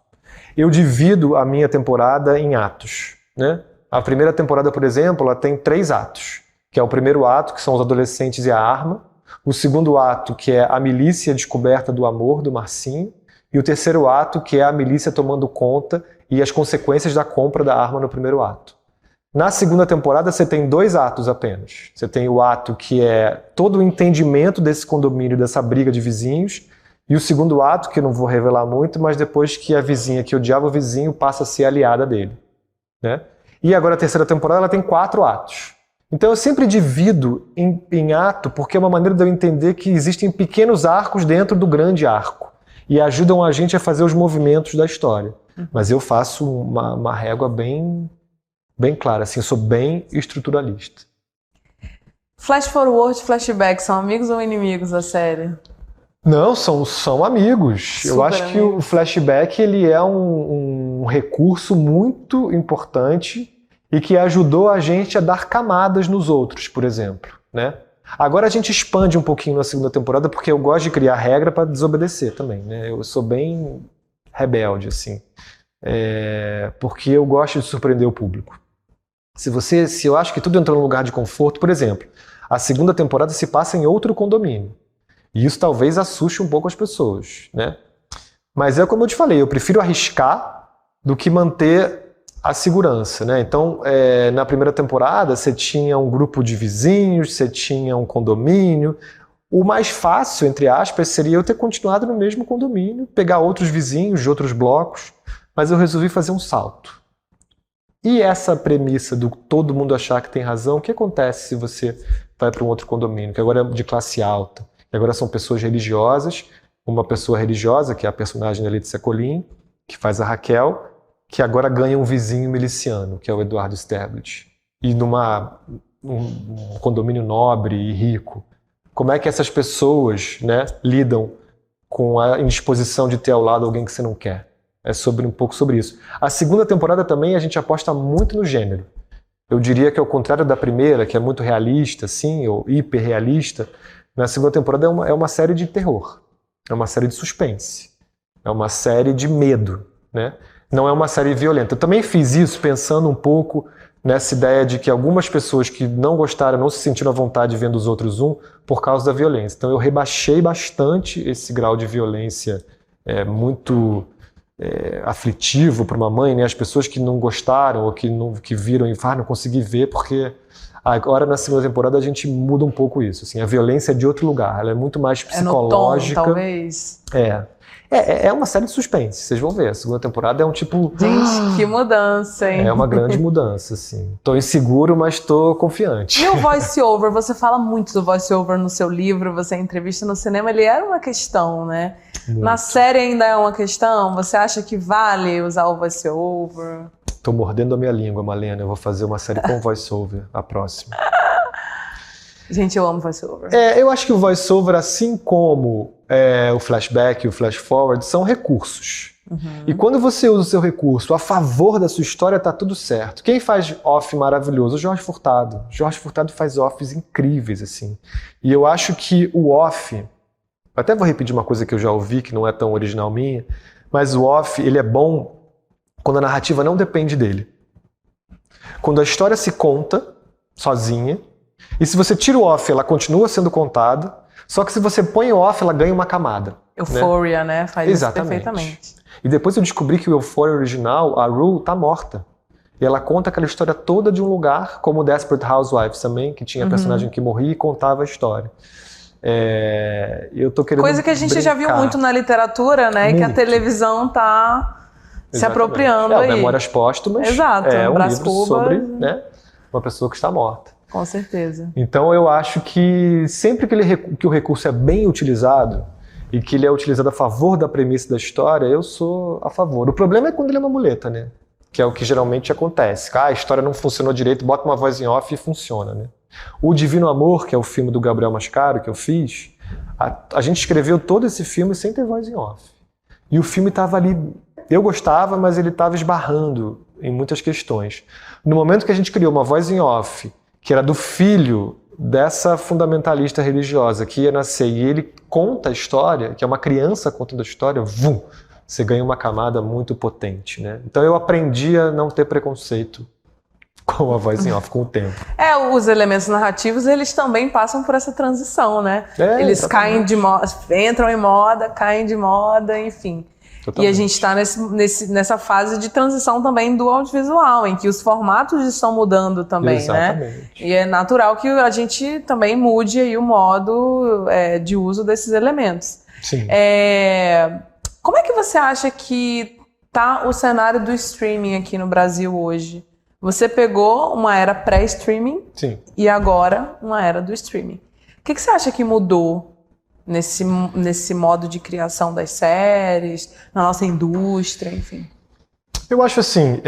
Eu divido a minha temporada em atos, né? A primeira temporada, por exemplo, ela tem 3 atos, que é o primeiro ato, que são os adolescentes e a arma, o segundo ato, que é a milícia e a descoberta do amor do Marcinho, e o terceiro ato, que é a milícia tomando conta e as consequências da compra da arma no primeiro ato. Na segunda temporada, você tem 2 atos apenas. Você tem o ato que é todo o entendimento desse condomínio, dessa briga de vizinhos, e o segundo ato, que eu não vou revelar muito, mas depois que a vizinha que odiava o vizinho passa a ser aliada dele, né? E agora a terceira temporada ela tem 4 atos. Então eu sempre divido em ato, porque é uma maneira de eu entender que existem pequenos arcos dentro do grande arco, e ajudam a gente a fazer os movimentos da história. Mas eu faço uma régua bem clara, assim, eu sou bem estruturalista. Flash forward e flashback são amigos ou inimigos da série? Não, são amigos. Super eu acho amigos. que o flashback ele é um recurso muito importante e que ajudou a gente a dar camadas nos outros, por exemplo, né? Agora a gente expande um pouquinho na segunda temporada porque eu gosto de criar regra para desobedecer também, né? Eu sou bem rebelde, assim, porque eu gosto de surpreender o público. Se eu acho que tudo entrou num lugar de conforto, por exemplo, a segunda temporada se passa em outro condomínio. E isso talvez assuste um pouco as pessoas, né? Mas é como eu te falei, eu prefiro arriscar do que manter a segurança, né? Então, na primeira temporada, você tinha um grupo de vizinhos, você tinha um condomínio. O mais fácil, entre aspas, seria eu ter continuado no mesmo condomínio, pegar outros vizinhos de outros blocos, mas eu resolvi fazer um salto. E essa premissa do todo mundo achar que tem razão, o que acontece se você vai para um outro condomínio, que agora é de classe alta, que agora são pessoas religiosas, uma pessoa religiosa, que é a personagem da Letícia Colin, que faz a Raquel, que agora ganha um vizinho miliciano, que é o Eduardo Sterblit, e um condomínio nobre e rico. Como é que essas pessoas, né, lidam com a indisposição de ter ao lado alguém que você não quer? É um pouco sobre isso. A segunda temporada também a gente aposta muito no gênero. Eu diria que ao contrário da primeira, que é muito realista, assim, ou hiperrealista, na segunda temporada é uma série de terror, é uma série de suspense, é uma série de medo, né? Não é uma série violenta. Eu também fiz isso pensando um pouco nessa ideia de que algumas pessoas que não gostaram, não se sentiram à vontade vendo os outros por causa da violência. Então eu rebaixei bastante esse grau de violência muito aflitivo para uma mãe, né? As pessoas que não gostaram ou que viram e não consegui ver, porque agora na segunda temporada a gente muda um pouco isso. Assim, a violência é de outro lugar, ela é muito mais psicológica. No tom, talvez. É uma série de suspense, vocês vão ver. A segunda temporada é um tipo... Gente, que mudança, hein? É uma grande mudança, assim. Tô inseguro, mas tô confiante. E o voice-over? Você fala muito do voice-over no seu livro, você entrevista no cinema, ele era uma questão, né? Muito. Na série ainda é uma questão? Você acha que vale usar o voice-over? Tô mordendo a minha língua, Malena. Eu vou fazer uma série com voice-over, a próxima. Gente, eu amo voice-over. Eu acho que o voice-over, assim como o flashback e o flash-forward, são recursos. Uhum. E quando você usa o seu recurso a favor da sua história, tá tudo certo. Quem faz off maravilhoso? O Jorge Furtado. Jorge Furtado faz offs incríveis, assim. E eu acho que o off... Até vou repetir uma coisa que eu já ouvi, que não é tão original minha, mas o off, ele é bom quando a narrativa não depende dele. Quando a história se conta sozinha, e se você tira o off, ela continua sendo contada, só que se você põe o off, ela ganha uma camada. Euphoria, né? Faz Exatamente. Isso perfeitamente. E depois eu descobri que o Euphoria original, a Rue, tá morta. E ela conta aquela história toda de um lugar, como o Desperate Housewives também, que tinha personagem que morria e contava a história. Eu tô querendo Coisa que a gente já viu muito na literatura, né? Muito. Que a televisão tá se apropriando aí. Memórias Póstumas. Exato. É um Brás livro Cubas, sobre, né, uma pessoa que está morta. Com certeza. Então eu acho que sempre que o recurso é bem utilizado e que ele é utilizado a favor da premissa da história, eu sou a favor. O problema é quando ele é uma muleta, né? Que é o que geralmente acontece. A história não funcionou direito, bota uma voz em off e funciona, né? O Divino Amor, que é o filme do Gabriel Mascaro, que eu fiz, a gente escreveu todo esse filme sem ter voz em off. E o filme estava ali eu gostava, mas ele estava esbarrando em muitas questões. No momento que a gente criou uma voz em off, que era do filho dessa fundamentalista religiosa que ia nascer, e ele conta a história, que é uma criança contando a história, vum, você ganha uma camada muito potente, né? Então eu aprendi a não ter preconceito com a voz em off, com o tempo. Os elementos narrativos, eles também passam por essa transição, né? Eles exatamente. caem de moda, entram em moda, caem de moda, enfim. Totalmente. E a gente está nessa fase de transição também do audiovisual, em que os formatos estão mudando também, exatamente, né? E é natural que a gente também mude aí o modo de uso desses elementos. Sim. Como é que você acha que tá o cenário do streaming aqui no Brasil hoje? Você pegou uma era pré-streaming e agora uma era do streaming. O que você acha que mudou nesse modo de criação das séries, na nossa indústria, enfim? Eu acho assim,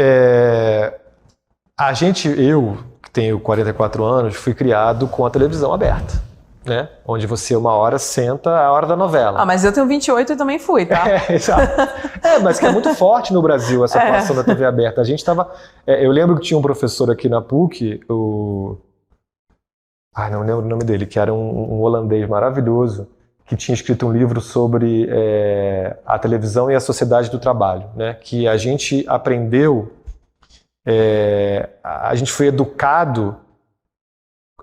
eu que tenho 44 anos, fui criado com a televisão aberta, né? Onde você uma hora senta a hora da novela. Mas eu tenho 28 e também fui, tá? Exato. Mas que é muito forte no Brasil essa relação da TV aberta. A gente estava... eu lembro que tinha um professor aqui na PUC, não lembro o nome dele, que era um holandês maravilhoso, que tinha escrito um livro sobre a televisão e a sociedade do trabalho, né? Que a gente aprendeu, a gente foi educado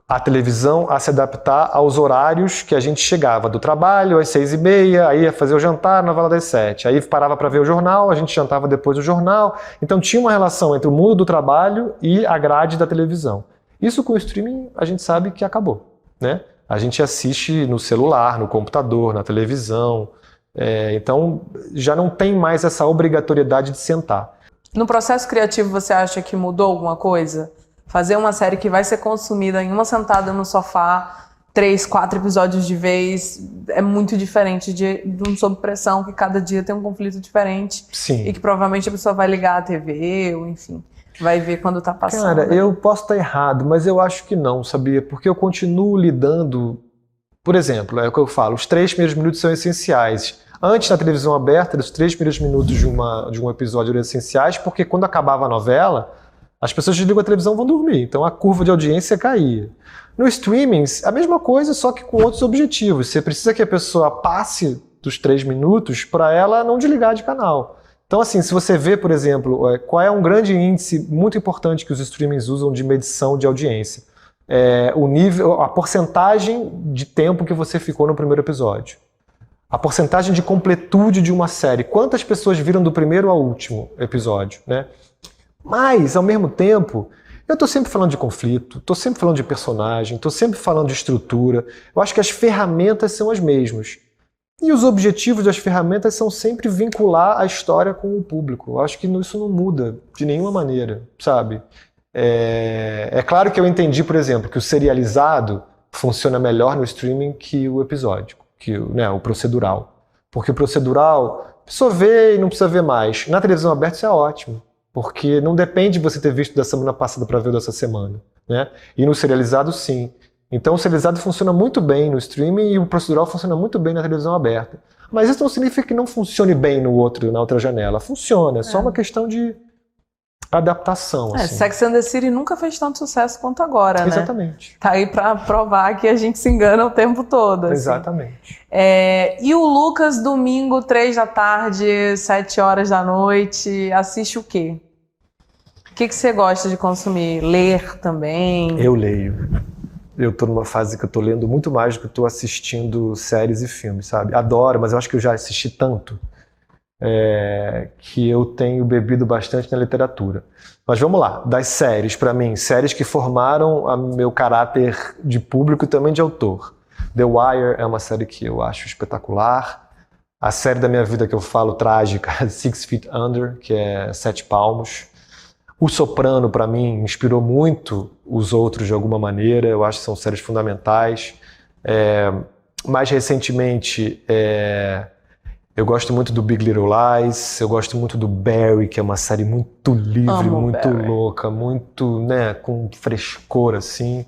a televisão a se adaptar aos horários que a gente chegava do trabalho às 6h30, aí ia fazer o jantar, novela das 7. Aí parava para ver o jornal, a gente jantava depois do jornal. Então tinha uma relação entre o mundo do trabalho e a grade da televisão. Isso com o streaming a gente sabe que acabou, né? A gente assiste no celular, no computador, na televisão. Então já não tem mais essa obrigatoriedade de sentar. No processo criativo você acha que mudou alguma coisa? Fazer uma série que vai ser consumida em uma sentada no sofá, 3, 4 episódios de vez, é muito diferente de um Sob Pressão, que cada dia tem um conflito diferente. Sim. E que provavelmente a pessoa vai ligar a TV, ou enfim, vai ver quando tá passando. Cara, eu posso estar errado, mas eu acho que não, sabia? Porque eu continuo lidando... Por exemplo, é o que eu falo, os 3 primeiros minutos são essenciais. Antes, na televisão aberta, os 3 primeiros minutos de um episódio eram essenciais, porque quando acabava a novela, as pessoas desligam a televisão e vão dormir. Então a curva de audiência caía. No streaming, a mesma coisa, só que com outros objetivos. Você precisa que a pessoa passe dos 3 minutos para ela não desligar de canal. Então, assim, se você vê, por exemplo, qual é um grande índice muito importante que os streamings usam de medição de audiência? O nível, a porcentagem de tempo que você ficou no primeiro episódio. A porcentagem de completude de uma série. Quantas pessoas viram do primeiro ao último episódio, né? Mas, ao mesmo tempo, eu estou sempre falando de conflito, estou sempre falando de personagem, estou sempre falando de estrutura. Eu acho que as ferramentas são as mesmas. E os objetivos das ferramentas são sempre vincular a história com o público. Eu acho que isso não muda de nenhuma maneira, sabe? É claro que eu entendi, por exemplo, que o serializado funciona melhor no streaming que o episódico, que o procedural. Porque o procedural, a pessoa vê e não precisa ver mais. Na televisão aberta isso é ótimo. Porque não depende de você ter visto da semana passada para ver dessa semana, né? E no serializado, sim. Então o serializado funciona muito bem no streaming e o procedural funciona muito bem na televisão aberta. Mas isso não significa que não funcione bem na outra janela. Funciona, é só uma questão de adaptação. Assim. Sex and the City nunca fez tanto sucesso quanto agora, né? Exatamente. Tá aí para provar que a gente se engana o tempo todo. Assim. Exatamente. E o Lucas, domingo, 3 da tarde, 7 horas da noite, assiste o quê? O que você gosta de consumir? Ler também? Eu leio. Eu tô numa fase que eu tô lendo muito mais do que eu tô assistindo séries e filmes, sabe? Adoro, mas eu acho que eu já assisti tanto que eu tenho bebido bastante na literatura. Mas vamos lá, das séries, para mim, séries que formaram meu caráter de público e também de autor. The Wire é uma série que eu acho espetacular. A série da minha vida que eu falo, trágica, 6 Feet Under, que é 7 Palmos. O Soprano, para mim, inspirou muito os outros de alguma maneira. Eu acho que são séries fundamentais. Mais recentemente, eu gosto muito do Big Little Lies. Eu gosto muito do Barry, que é uma série muito livre, muito Barry. Louca, muito, né, com frescor, assim.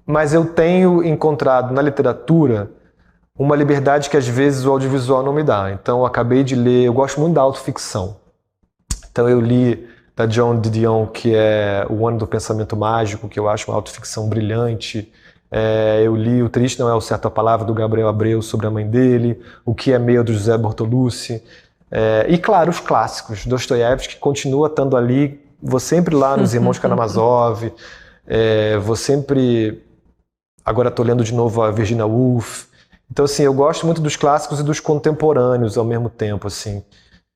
Mas eu tenho encontrado na literatura uma liberdade que às vezes o audiovisual não me dá. Então eu acabei de ler, eu gosto muito da autoficção. Então eu li da Joan Didion, que é O Ano do Pensamento Mágico, que eu acho uma autoficção brilhante. Eu li O Triste Não É o Certo a Palavra, do Gabriel Abreu, sobre a mãe dele, O Que é Meu, do José Bortolucci. E claro, os clássicos, Dostoiévski continua estando ali, vou sempre lá nos Irmãos Karamazov, vou sempre... Agora estou lendo de novo a Virginia Woolf. Então, assim, eu gosto muito dos clássicos e dos contemporâneos ao mesmo tempo, assim.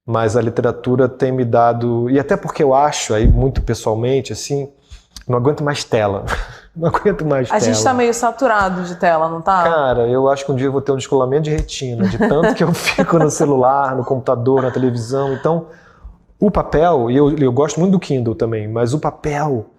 Mas a literatura tem me dado... E até porque eu acho, aí muito pessoalmente, assim, não aguento mais tela. Não aguento mais tela. A gente tá meio saturado de tela, não tá? Cara, eu acho que um dia eu vou ter um descolamento de retina, de tanto que eu fico no celular, no computador, na televisão. Então, o papel, e eu gosto muito do Kindle também, mas o papel...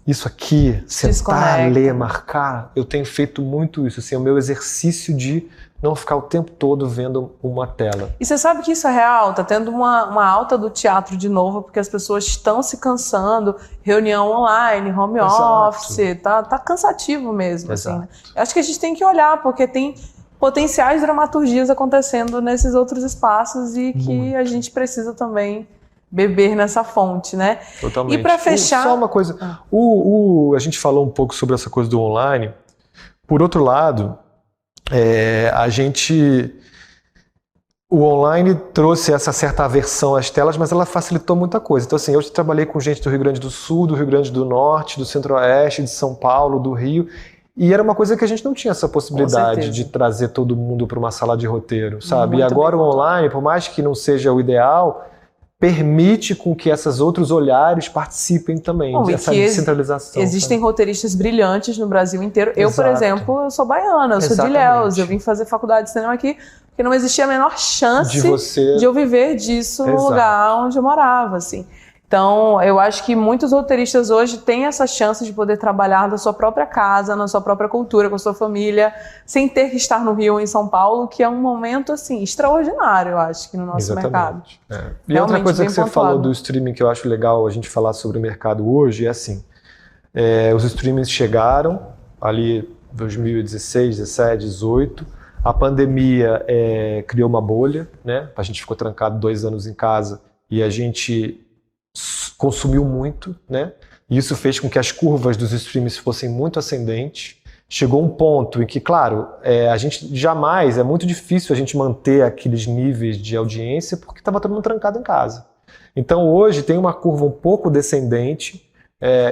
Isso aqui, sentar, ler, marcar, eu tenho feito muito isso. Assim, é o meu exercício de não ficar o tempo todo vendo uma tela. E você sabe que isso é real? Tá tendo uma alta do teatro de novo, porque as pessoas estão se cansando. Reunião online, home office, tá cansativo mesmo. Assim, né? Eu acho que a gente tem que olhar, porque tem potenciais dramaturgias acontecendo nesses outros espaços e que a gente precisa também... beber nessa fonte, né? Totalmente. E para fechar... Só uma coisa, a gente falou um pouco sobre essa coisa do online. Por outro lado, o online trouxe essa certa aversão às telas, mas ela facilitou muita coisa. Então, assim, eu trabalhei com gente do Rio Grande do Sul, do Rio Grande do Norte, do Centro-Oeste, de São Paulo, do Rio, e era uma coisa que a gente não tinha essa possibilidade de trazer todo mundo para uma sala de roteiro, sabe? E agora o online, por mais que não seja o ideal, permite com que esses outros olhares participem também dessa descentralização. Existem roteiristas brilhantes no Brasil inteiro. Eu, por exemplo, eu sou baiana, eu sou de Ilhéus, eu vim fazer faculdade de cinema aqui porque não existia a menor chance de eu viver disso no lugar onde eu morava, assim. Então, eu acho que muitos roteiristas hoje têm essa chance de poder trabalhar da sua própria casa, na sua própria cultura, com a sua família, sem ter que estar no Rio ou em São Paulo, que é um momento, assim, extraordinário, eu acho, que no nosso mercado. E outra coisa que você falou do streaming que eu acho legal a gente falar sobre o mercado hoje é assim, os streamings chegaram ali 2016, 17, 18, a pandemia criou uma bolha, né? A gente ficou trancado 2 anos em casa e a gente consumiu muito, né? E isso fez com que as curvas dos streams fossem muito ascendentes. Chegou um ponto em que, claro, a gente jamais, é muito difícil a gente manter aqueles níveis de audiência porque estava todo mundo trancado em casa. Então hoje tem uma curva um pouco descendente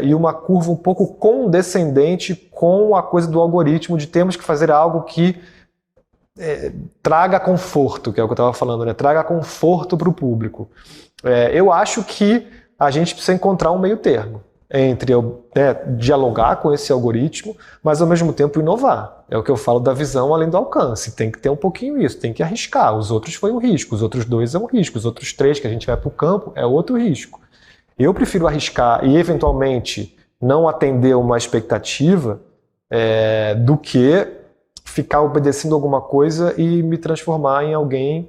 e uma curva um pouco condescendente com a coisa do algoritmo de temos que fazer algo que traga conforto, que é o que eu estava falando, né? Traga conforto para o público. Eu acho que a gente precisa encontrar um meio termo entre dialogar com esse algoritmo, mas ao mesmo tempo inovar. É o que eu falo da visão além do alcance. Tem que ter um pouquinho isso, tem que arriscar. Os outros foi um risco, os outros 2 é um risco, os outros 3 que a gente vai para o campo é outro risco. Eu prefiro arriscar e eventualmente não atender uma expectativa do que ficar obedecendo alguma coisa e me transformar em alguém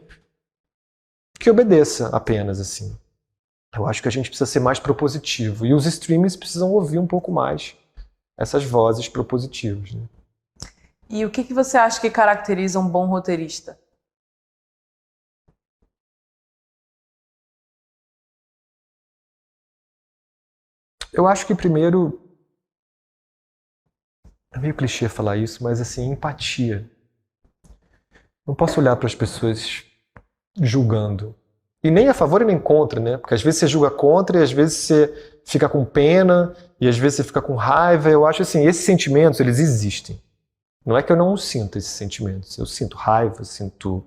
que obedeça apenas, assim. Eu acho que a gente precisa ser mais propositivo. E os streamers precisam ouvir um pouco mais essas vozes propositivas, né? E o que você acha que caracteriza um bom roteirista? Eu acho que primeiro... É meio clichê falar isso, mas assim, empatia. Não posso olhar para as pessoas julgando. E nem a favor e nem contra, né? Porque às vezes você julga contra e às vezes você fica com pena e às vezes você fica com raiva. Eu acho assim, esses sentimentos, eles existem. Não é que eu não sinto esses sentimentos. Eu sinto raiva, sinto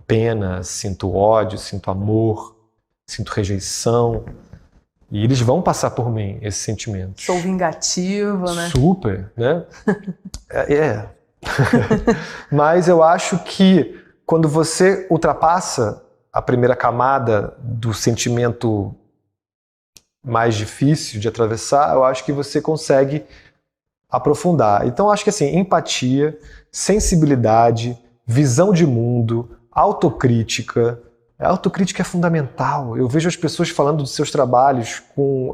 pena, sinto ódio, sinto amor, sinto rejeição. E eles vão passar por mim, esses sentimentos. Sou vingativo, né? Super, né? Mas eu acho que quando você ultrapassa a primeira camada do sentimento mais difícil de atravessar, eu acho que você consegue aprofundar. Então, acho que assim, empatia, sensibilidade, visão de mundo, autocrítica. A autocrítica é fundamental. Eu vejo as pessoas falando dos seus trabalhos com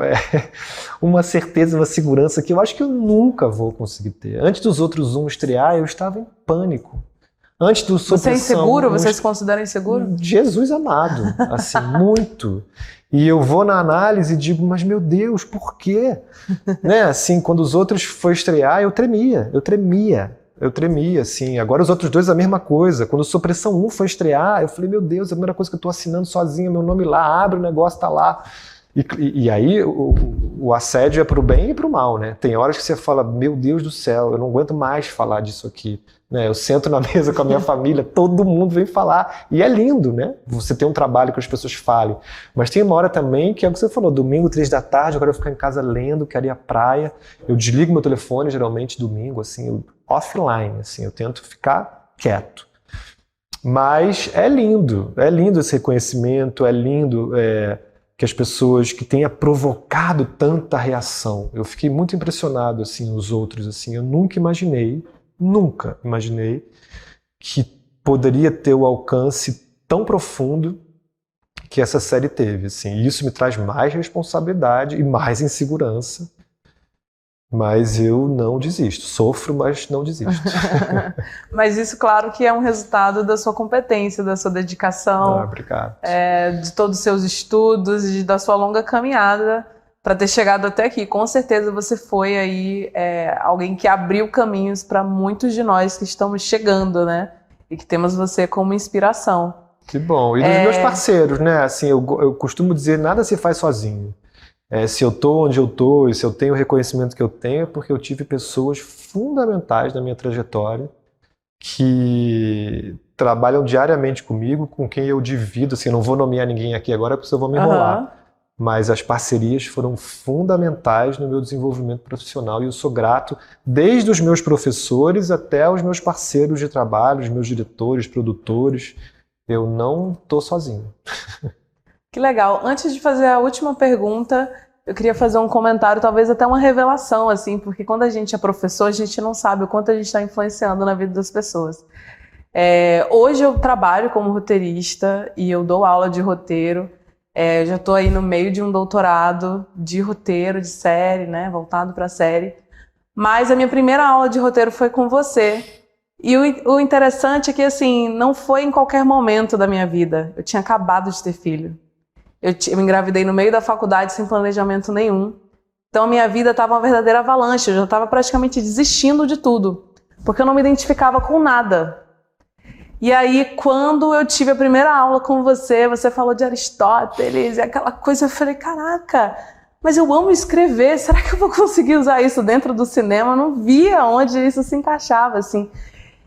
uma certeza, uma segurança que eu acho que eu nunca vou conseguir ter. Antes dos outros estrear, eu estava em pânico. Antes do Sob Você é Pressão, inseguro? Você se considera inseguro? Jesus amado, assim, muito. E eu vou na análise e digo, mas meu Deus, por quê? Né? Assim, quando os outros foram estrear, eu tremia, assim. Agora os outros dois a mesma coisa. Quando o Sob Pressão 1 foi estrear, eu falei, meu Deus, é a primeira coisa que eu tô assinando sozinho, meu nome lá, abre o negócio, tá lá. E aí o assédio é pro bem e pro mal, né? Tem horas que você fala, meu Deus do céu, eu não aguento mais falar disso aqui. Né? Eu sento na mesa com a minha família, todo mundo vem falar. E é lindo, né? Você tem um trabalho que as pessoas falem. Mas tem uma hora também que é o que você falou, domingo, 3 da tarde, agora eu vou ficar em casa lendo, quero ir à praia. Eu desligo meu telefone, geralmente, domingo, assim, offline, assim, eu tento ficar quieto. Mas é lindo esse reconhecimento, é lindo que as pessoas que tenham provocado tanta reação. Eu fiquei muito impressionado, assim, os outros, assim, eu nunca imaginei que poderia ter o alcance tão profundo que essa série teve, assim. E isso me traz mais responsabilidade e mais insegurança. Mas eu não desisto. Sofro, mas não desisto. Mas isso, claro, que é um resultado da sua competência, da sua dedicação. Obrigado. De todos os seus estudos e da sua longa caminhada para ter chegado até aqui. Com certeza você foi aí alguém que abriu caminhos para muitos de nós que estamos chegando, né? E que temos você como inspiração. Que bom. E dos meus parceiros, né? Assim, eu costumo dizer, nada se faz sozinho. Se eu tô onde eu tô e se eu tenho o reconhecimento que eu tenho, é porque eu tive pessoas fundamentais na minha trajetória que trabalham diariamente comigo, com quem eu divido, assim, eu não vou nomear ninguém aqui agora porque eu vou me enrolar, mas as parcerias foram fundamentais no meu desenvolvimento profissional e eu sou grato desde os meus professores até os meus parceiros de trabalho, os meus diretores, produtores. Eu não tô sozinho. Que legal. Antes de fazer a última pergunta, eu queria fazer um comentário, talvez até uma revelação, assim, porque quando a gente é professor, a gente não sabe o quanto a gente está influenciando na vida das pessoas. Hoje eu trabalho como roteirista e eu dou aula de roteiro. Eu já estou aí no meio de um doutorado de roteiro, de série, né, voltado para a série. Mas a minha primeira aula de roteiro foi com você. E o interessante é que, assim, não foi em qualquer momento da minha vida. Eu tinha acabado de ter filho. Eu me engravidei no meio da faculdade sem planejamento nenhum. Então a minha vida estava uma verdadeira avalanche. Eu já estava praticamente desistindo de tudo, porque eu não me identificava com nada. E aí, quando eu tive a primeira aula com você, você falou de Aristóteles e aquela coisa, eu falei, caraca, mas eu amo escrever, será que eu vou conseguir usar isso dentro do cinema? Eu não via onde isso se encaixava, assim.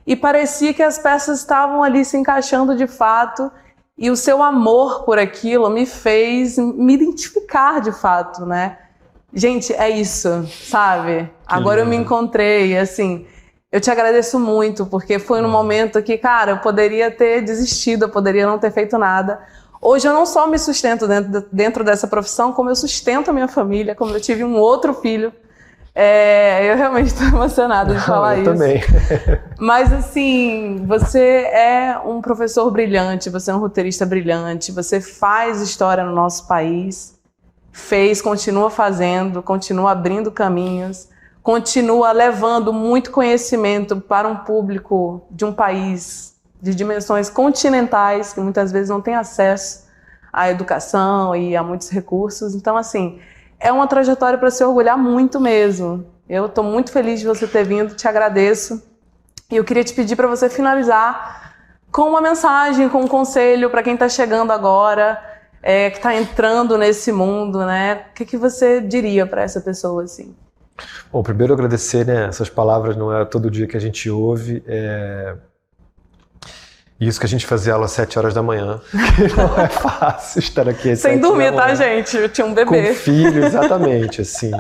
E parecia que as peças estavam ali se encaixando de fato. E o seu amor por aquilo me fez me identificar de fato, né? Gente, é isso, sabe? Agora eu me encontrei, assim, eu te agradeço muito, porque foi num momento que, cara, eu poderia ter desistido, eu poderia não ter feito nada. Hoje eu não só me sustento dentro dessa profissão, como eu sustento a minha família, como eu tive um outro filho. Eu realmente estou emocionada de falar isso. Eu também. Mas assim, você é um professor brilhante, você é um roteirista brilhante, você faz história no nosso país, continua fazendo, continua abrindo caminhos, continua levando muito conhecimento para um público de um país de dimensões continentais, que muitas vezes não tem acesso à educação e a muitos recursos. Então, assim, é uma trajetória para se orgulhar muito mesmo. Eu estou muito feliz de você ter vindo, te agradeço. E eu queria te pedir para você finalizar com uma mensagem, com um conselho para quem está chegando agora, que está entrando nesse mundo, né? O que você diria para essa pessoa, assim? Bom, primeiro agradecer, né? Essas palavras não é todo dia que a gente ouve. Isso que a gente fazia aula às 7 horas da manhã, que não é fácil estar aqui às 7 sem dormir, da manhã, tá, gente? Eu tinha um bebê. Com filho, exatamente, assim.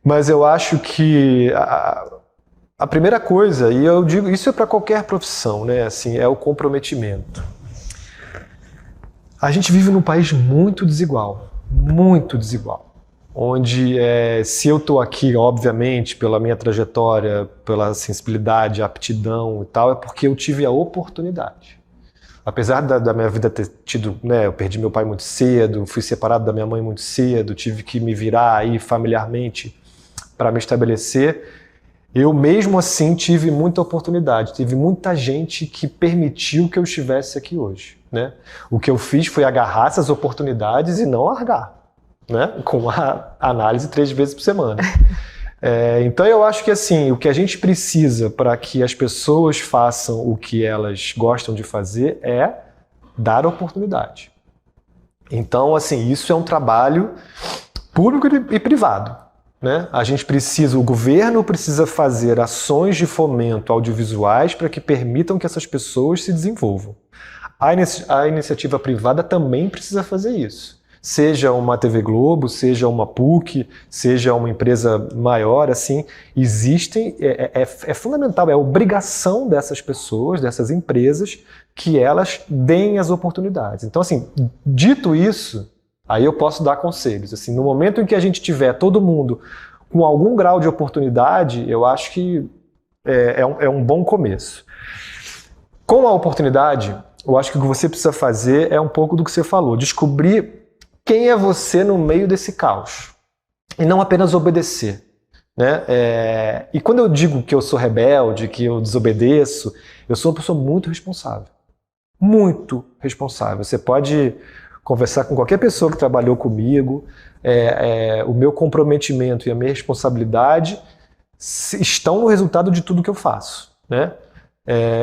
Mas eu acho que a primeira coisa, e eu digo, isso é para qualquer profissão, né? Assim, é o comprometimento. A gente vive num país muito desigual, onde se eu estou aqui, obviamente, pela minha trajetória, pela sensibilidade, aptidão e tal, é porque eu tive a oportunidade. Apesar da minha vida ter tido, né, eu perdi meu pai muito cedo, fui separado da minha mãe muito cedo, tive que me virar aí familiarmente para me estabelecer, Eu mesmo assim tive muita oportunidade, teve muita gente que permitiu que eu estivesse aqui hoje, né? O que eu fiz foi agarrar essas oportunidades e não largar, né? Com a análise 3 vezes por semana. Então eu acho que assim, o que a gente precisa para que as pessoas façam o que elas gostam de fazer é dar oportunidade. Então assim, isso é um trabalho público e privado. Né? A gente precisa, o governo precisa fazer ações de fomento audiovisuais para que permitam que essas pessoas se desenvolvam. A iniciativa privada também precisa fazer isso. Seja uma TV Globo, seja uma PUC, seja uma empresa maior, assim, existem, é fundamental, é obrigação dessas pessoas, dessas empresas, que elas deem as oportunidades. Então, assim, dito isso, aí eu posso dar conselhos. Assim, no momento em que a gente tiver todo mundo com algum grau de oportunidade, eu acho que é um bom começo. Com a oportunidade, eu acho que o que você precisa fazer é um pouco do que você falou, descobrir quem é você no meio desse caos. E não apenas obedecer. Né? E quando eu digo que eu sou rebelde, que eu desobedeço, eu sou uma pessoa muito responsável. Muito responsável. Você pode conversar com qualquer pessoa que trabalhou comigo, o meu comprometimento e a minha responsabilidade estão no resultado de tudo que eu faço. Né?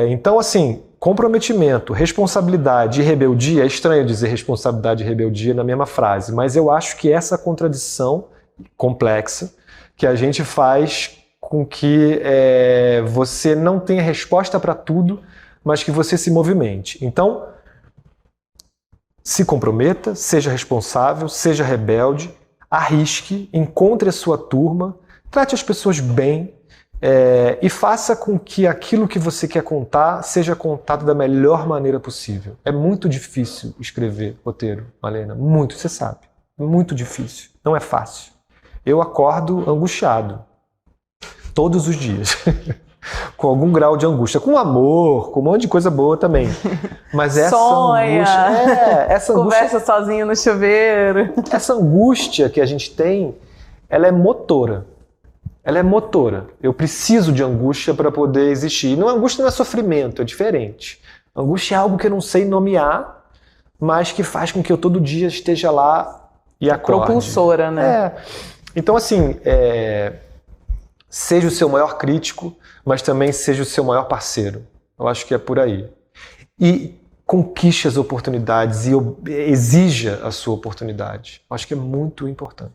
Então, assim, comprometimento, responsabilidade e rebeldia, é estranho dizer responsabilidade e rebeldia na mesma frase, mas eu acho que essa contradição complexa que a gente faz com que você não tenha resposta para tudo, mas que você se movimente. Então, se comprometa, seja responsável, seja rebelde, arrisque, encontre a sua turma, trate as pessoas bem e faça com que aquilo que você quer contar seja contado da melhor maneira possível. É muito difícil escrever roteiro, Malena, muito, você sabe. Muito difícil, não é fácil. Eu acordo angustiado, todos os dias. Com algum grau de angústia, com amor, com um monte de coisa boa também. Mas essa angústia, conversa sozinho no chuveiro. Essa angústia que a gente tem, ela é motora. Ela é motora. Eu preciso de angústia para poder existir. E angústia não é sofrimento, é diferente. Angústia é algo que eu não sei nomear, mas que faz com que eu todo dia esteja lá e acorde. Propulsora, né? Então, assim, seja o seu maior crítico, mas também seja o seu maior parceiro. Eu acho que é por aí. E conquiste as oportunidades e exija a sua oportunidade. Eu acho que é muito importante.